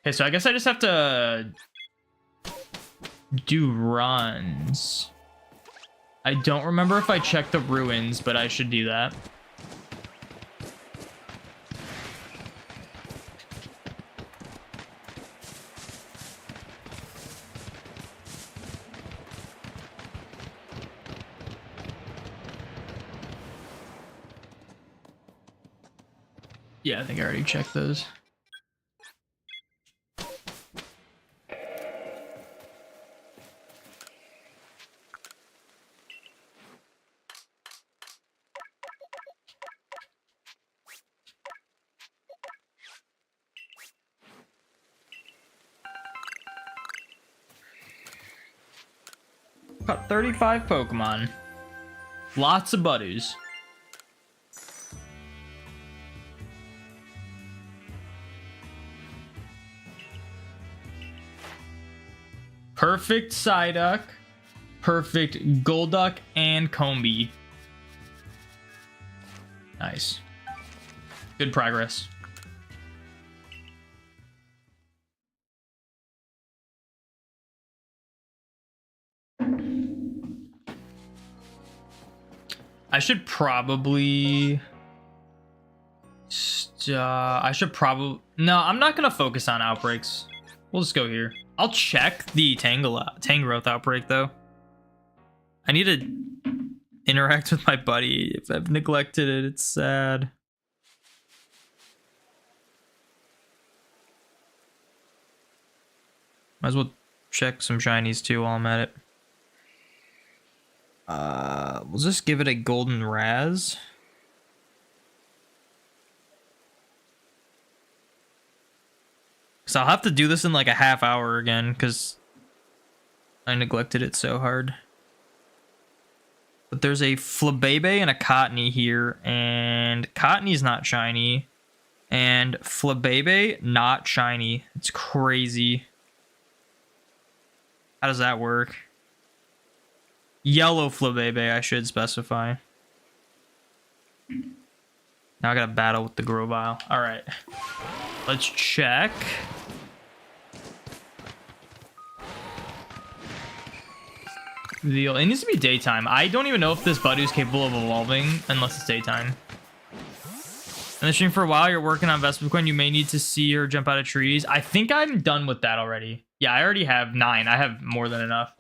Okay, so I guess I just have to do runs. I don't remember if I checked the ruins, but I should do that. Yeah, I think I already checked those. Caught 35 Pokemon. Lots of Budews. Perfect Psyduck, perfect Golduck, and Combi. Nice. Good progress. I should probably... No, I'm not going to focus on outbreaks. We'll just go here. I'll check the Tangrowth outbreak, though. I need to interact with my buddy. If I've neglected it, it's sad. Might as well check some shinies, too, while I'm at it. We'll just give it a golden Raz. So I'll have to do this in like a half hour again because I neglected it so hard. But there's a Flabebe and a Cottonee here, and Cottonee's not shiny, and Flabebe not shiny. It's crazy. How does that work? Yellow Flabebe, I should specify. Now I gotta battle with the Grovyle. Alright. Let's check. It needs to be daytime. I don't even know if this Budew is capable of evolving unless it's daytime. In the stream for a while, you're working on Vespiquen. You may need to see her jump out of trees. I think I'm done with that already. Yeah, I already have 9. I have more than enough.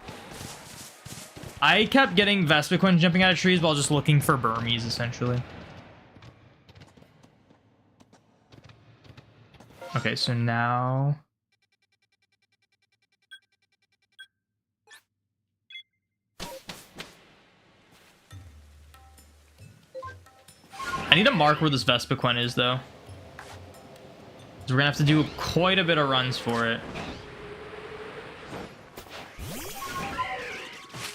I kept getting Vespiquen jumping out of trees while just looking for Burmies, essentially. Okay, so now... I need to mark where this Vespiquen is, though. We're gonna have to do quite a bit of runs for it.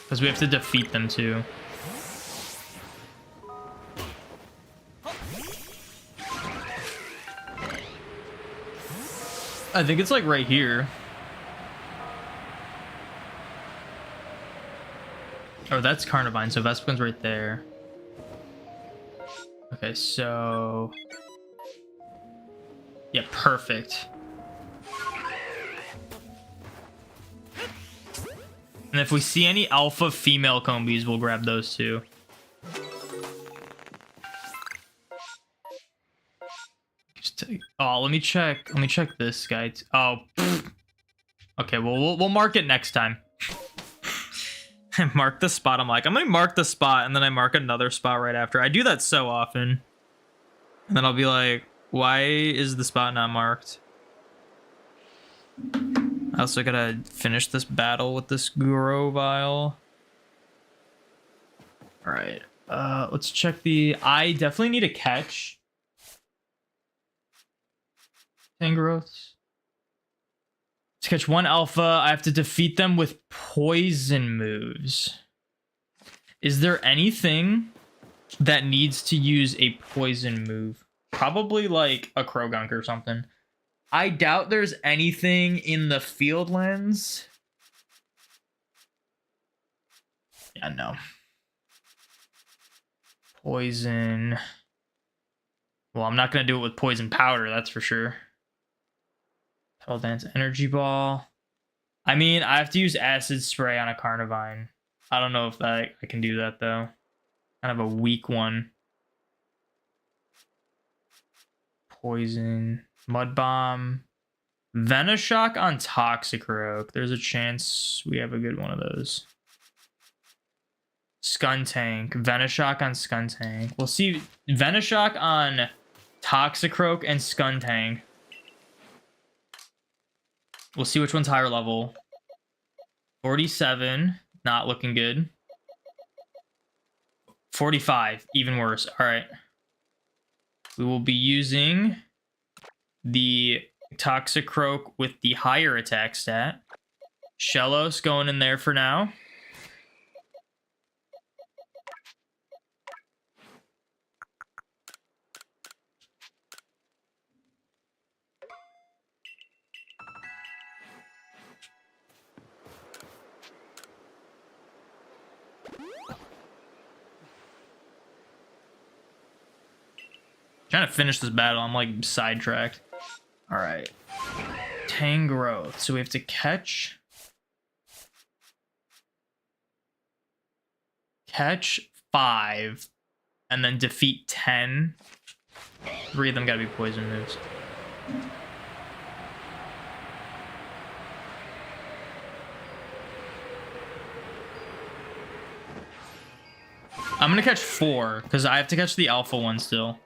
Because we have to defeat them, too. I think it's, like, right here. Oh, that's Carnivine, so Vespiquen's right there. Okay, so... yeah, perfect. And if we see any alpha female Combies, we'll grab those too. Oh, let me check this guy. Oh, okay. Well, we'll mark it next time. Mark the spot. I'm like, I'm gonna mark the spot, and then I mark another spot right after. I do that so often, and then I'll be like, why is the spot not marked? I also gotta finish this battle with this Grovile. All right. Let's check the. I definitely need a catch. Tangrowths. To catch one alpha, I have to defeat them with poison moves. Is there anything that needs to use a poison move? Probably like a Krogunk or something. I doubt there's anything in the field lens. Yeah, no. Poison. Well, I'm not going to do it with poison powder, that's for sure. Petal Dance, Energy Ball. I mean, I have to use Acid Spray on a Carnivine. I don't know if I can do that, though. Kind of a weak one. Poison. Mud Bomb. Venoshock on Toxicroak. There's a chance we have a good one of those. Skuntank. Venoshock on Skuntank. We'll see. Venoshock on Toxicroak and Skuntank. We'll see which one's higher level. 47. Not looking good. 45. Even worse. All right. We will be using the Toxicroak with the higher attack stat. Shellos going in there for now. Trying to finish this battle, I'm like sidetracked. All right, Tangrowth. So we have to catch 5, and then defeat 10. 3 of them gotta be poison moves. I'm gonna catch 4 because I have to catch the alpha one still.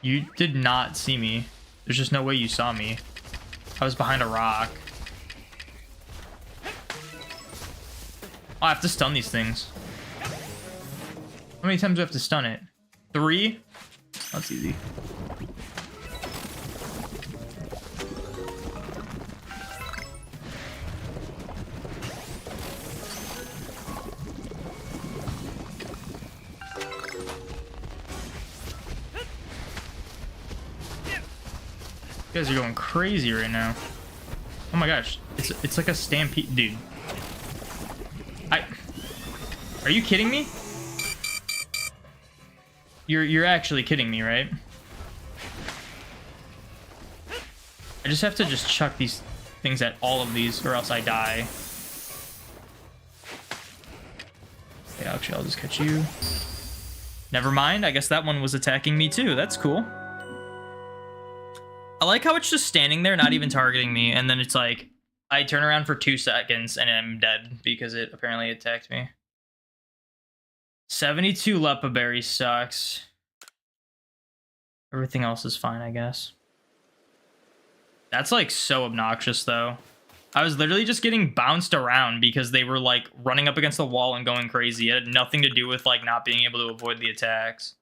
You did not see me. There's just no way you saw me. I was behind a rock. Oh, I have to stun these things. How many times do I have to stun it? 3? That's easy. You guys are going crazy right now. Oh my gosh, it's like a stampede, dude. Are you kidding me? You're actually kidding me, right? I just have to just chuck these things at all of these or else I die. Okay, actually, I'll just catch you. Never mind. I guess that one was attacking me too. That's cool. I like how it's just standing there, not even targeting me. And then it's like, I turn around for 2 seconds and I'm dead because it apparently attacked me. 72 Lepa Berry sucks. Everything else is fine, I guess. That's like so obnoxious though. I was literally just getting bounced around because they were like running up against the wall and going crazy. It had nothing to do with like not being able to avoid the attacks.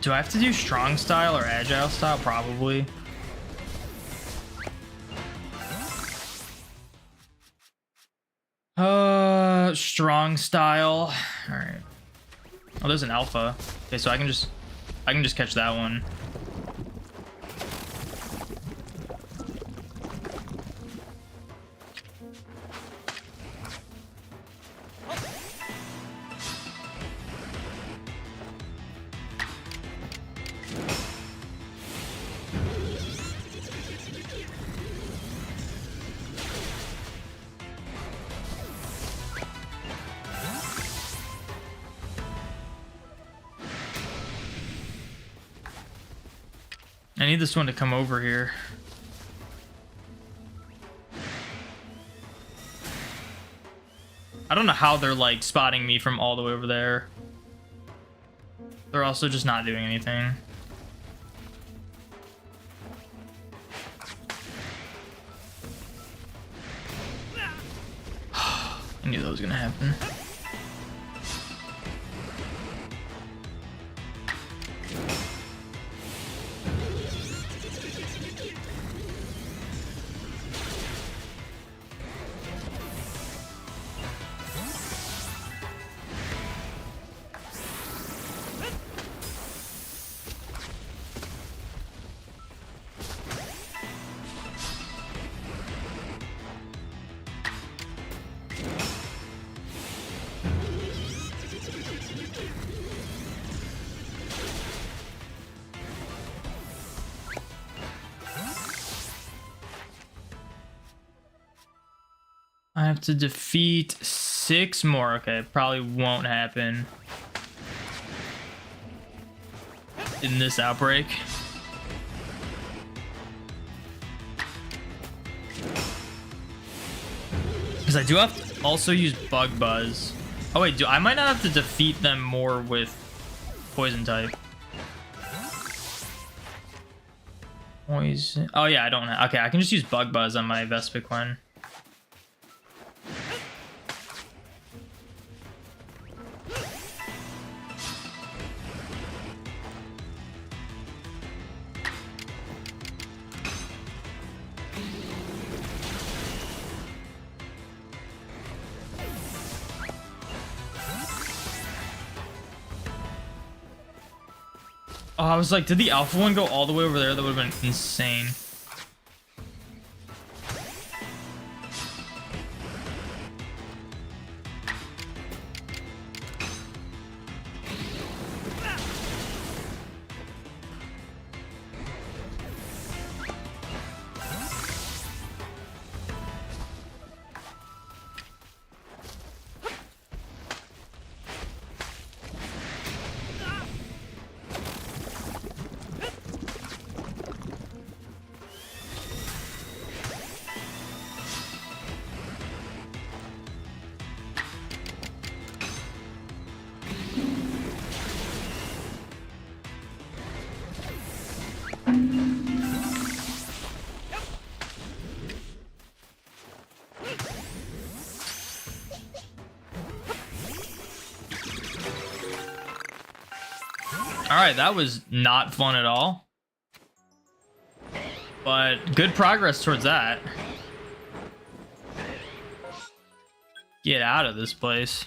Do I have to do strong style or agile style? Probably. Strong style. All right. Oh, there's an alpha. Okay, so I can just catch that one. I need this one to come over here. I don't know how they're like spotting me from all the way over there. They're also just not doing anything. I knew that was gonna happen. I have to defeat 6 more. Okay, probably won't happen in this outbreak. Because I do have to also use Bug Buzz. Oh wait, I might not have to defeat them more with Poison type. Poison. Oh yeah, I don't. Okay, I can just use Bug Buzz on my Vespiquen. Oh, I was like, did the alpha one go all the way over there? That would have been insane. Alright, that was not fun at all. But good progress towards that. Get out of this place.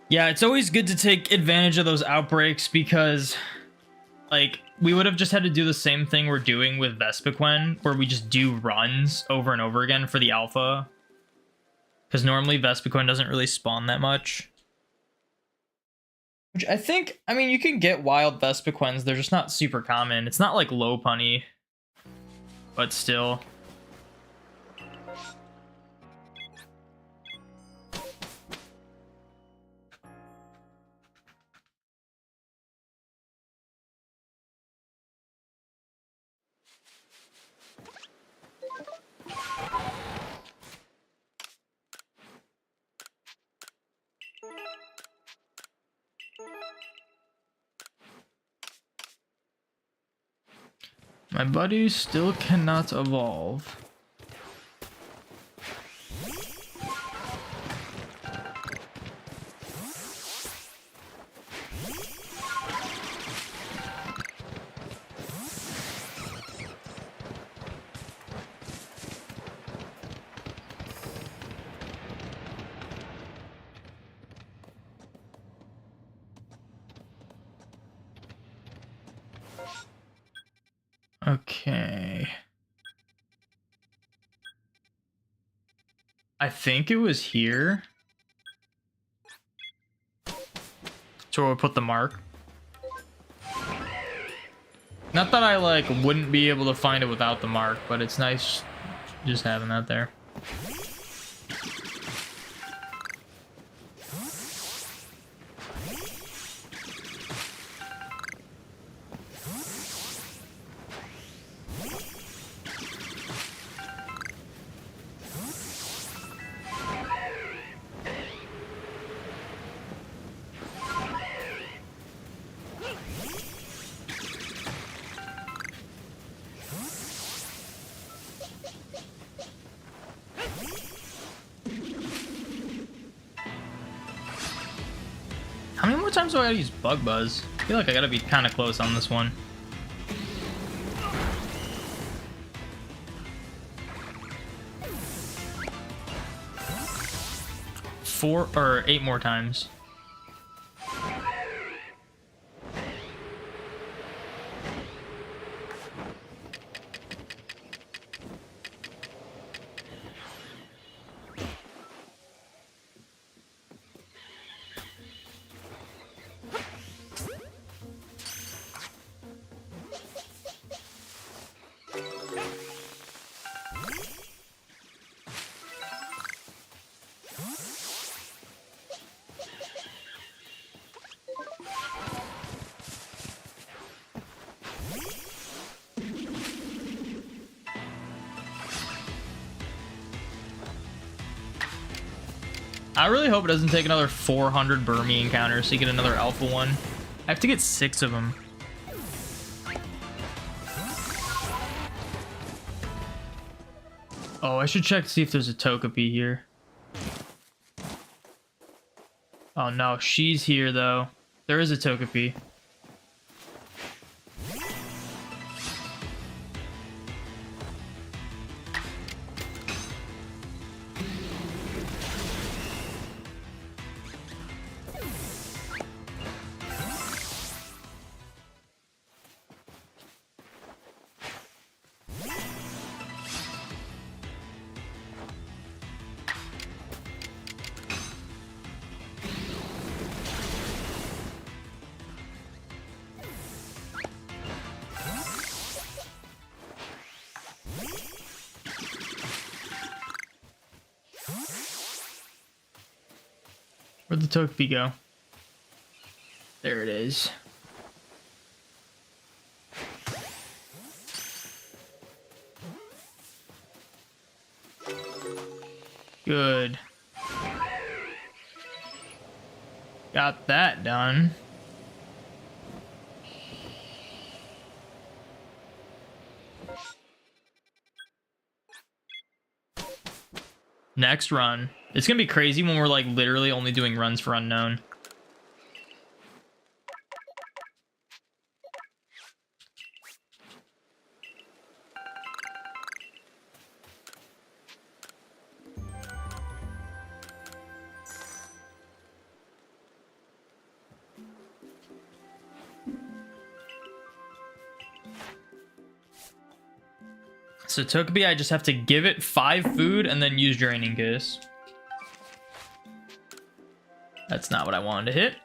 Yeah, it's always good to take advantage of those outbreaks because, like, we would have just had to do the same thing we're doing with Vespiquen, where we just do runs over and over again for the alpha. Because normally Vespiquen doesn't really spawn that much. Which I think, I mean, you can get wild Vespiquens, they're just not super common. It's not like Lopunny, but still. My buddy still cannot evolve. Okay. I think it was here. So we'll put the mark. Not that I, like, wouldn't be able to find it without the mark, but it's nice just having that there. How many more times do I gotta use Bug Buzz? I feel like I gotta be kind of close on this one. 4 or 8 more times. I really hope it doesn't take another 400 Burmy encounters to get another alpha one. I have to get 6 of them. Oh, I should check to see if there's a Togepi here. Oh no, she's here though. There is a Togepi. Where'd the Togepi go? There it is. Good. Got that done. Next run. It's gonna be crazy when we're like literally only doing runs for unknown. So Togepi, I just have to give it 5 food and then use Draining Kiss. That's not what I wanted to hit.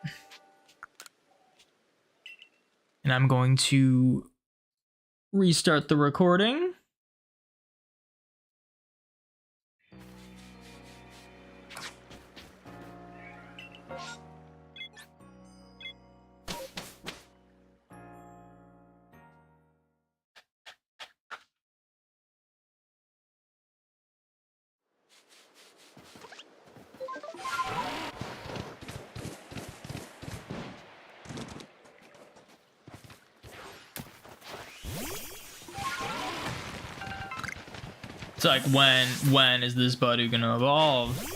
And I'm going to restart the recording. It's like, when is this Budew gonna evolve?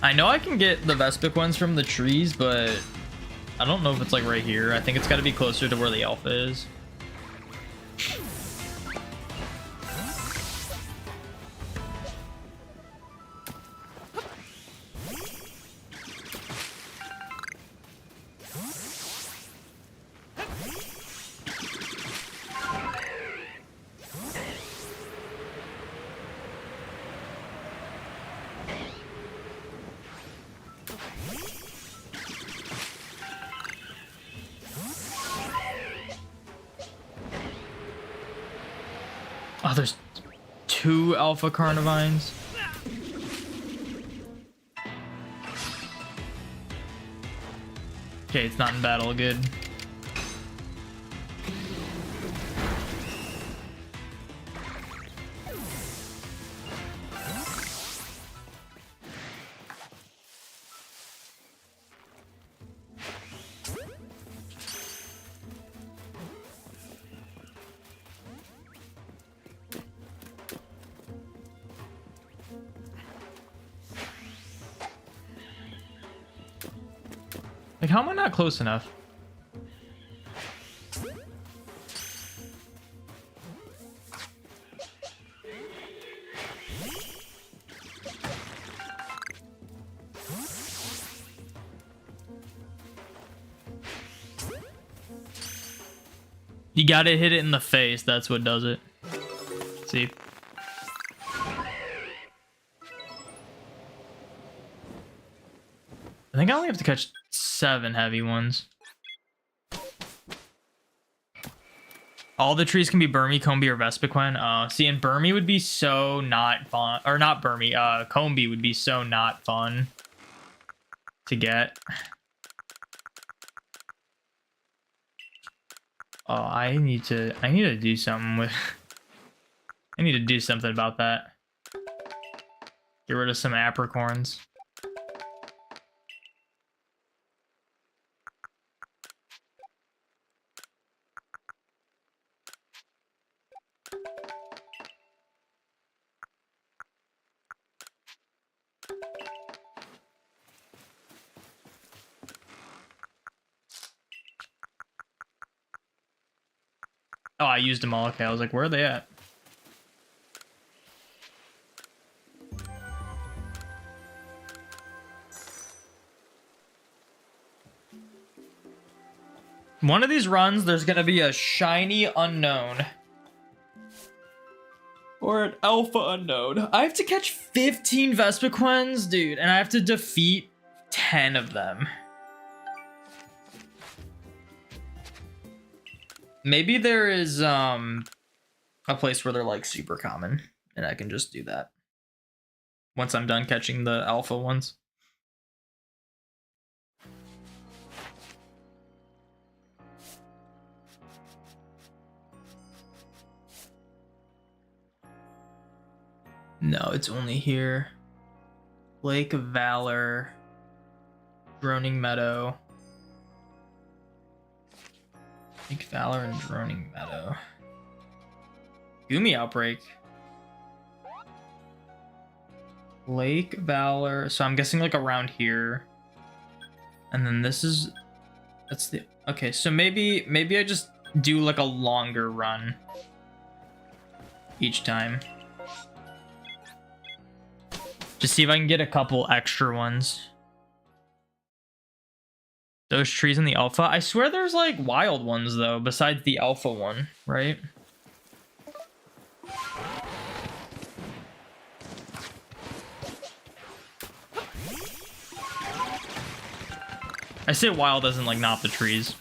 I know I can get the Vespic ones from the trees, but I don't know if it's like right here. I think it's got to be closer to where the Alpha is. Oh, there's 2 Alpha Carnivines. Okay, it's not in battle. Good. Like, how am I not close enough? You gotta hit it in the face. That's what does it. See? I think I only have to catch 7 heavy ones. All the trees can be Burmy, Combi, or Vespiquen. See, and Burmy would be so not fun. Or not Burmy, Combi would be so not fun to get. Oh, I need to do something with... I need to do something about that. Get rid of some apricorns. Oh, I used them all. Okay, I was like, where are they at? One of these runs, there's gonna be a shiny unknown. Or an alpha unknown. I have to catch 15 Vespiquens, dude, and I have to defeat 10 of them. Maybe there is a place where they're like super common, and I can just do that once I'm done catching the alpha ones. No, it's only here. Lake of Valor, Droning Meadow. Lake Valor and Droning Meadow. Goomy Outbreak. Lake Valor. So I'm guessing like around here. And then this is, that's the, okay, so maybe I just do like a longer run each time. Just see if I can get a couple extra ones. Those trees in the alpha. I swear there's like wild ones though, besides the alpha one, right? I say wild as in like not the trees.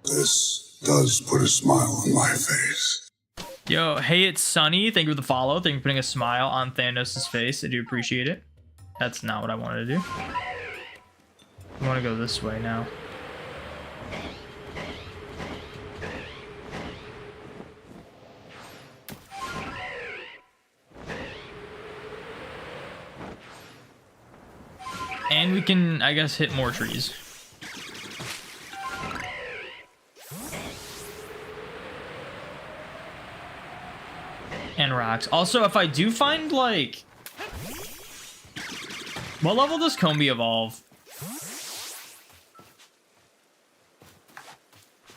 This does put a smile on my face. Yo, hey, it's Sunny. Thank you for the follow. Thank you for putting a smile on Thanos' face. I do appreciate it. That's not what I wanted to do. I want to go this way now. And we can, I guess, hit more trees. And rocks. Also, if I do find, like... What level does Combi evolve?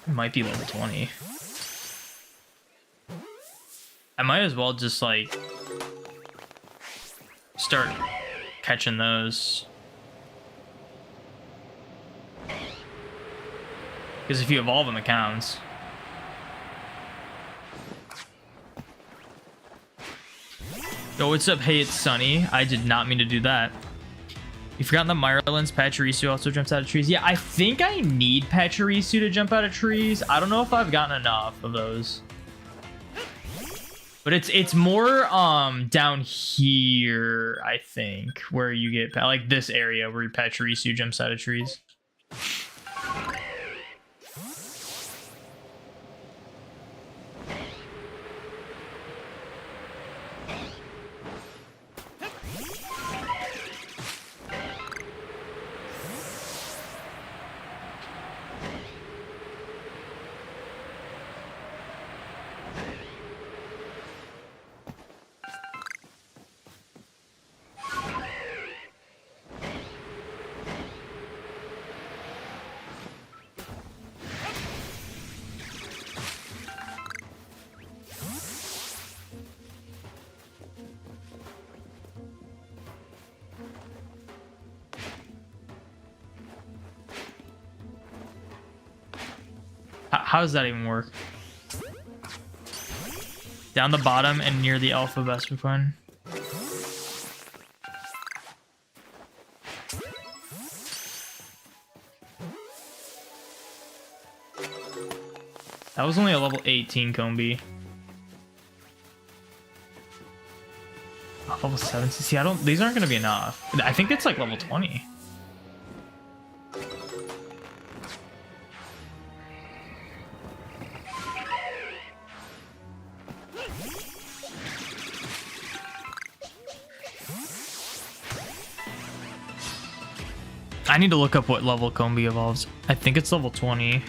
It might be level 20. I might as well just, like... start catching those. Because if you evolve them, it counts. Yo, what's up? Hey, it's Sunny. I did not mean to do that. You forgotten the Myrlan's Pachirisu also jumps out of trees? Yeah, I think I need Pachirisu to jump out of trees. I don't know if I've gotten enough of those. But it's more down here, I think, where you get like this area where Pachirisu jumps out of trees. How does that even work? Down the bottom and near the alpha Vespiquen. That was only a level 18 Combi. Oh, level 7. See, I don't. These aren't going to be enough. I think it's like level 20. I need to look up what level Combi evolves. I think it's level 20.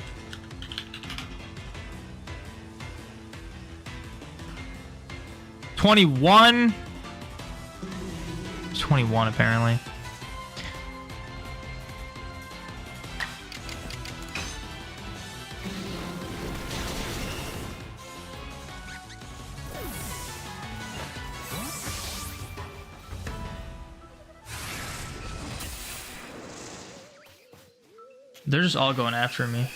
$21. It's 21 apparently. They're just all going after me.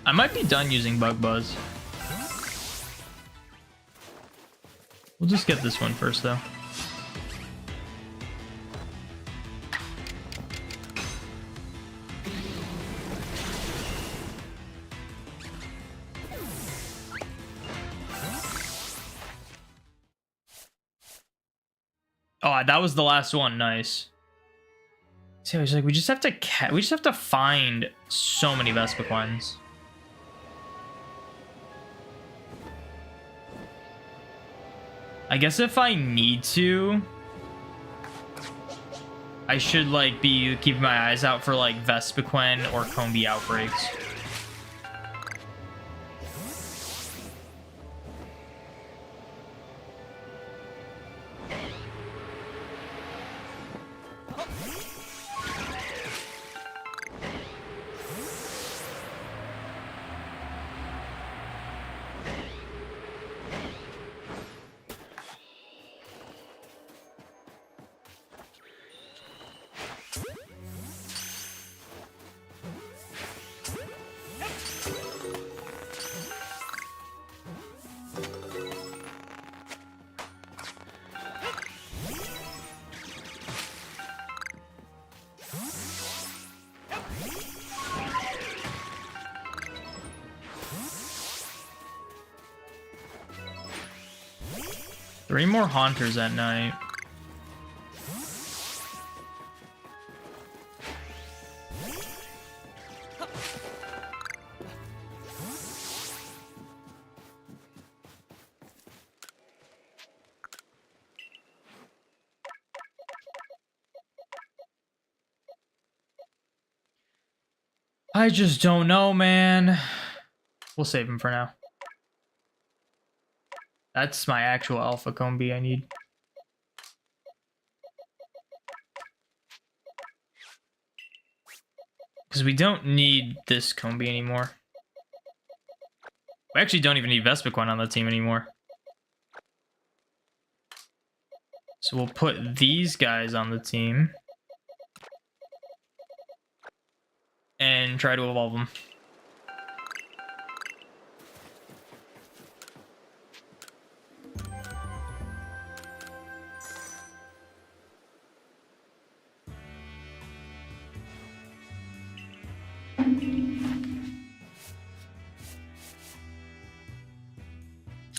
I might be done using Bug Buzz. We'll just get this one first, though. Oh, that was the last one. Nice. So it's like we just have to find so many Vespiquen. I guess if I need to, I should like be keeping my eyes out for like Vespiquen or Combi outbreaks. Three more Haunters at night. I just don't know, man. We'll save him for now. That's my actual Alpha Combi I need. Because we don't need this Combi anymore. We actually don't even need Vespiquen on the team anymore. So we'll put these guys on the team. And try to evolve them.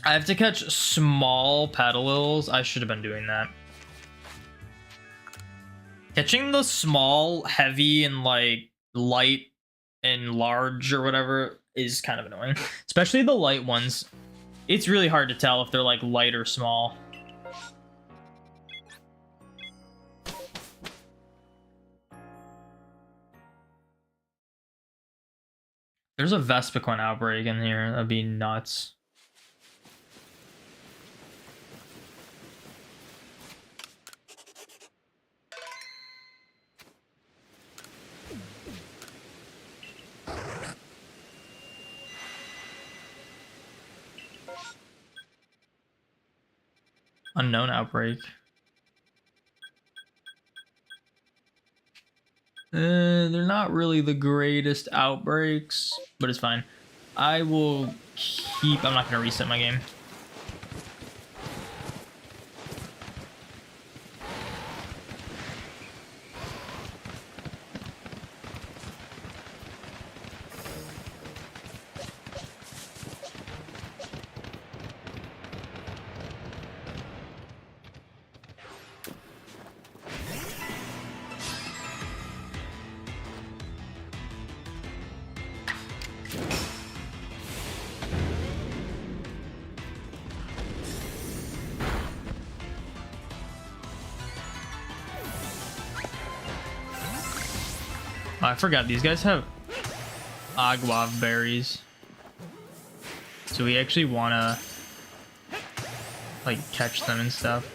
I have to catch small Paddlewills. I should have been doing that. Catching the small, heavy, and like light and large or whatever is kind of annoying. Especially the light ones. It's really hard to tell if they're like light or small. There's a Vespiquen outbreak in here. That'd be nuts. Unknown outbreak. They're not really the greatest outbreaks, but it's fine. I will keep... I'm not going to reset my game. I forgot these guys have Aguav berries, so we actually want to like catch them and stuff.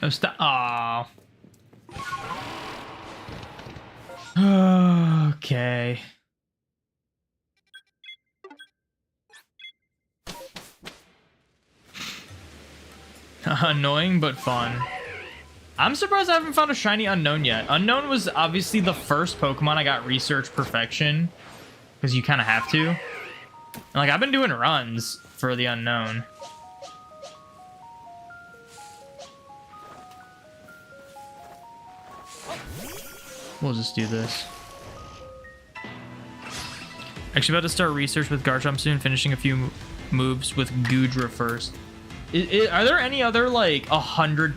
Oh, stop. Aw. Okay. Annoying but fun. I'm surprised I haven't found a shiny Unknown yet. Unknown was obviously the first Pokemon I got research perfection, because you kind of have to. And, like, I've been doing runs for the Unknown. We'll just do this. Actually about to start research with Garchomp soon, finishing a few moves with Goodra first. Are there any other, like,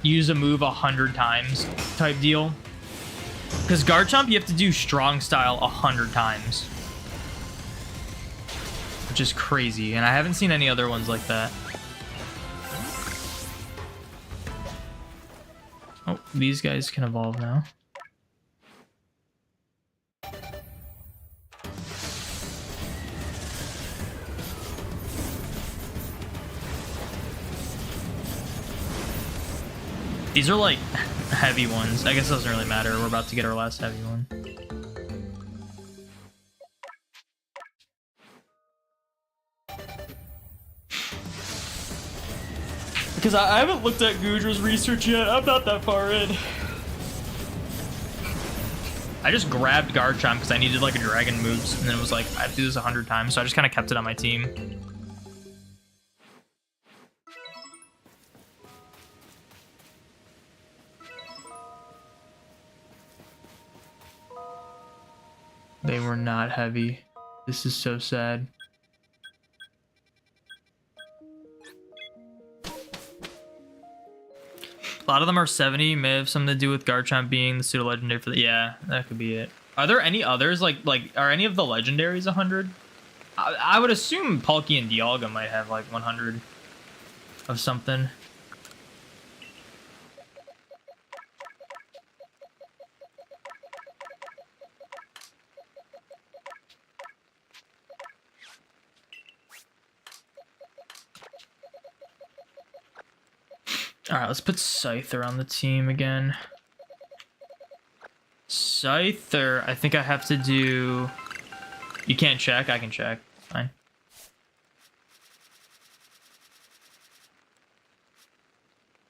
use a move 100 times type deal? Because Garchomp, you have to do strong style 100 times. Which is crazy, and I haven't seen any other ones like that. Oh, these guys can evolve now. These are like heavy ones. I guess it doesn't really matter. We're about to get our last heavy one. Because I haven't looked at Goodra's research yet. I'm not that far in. I just grabbed Garchomp because I needed like a dragon moves, and then it was like, I have to do this 100 times, so I just kind of kept it on my team. They were not heavy. This is so sad. A lot of them are 70. May have something to do with Garchomp being the pseudo legendary for the. Yeah, that could be it. Are there any others? Like, are any of the legendaries 100? I would assume Palkia and Dialga might have like 100 of something. Alright, let's put Scyther on the team again. Scyther, I think I have to do... You can't check? I can check. Fine.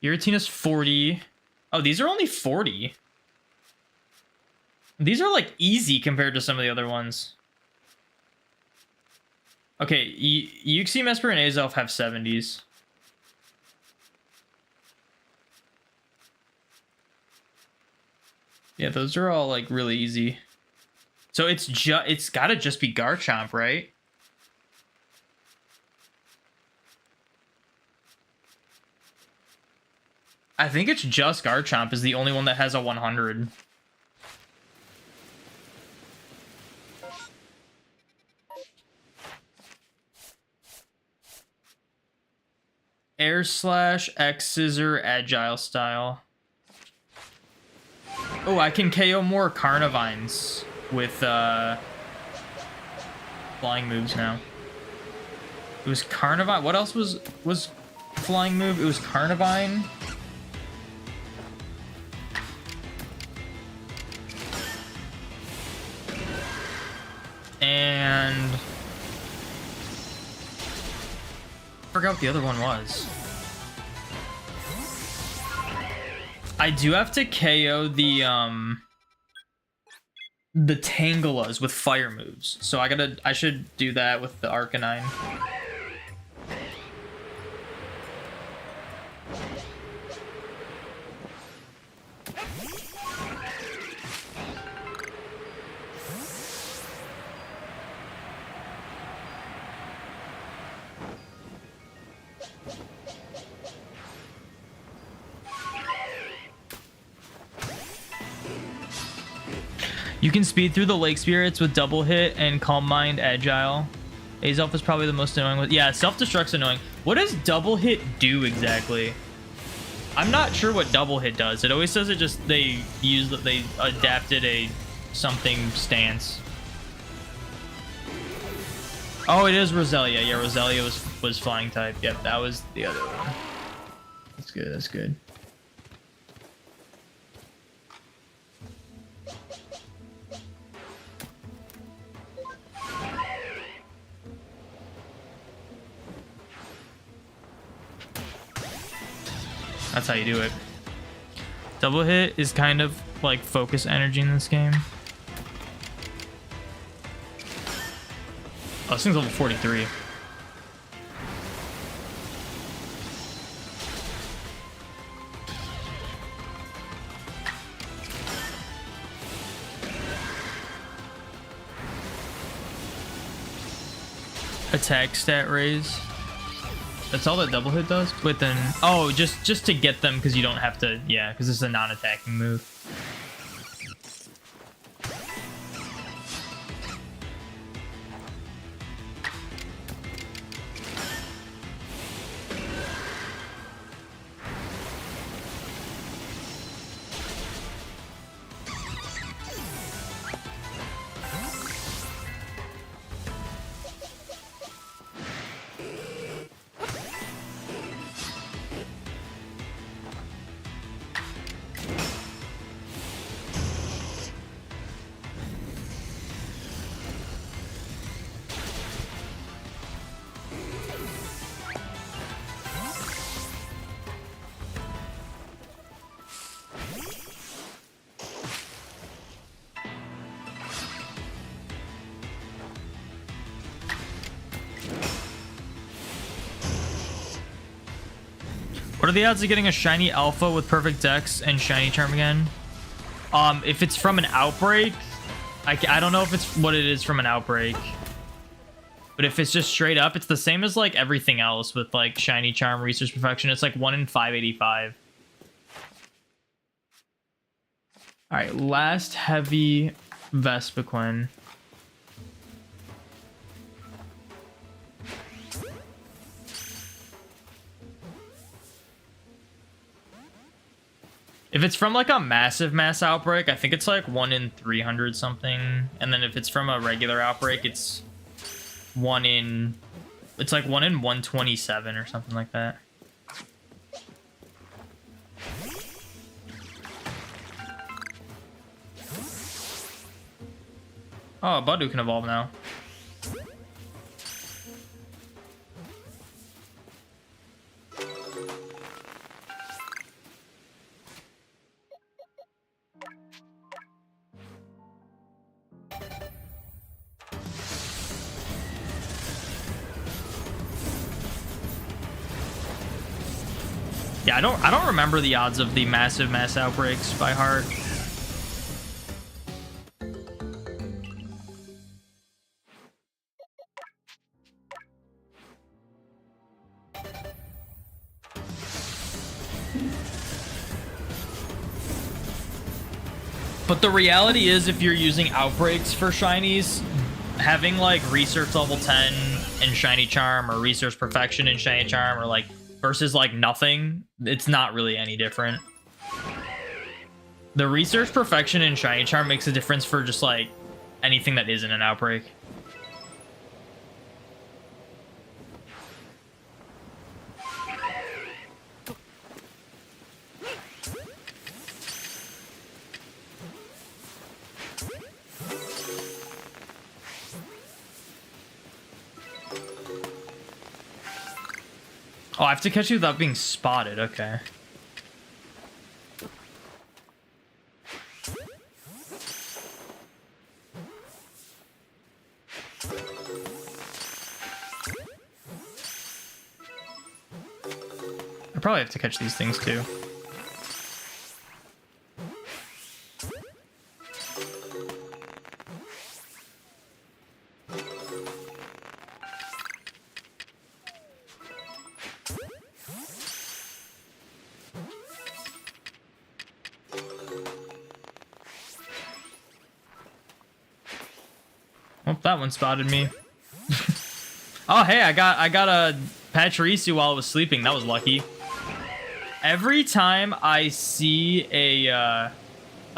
Giratina's 40. Oh, these are only 40. These are, like, easy compared to some of the other ones. Okay, Uxie, Mesper, and Azelf have 70s. Yeah, those are all, like, really easy. So it's gotta just be Garchomp, right? I think it's just Garchomp is the only one that has a 100. Air Slash, X Scissor, Agile Style. Oh, I can KO more Carnivines with flying moves now. It was Carnivine. What else was flying move? It was Carnivine. And I forgot what the other one was. I do have to KO the Tangelas with fire moves. So I should do that with the Arcanine. You can speed through the Lake Spirits with double hit and Calm Mind Agile. Azelf is probably the most annoying one. Yeah, self-destruct's annoying. What does double hit do exactly? I'm not sure what double hit does. It always says it just they adapted a something stance. Oh, it is Roselia. Yeah, Roselia was flying type. Yep, that was the other one. That's good. That's good. That's how you do it. Double hit is kind of like focus energy in this game. Oh, this thing's level 43. Attack stat raise. That's all that double hit does? But then, oh, just to get them because you don't have to, yeah, because it's a non-attacking move. What are the odds of getting a shiny alpha with perfect dex and shiny charm again? If it's from an outbreak, I don't know if it's what it is from an outbreak. But if it's just straight up, it's the same as like everything else with like shiny charm, research perfection. It's like 1 in 585. All right, last heavy Vespiquen. If it's from like a massive mass outbreak, I think it's like 1 in 300 something. And then if it's from a regular outbreak, it's like 1 in 127 or something like that. Oh, Budew can evolve now. Yeah, I don't remember the odds of the massive mass outbreaks by heart. But the reality is, if you're using outbreaks for shinies, having like research level 10 and shiny charm, or research perfection and shiny charm, or like versus like nothing, it's not really any different. The research perfection and shiny charm makes a difference for just like anything that isn't an outbreak. Oh, I have to catch you without being spotted. Okay. I probably have to catch these things too. Oh, that one spotted me. Oh, hey, I got a Pachirisu while I was sleeping. That was lucky. Every time I see a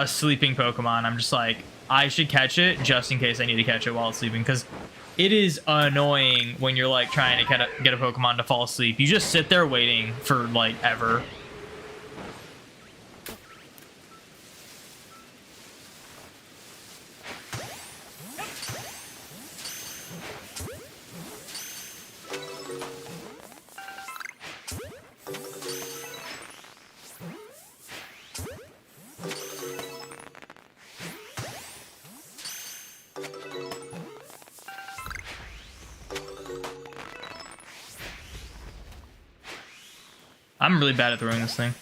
sleeping Pokemon, I'm just like, I should catch it just in case I need to catch it while it's sleeping, because it is annoying when you're like trying to get a Pokemon to fall asleep. You just sit there waiting for like ever. I'm really bad at throwing this thing.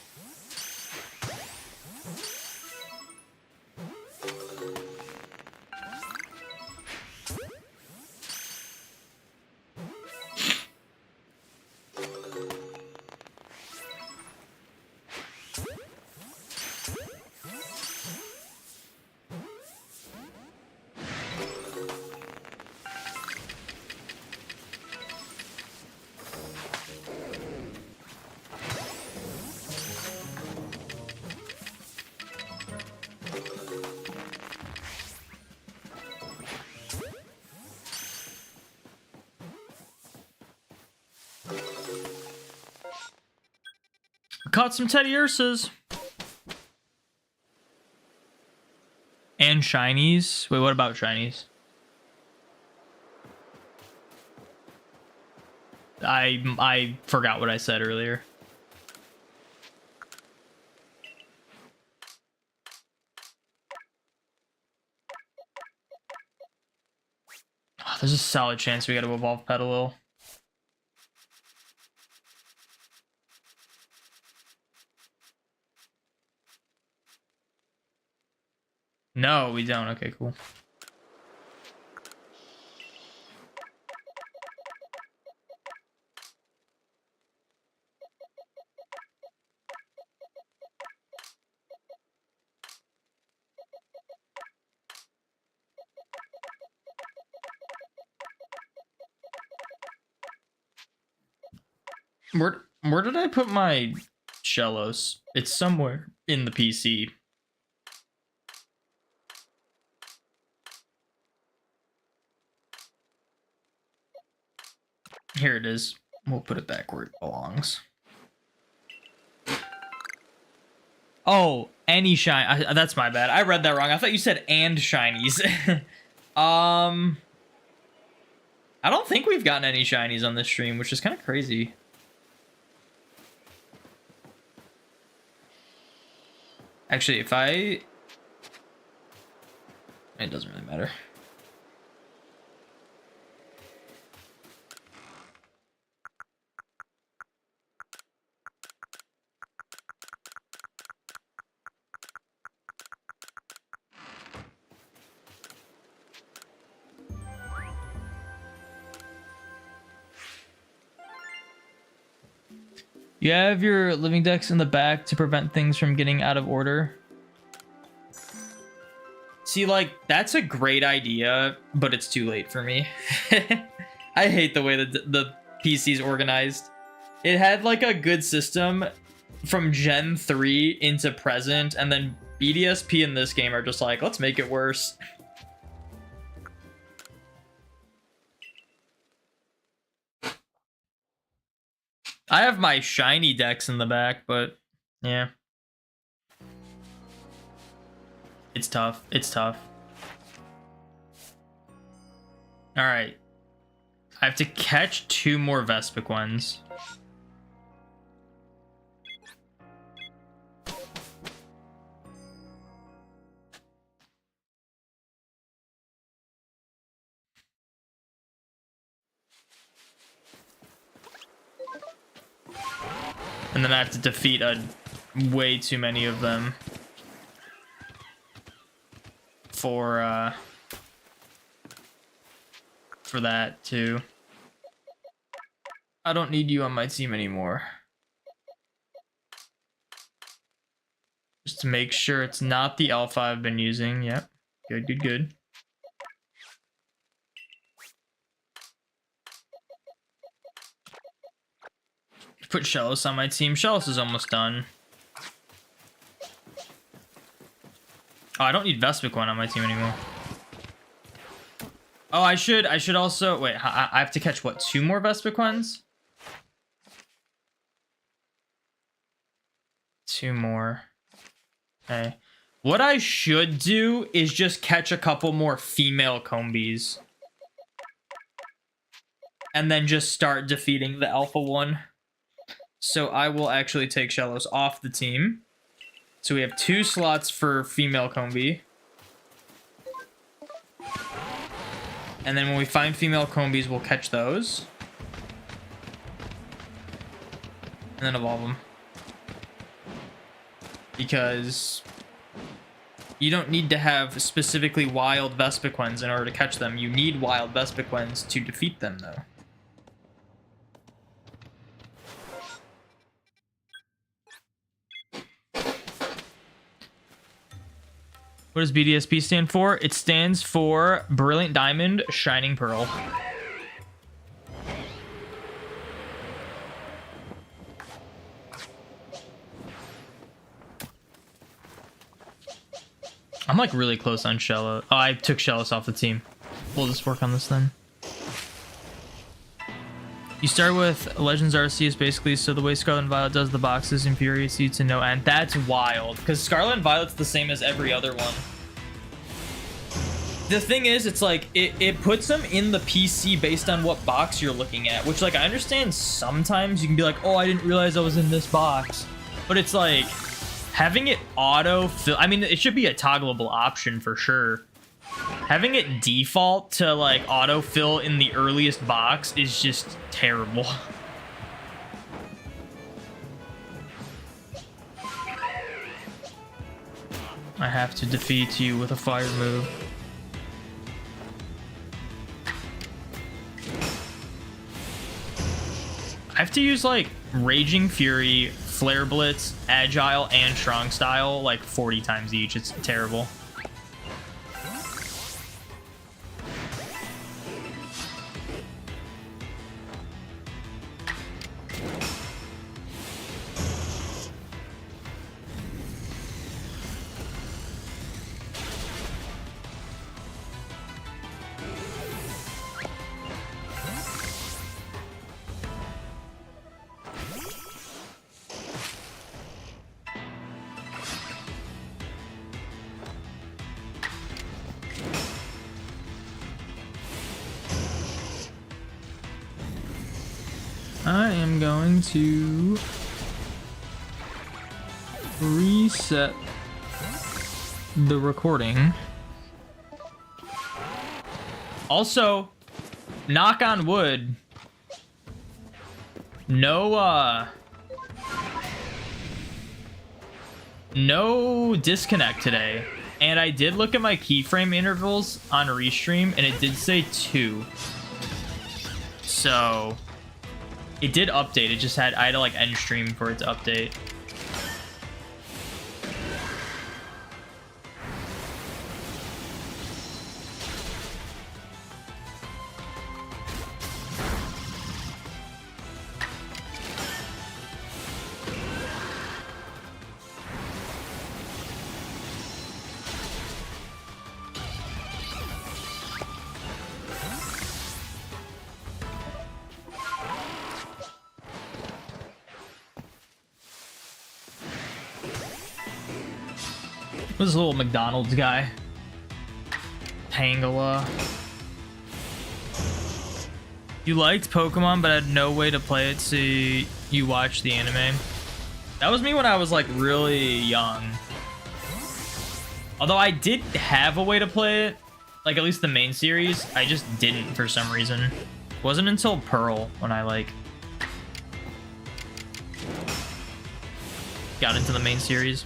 Caught some Teddy Ursas. And shinies. Wait, what about shinies? I forgot what I said earlier. Oh, there's a solid chance we gotta evolve Petalil. No, we don't. Okay, cool. Where did I put my Shellos? It's somewhere in the PC. Here it is. We'll put it back where it belongs. Oh, any shine. That's my bad. I read that wrong. I thought you said and shinies. I don't think we've gotten any shinies on this stream, which is kind of crazy. Actually, if I... It doesn't really matter. You have your living decks in the back to prevent things from getting out of order. See, like, that's a great idea, but it's too late for me. I hate the way that the PC's organized. It had, like, a good system from Gen 3 into present, and then BDSP in this game are just like, let's make it worse. I have my shiny decks in the back, but yeah. It's tough. It's tough. Alright. I have to catch 2 more Vespiquen. And then I have to defeat way too many of them for that too. I don't need you on my team anymore. Just to make sure it's not the alpha I've been using. Yep. Good, good, good. Put Shellos on my team. Shellos is almost done. Oh, I don't need Vespiquen on my team anymore. Oh, I should also... Wait, I have to catch, what, 2 more Vespiquen? 2 more. Okay. What I should do is just catch a couple more female Combees. And then just start defeating the alpha one. So I will actually take Shellos off the team. So we have 2 slots for female Combee. And then when we find female Combees, we'll catch those. And then evolve them. because you don't need to have specifically wild Vespiquen in order to catch them. You need wild Vespiquen to defeat them, though. What does BDSP stand for? It stands for Brilliant Diamond, Shining Pearl. I'm like really close on Shellos. Oh, I took Shellos off the team. We'll just work on this then. You start with Legends Arceus basically, so the way Scarlet and Violet does the boxes infuriates you to no end. That's wild, because Scarlet and Violet's the same as every other one. The thing is, it's like, it puts them in the PC based on what box you're looking at, which, like, I understand sometimes you can be like, oh, I didn't realize I was in this box. But it's like, having it auto-fill, I mean, it should be a toggleable option for sure. Having it default to, like, autofill in the earliest box is just terrible. I have to defeat you with a fire move. I have to use, like, Raging Fury, Flare Blitz, Agile, and Strong Style, like, 40 times each. It's terrible. I am going to reset the recording. Also, knock on wood, no disconnect today. And I did look at my keyframe intervals on Restream, and it did say 2. So it did update. It just had, I had to like end stream for it to update. This little McDonald's guy. Tangela. You liked Pokemon, but had no way to play it, so you watched the anime. That was me when I was like really young. Although I did have a way to play it, like at least the main series, I just didn't for some reason. It wasn't until Pearl when I like got into the main series.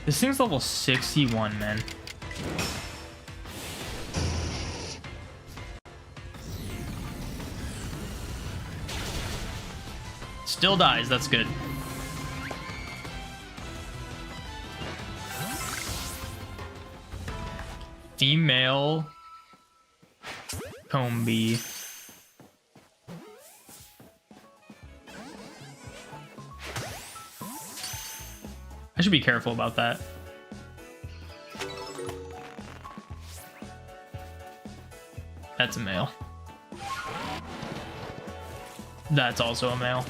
This thing's level 61, man. Still dies, that's good. Female Combi. I should be careful about that. That's a male. That's also a male.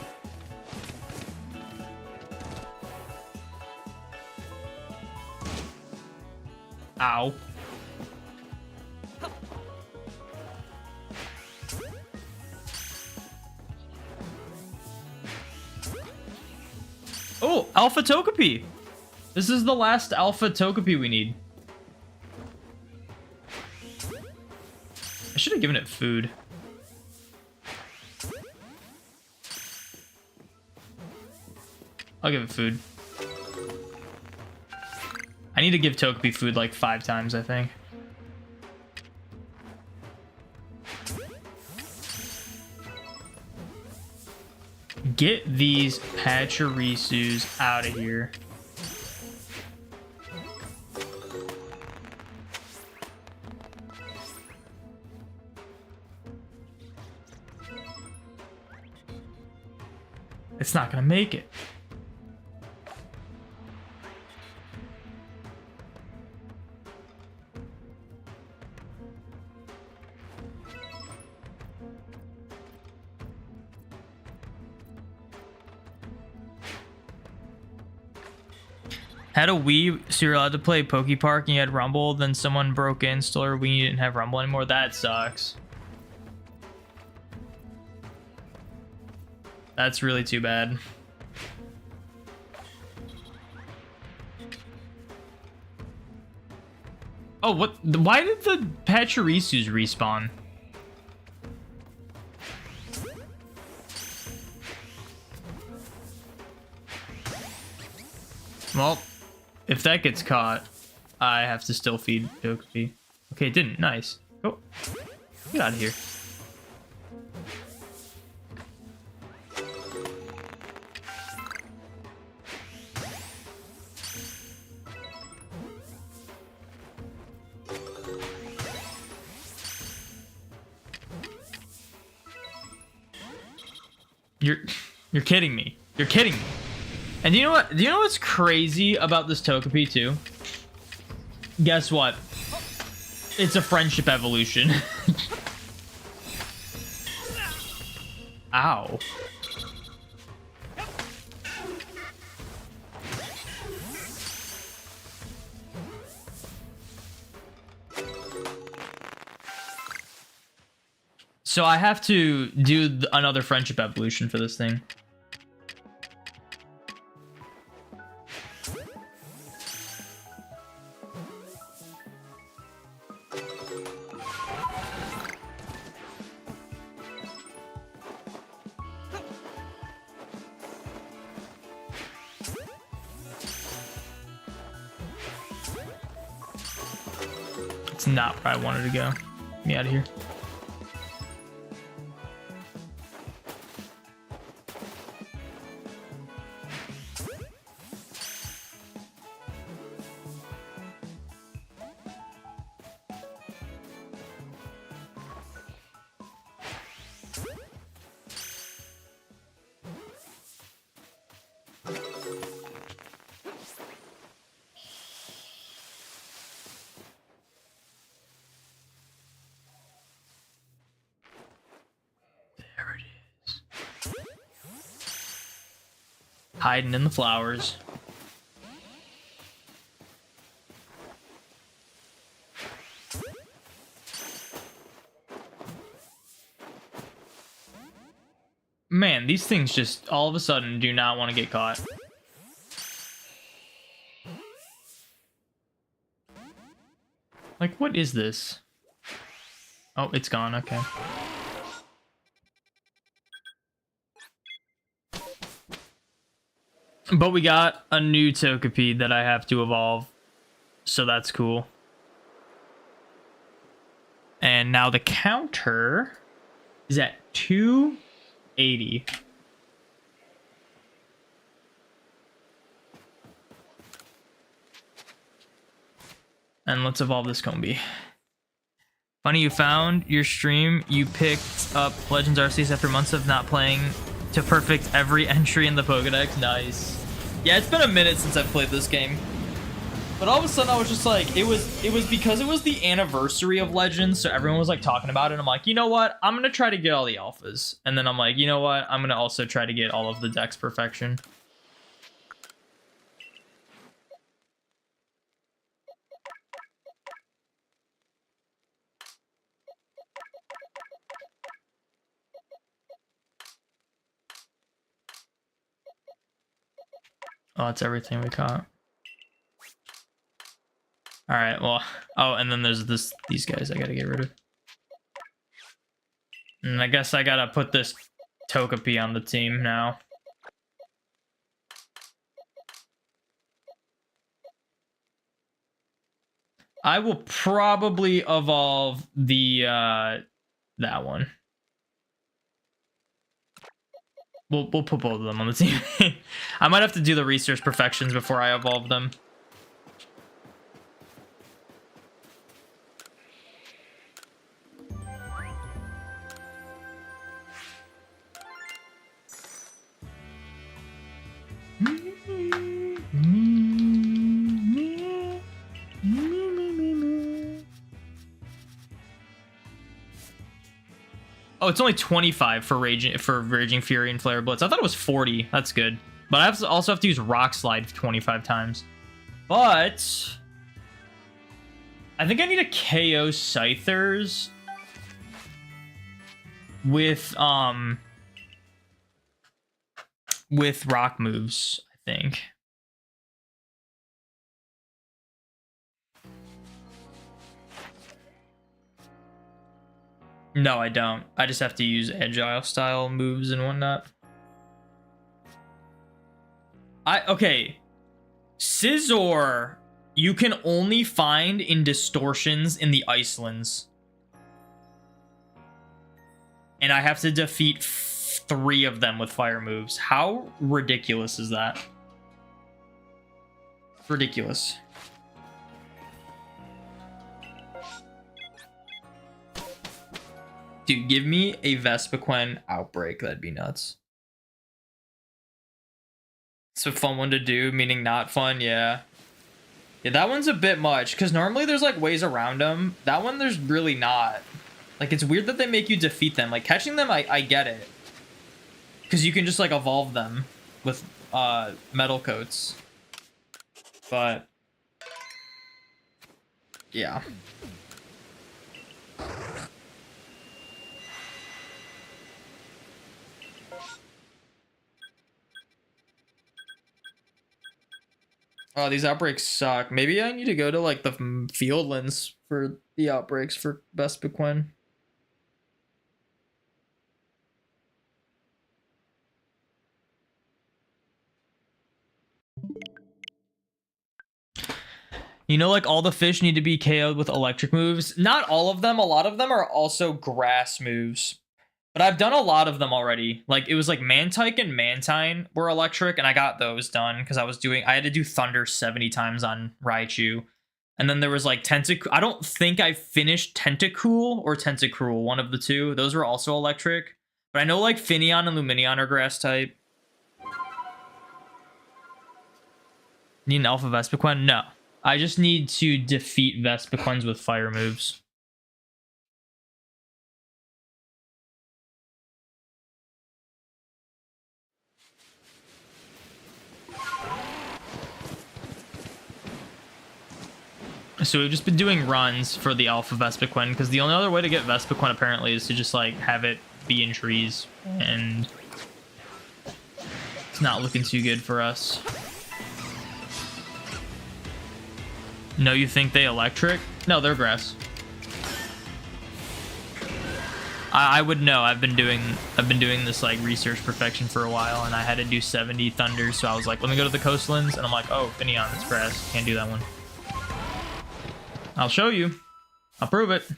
Ow. Oh, Alpha Togepi. This is the last Alpha Togepi we need. I should have given it food. I'll give it food. I need to give Togepi food like 5 times, I think. Get these Pachirisus out of here. It's not gonna make it. Had a Wii, so you're allowed to play Poke Park and you had Rumble, then someone broke in, stole her Wii, you didn't have Rumble anymore. That sucks. That's really too bad. Oh, what? Why did the Pachirisus respawn? Well, if that gets caught, I have to still feed Togepi. Okay, it didn't. Nice. Oh, get out of here. You're kidding me. You're kidding me. And do you know what? Do you know what's crazy about this Togepi too? Guess what? It's a friendship evolution. Ow. So I have to do another friendship evolution for this thing. It's not where I wanted to go. Get me out of here. There it is. Hiding in the flowers. Man, these things just all of a sudden do not want to get caught. Like, what is this? Oh, it's gone. Okay. But we got a new Togepi that I have to evolve, so that's cool. And now the counter is at 280. And let's evolve this Combi. Funny you found your stream. You picked up Legends Arceus after months of not playing to perfect every entry in the Pokedex. Nice. Yeah, it's been a minute since I've played this game. But all of a sudden I was just like, it was because it was the anniversary of Legends, so everyone was like talking about it. I'm like, you know what? I'm gonna try to get all the alphas. And then I'm like, you know what? I'm gonna also try to get all of the Dex perfection. Oh, that's everything we caught. All right, well, oh, and then there's these guys I gotta get rid of. And I guess I gotta put this Togepi on the team now. I will probably evolve the that one. We'll put both of them on the team. I might have to do the research perfections before I evolve them. Oh, it's only 25 for Raging Fury and Flare Blitz. I thought it was 40. That's good. But I also have to use Rock Slide 25 times. But I think I need a KO Scythers with rock moves, I think. No, I don't. I just have to use agile style moves and whatnot. Okay. Scizor, you can only find in Distortions in the Icelands. And I have to defeat 3 of them with fire moves. How ridiculous is that? Ridiculous. Dude, give me a Vespiquen Outbreak. That'd be nuts. It's a fun one to do, meaning not fun, yeah. Yeah, that one's a bit much, because normally there's, like, ways around them. That one, there's really not. Like, it's weird that they make you defeat them. Like, catching them, I get it. Because you can just, like, evolve them with metal coats. But, yeah. Oh, these outbreaks suck. Maybe I need to go to, like, the Fieldlands for the outbreaks for Vespiquen. You know, like, all the fish need to be KO'd with electric moves. Not all of them. A lot of them are also grass moves. But I've done a lot of them already. Like, it was like Mantike and Mantine were electric, and I got those done because I had to do Thunder 70 times on Raichu. And then there was like Tentacool. I don't think I finished Tentacool or Tentacruel, one of the two. Those were also electric. But I know like Finneon and Lumineon are grass type. Need an Alpha Vespiquen? No. I just need to defeat Vespiquens with fire moves. So we've just been doing runs for the Alpha Vespiquen, because the only other way to get Vespiquen apparently is to just like have it be in trees, and it's not looking too good for us. No, you think they electric? No, they're grass. I would know. I've been doing this like research perfection for a while, and I had to do 70 thunders, so I was like, let me go to the coastlands, and I'm like, oh, Finneon, it's grass. Can't do that one. I'll show you. I'll prove it.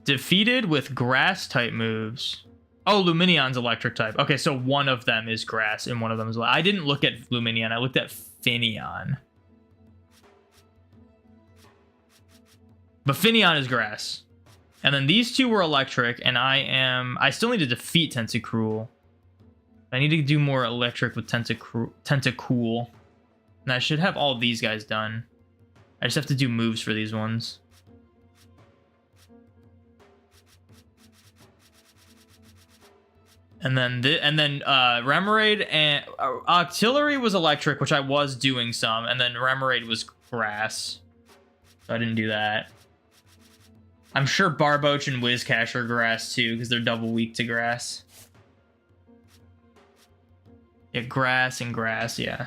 Defeated with grass type moves. Oh, Lumineon's electric type. Okay, so one of them is grass and one of them is... I didn't look at Lumineon. I looked at Finneon. But Finneon is grass. And then these two were electric, and I still need to defeat Tentacruel. I need to do more electric with Tentacool. And I should have all these guys done. I just have to do moves for these ones. And then Remoraid and Octillery was electric, which I was doing some, and then Remoraid was grass. So I didn't do that. I'm sure Barboach and Whiscash are grass too, because they're double weak to grass. Yeah, grass and grass, yeah.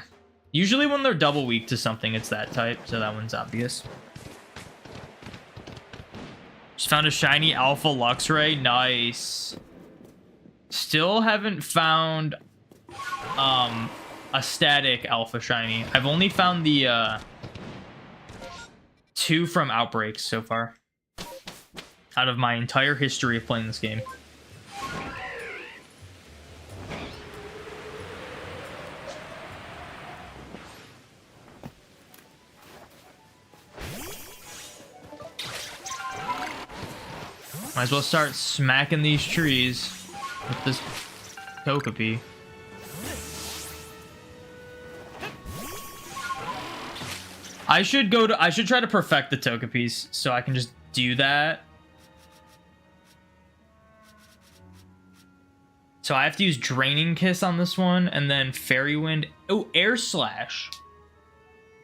Usually when they're double weak to something, it's that type, so that one's obvious. Just found a shiny Alpha Luxray. Nice. Still haven't found a static Alpha Shiny. I've only found the 2 from Outbreaks so far. Out of my entire history of playing this game. Might as well start smacking these trees with this Togepi. I should try to perfect the Togepis so I can just do that. So I have to use Draining Kiss on this one and then Fairy Wind. Oh, Air Slash.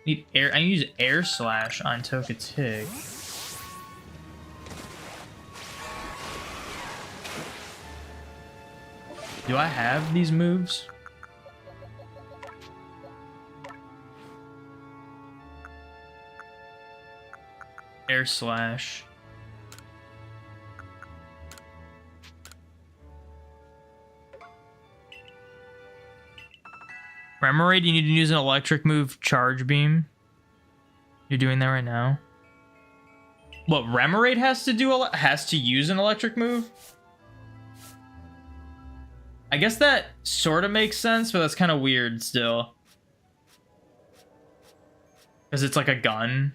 Need air. I use Air Slash on Togetic. Do I have these moves? Air Slash. Remoraid, you need to use an electric move, Charge Beam. You're doing that right now. What Remoraid has to use an electric move? I guess that sort of makes sense, but that's kind of weird still. Because it's like a gun.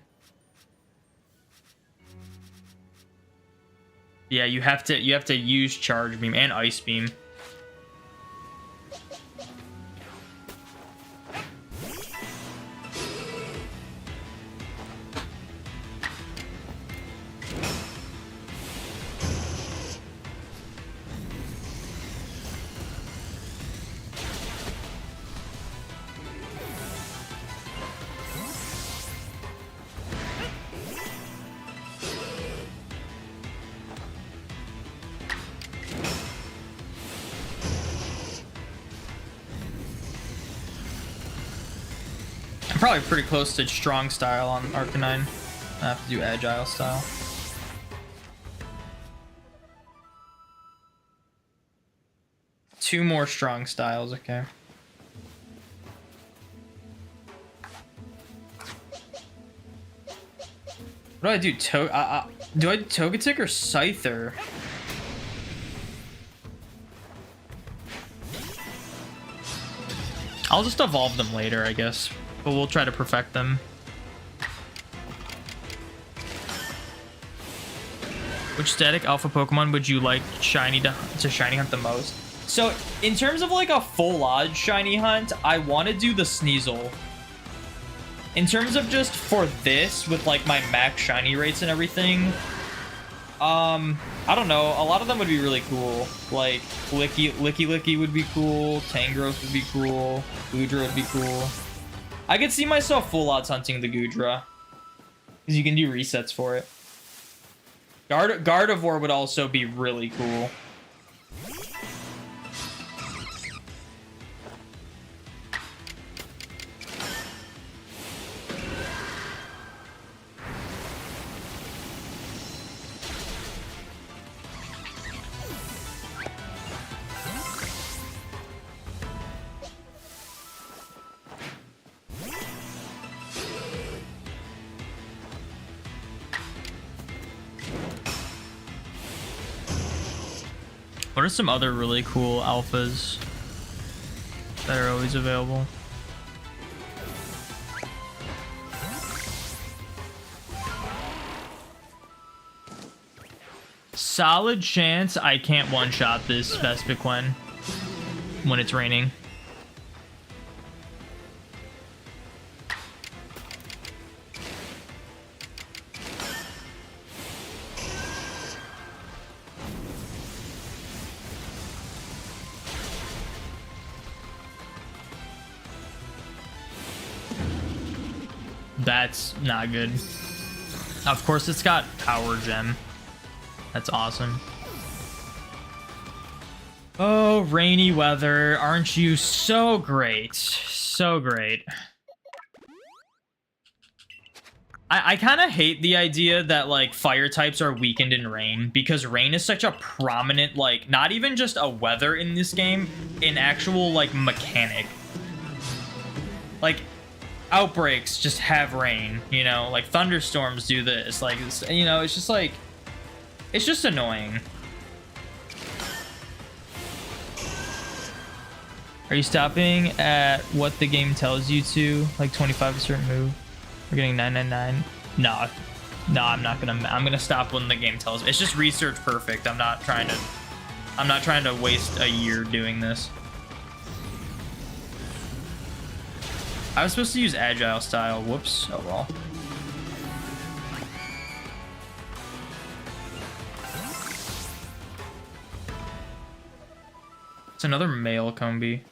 Yeah, you have to use Charge Beam and Ice Beam. Probably pretty close to strong style on Arcanine. I have to do agile style. Two more strong styles, okay. What do I do? Do I do Togetic or Scyther? I'll just evolve them later, I guess. But we'll try to perfect them. Which static alpha Pokemon would you like shiny to shiny hunt the most? So in terms of like a full odds shiny hunt, I want to do the Sneasel. In terms of just for this with like my max shiny rates and everything, I don't know. A lot of them would be really cool. Like Licky would be cool. Tangrowth would be cool. Goodra would be cool. I could see myself full odds hunting the Goodra, because you can do resets for it. Gardevoir would also be really cool. What are some other really cool alphas that are always available? Solid chance I can't one-shot this Vespiquen when it's raining. That's not good. Of course, it's got Power Gem. That's awesome. Oh, rainy weather. Aren't you so great? So great. I kind of hate the idea that, like, fire types are weakened in rain, because rain is such a prominent, like, not even just a weather in this game, an actual, like, mechanic. Like, outbreaks just have rain, you know? Like, thunderstorms do this. Like, you know, it's just, like... It's just annoying. Are you stopping at what the game tells you to? Like 25 a certain move? We're getting 999. No, I'm not gonna. I'm gonna stop when the game tells me. It's just research perfect. I'm not trying to waste a year doing this. I was supposed to use agile style. Whoops. Oh well. It's another male Combi.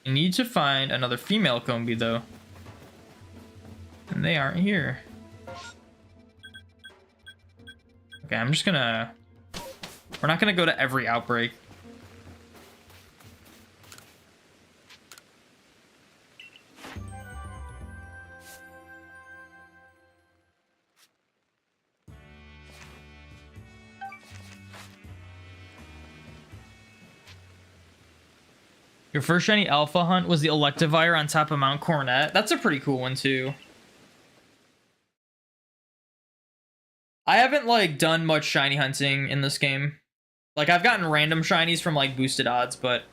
You need to find another female Combi though. And they aren't here. Okay, I'm just gonna... We're not gonna go to every outbreak. Your first shiny alpha hunt was the Electivire on top of Mount Coronet. That's a pretty cool one too. I haven't, like, done much shiny hunting in this game. Like, I've gotten random shinies from, like, boosted odds, but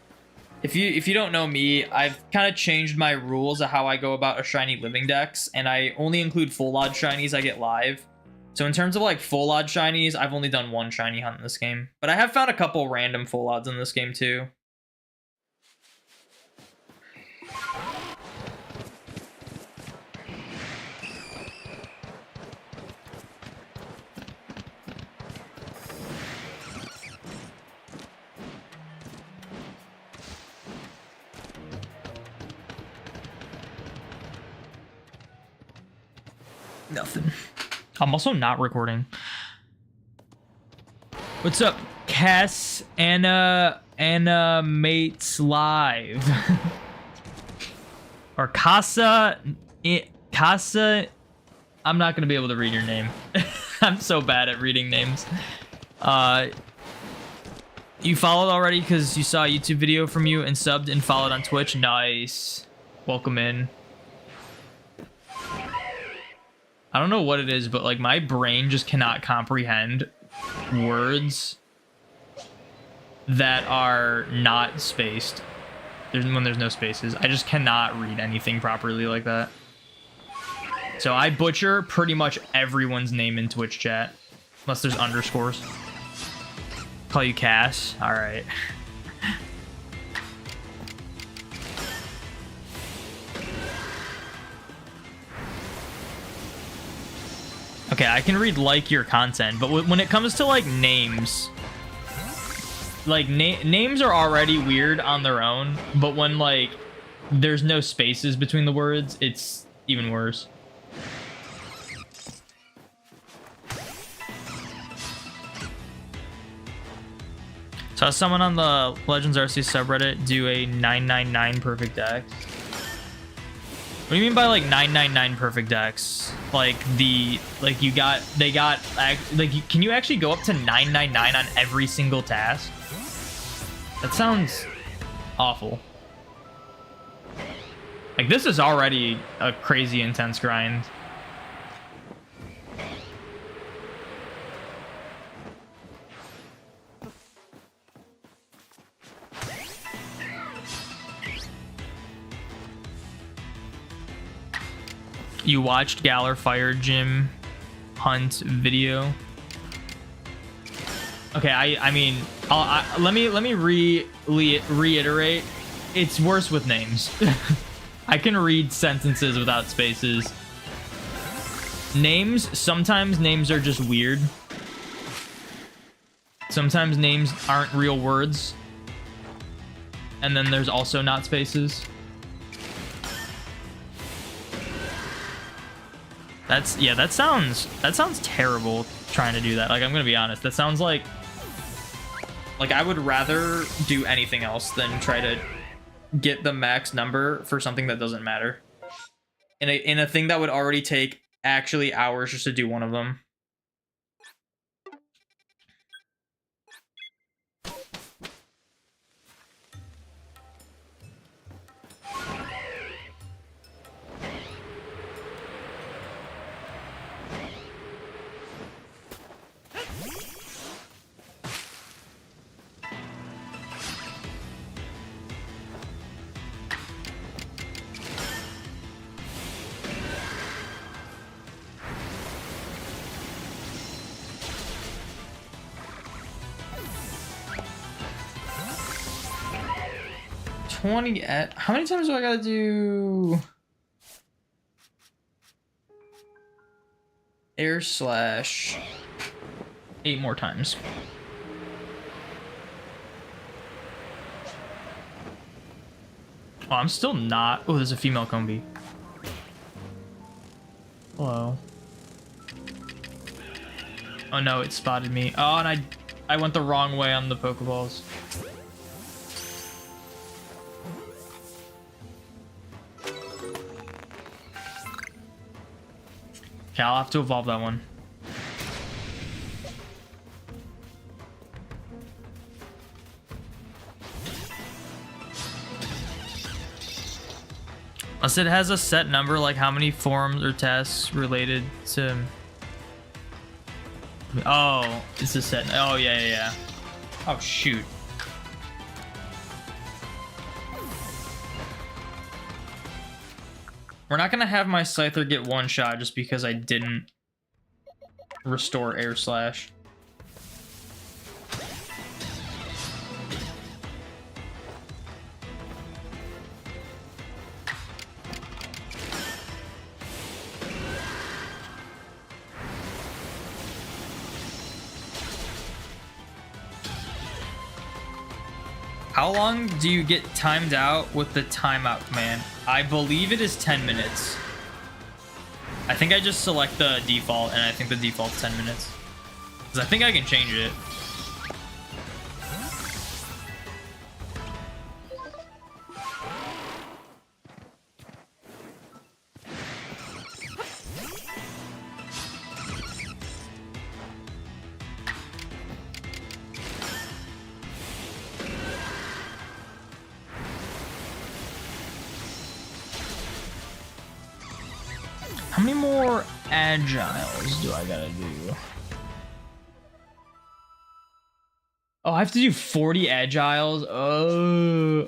if you don't know me, I've kind of changed my rules of how I go about a shiny living dex, and I only include full odd shinies I get live. So in terms of, like, full odd shinies, I've only done one shiny hunt in this game. But I have found a couple random full odds in this game, too. Nothing. I'm also not recording. What's up, Cass? Anna Mates Live. Or Casa. I'm not gonna be able to read your name. I'm so bad at reading names. You followed already because you saw a YouTube video from you and subbed and followed on Twitch. Nice. Welcome in. I don't know what it is, but, like, my brain just cannot comprehend words that are not spaced. When there's no spaces. I just cannot read anything properly like that. So I butcher pretty much everyone's name in Twitch chat. Unless there's underscores. Call you Cass? Alright. Okay, I can read like your content, but when it comes to, like, names, like, names are already weird on their own, but when, like, there's no spaces between the words, it's even worse. Saw someone on the Legends Arceus subreddit do a 999 perfect dex. What do you mean by, like, 999 perfect dex? Like, can you actually go up to 999 on every single task? That sounds awful. Like, this is already a crazy intense grind. You watched Galar Fire Gym Hunt video. Okay, I mean, let me reiterate. It's worse with names. I can read sentences without spaces. Names, sometimes names are just weird. Sometimes names aren't real words. And then there's also not spaces. That sounds terrible. trying to do that. Like, I'm gonna be honest. That sounds like I would rather do anything else than try to get the max number for something that doesn't matter. In a thing that would already take actually hours just to do one of them. How many times do I gotta do air slash? 8 more times. Oh, I'm still not. Oh, there's a female Combi. Hello. Oh no, it spotted me. Oh, and I went the wrong way on the Pokeballs. Okay, I'll have to evolve that one. Unless it has a set number, like how many forms or tests related to... Oh, it's a set... Oh, yeah. Oh, shoot. We're not gonna have my Scyther get one shot just because I didn't restore air slash. How long do you get timed out with the timeout command? I believe it is 10 minutes. I think I just select the default, and I think the default's 10 minutes. Because I think I can change it. How many more agiles do I gotta do? Oh, I have to do 40 agiles? Oh.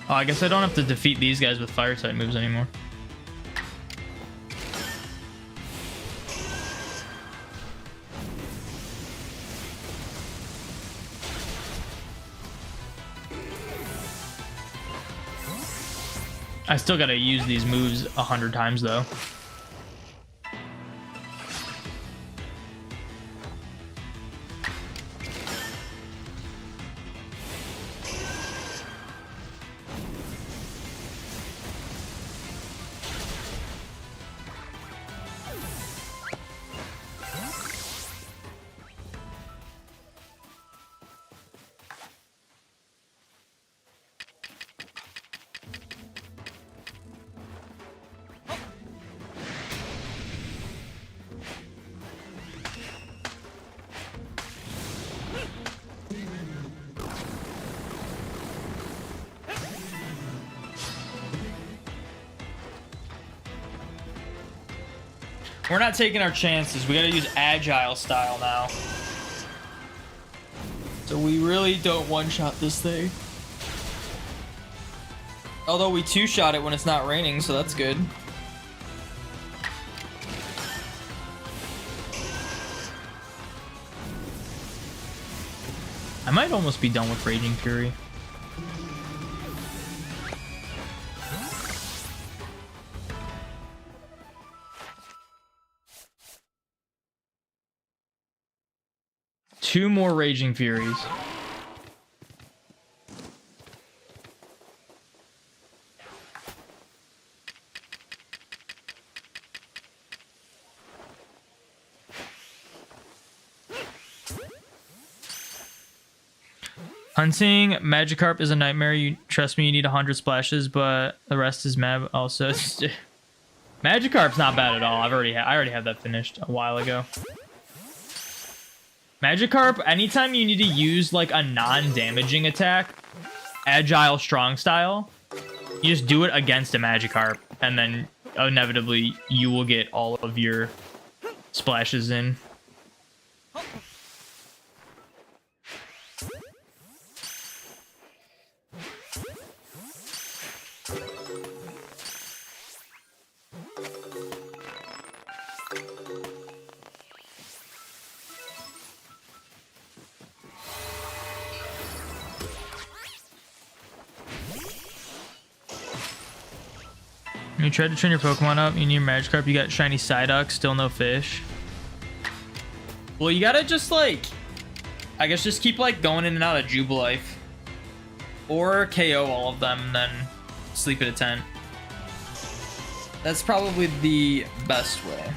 Oh, I guess I don't have to defeat these guys with fire type moves anymore. I still gotta use these moves 100 times though. We're not taking our chances. We gotta use agile style now. So we really don't one-shot this thing. Although we two-shot it when it's not raining, so that's good. I might almost be done with Raging Fury. 2 more Raging Furies. Hunting Magikarp is a nightmare. You trust me, you need 100 splashes, but the rest is mad. Also, Magikarp's not bad at all. I already have that finished a while ago. Magikarp, anytime you need to use like a non-damaging attack, agile strong style, you just do it against a Magikarp, and then inevitably you will get all of your splashes in. You tried to train your Pokemon up, you need Magikarp, you got shiny Psyduck, still no fish. Well, you gotta just like, I guess just keep like going in and out of Jubilife. Or KO all of them and then sleep at a tent. That's probably the best way.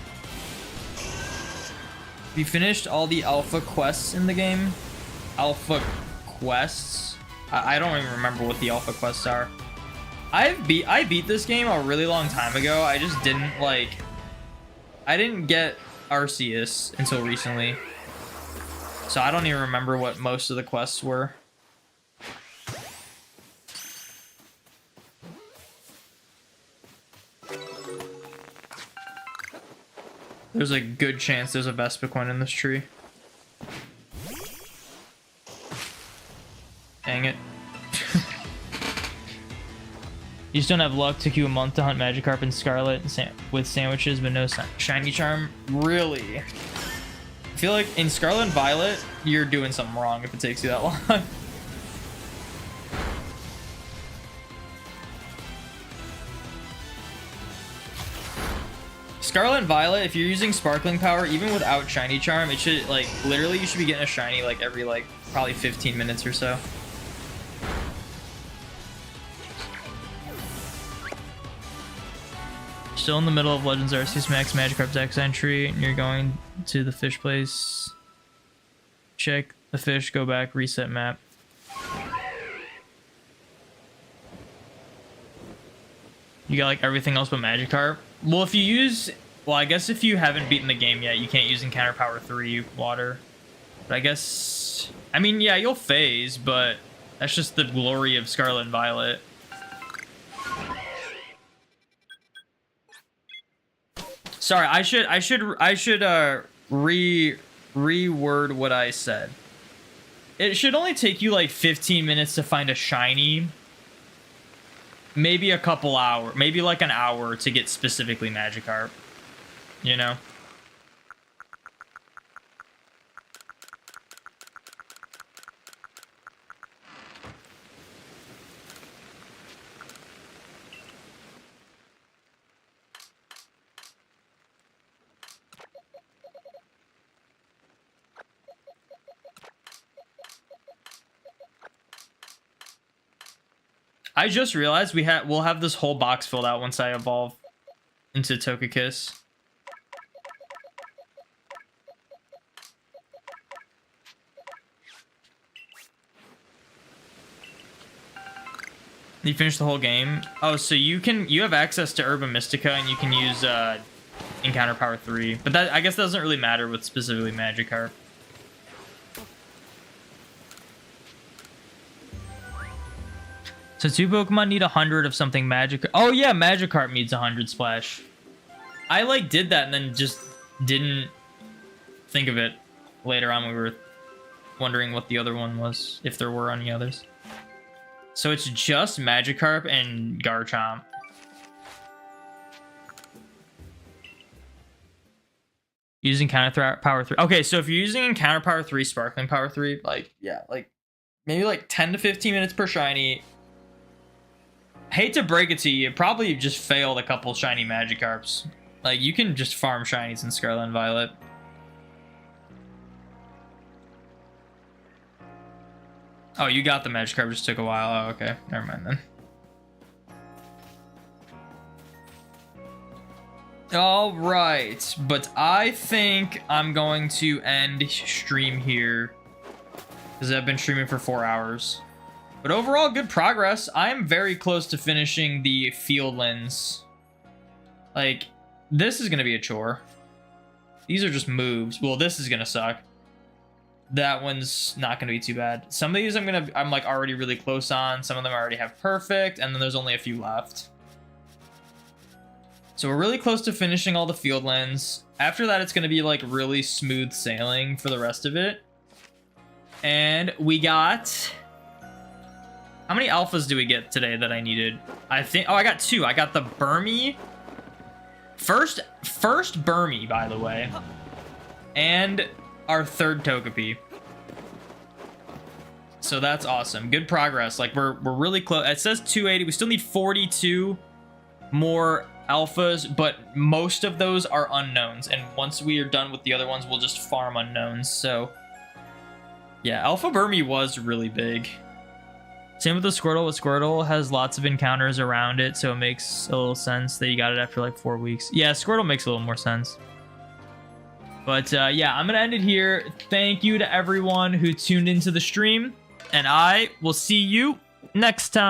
You finished all the alpha quests in the game? Alpha quests? I don't even remember what the alpha quests are. I beat this game a really long time ago. I just didn't like... I didn't get Arceus until recently. So I don't even remember what most of the quests were. There's a good chance there's a Vespiquen in this tree. Dang it. You just don't have luck. Took you a month to hunt Magikarp and Scarlet and with sandwiches, but no shiny charm. Really? I feel like in Scarlet and Violet, you're doing something wrong if it takes you that long. Scarlet and Violet, if you're using Sparkling Power, even without shiny charm, it should, like, literally you should be getting a shiny, like, every, like, probably 15 minutes or so. Still in the middle of Legends Arceus Max Magikarp Dex entry, and you're going to the fish place. Check the fish, go back, reset map. You got like everything else but Magikarp. Well, if you use, well, I guess if you haven't beaten the game yet, you can't use Encounter Power 3 water. But I guess, I mean, yeah, you'll phase, but that's just the glory of Scarlet and Violet. Sorry, I should reword what I said. It should only take you like 15 minutes to find a shiny. Maybe a couple hours, maybe like an hour to get specifically Magikarp, you know? I just realized we'll have this whole box filled out once I evolve into Togekiss. You finished the whole game? Oh, so you have access to Herba Mystica and you can use Encounter Power 3. But that, I guess, doesn't really matter with specifically Magikarp. So 2 Pokemon need 100 of something Magikarp. Oh yeah, Magikarp needs 100 splash. I like did that and then just didn't think of it later on. We were wondering what the other one was, if there were any others. So it's just Magikarp and Garchomp. Using Encounter Power 3. Okay, so if you're using Encounter Power 3, Sparkling Power 3, like, yeah, like, maybe like 10 to 15 minutes per shiny. Hate to break it to you, probably just failed a couple shiny Magikarps. Like, you can just farm shinies in Scarlet and Violet. Oh, you got the Magikarp, just took a while. Oh, okay. Never mind then. All right, but I think I'm going to end stream here because I've been streaming for 4 hours. But overall, good progress. I am very close to finishing the Fieldlands. Like, this is going to be a chore. These are just moves. Well, this is going to suck. That one's not going to be too bad. Some of these I'm like already really close on. Some of them I already have perfect, and then there's only a few left. So we're really close to finishing all the Fieldlands. After that, it's going to be like really smooth sailing for the rest of it. And we got... How many alphas do we get today that I needed? I think... Oh, I got 2. I got the Burmy. First Burmy, by the way. And our 3rd Togepi. So that's awesome. Good progress. Like, we're really close. It says 280. We still need 42 more alphas, but most of those are unknowns, and once we are done with the other ones, we'll just farm unknowns. So yeah, Alpha Burmy was really big. Same with the Squirtle. Squirtle has lots of encounters around it, so it makes a little sense that you got it after like 4 weeks. Yeah, Squirtle makes a little more sense. But yeah, I'm gonna end it here. Thank you to everyone who tuned into the stream, and I will see you next time.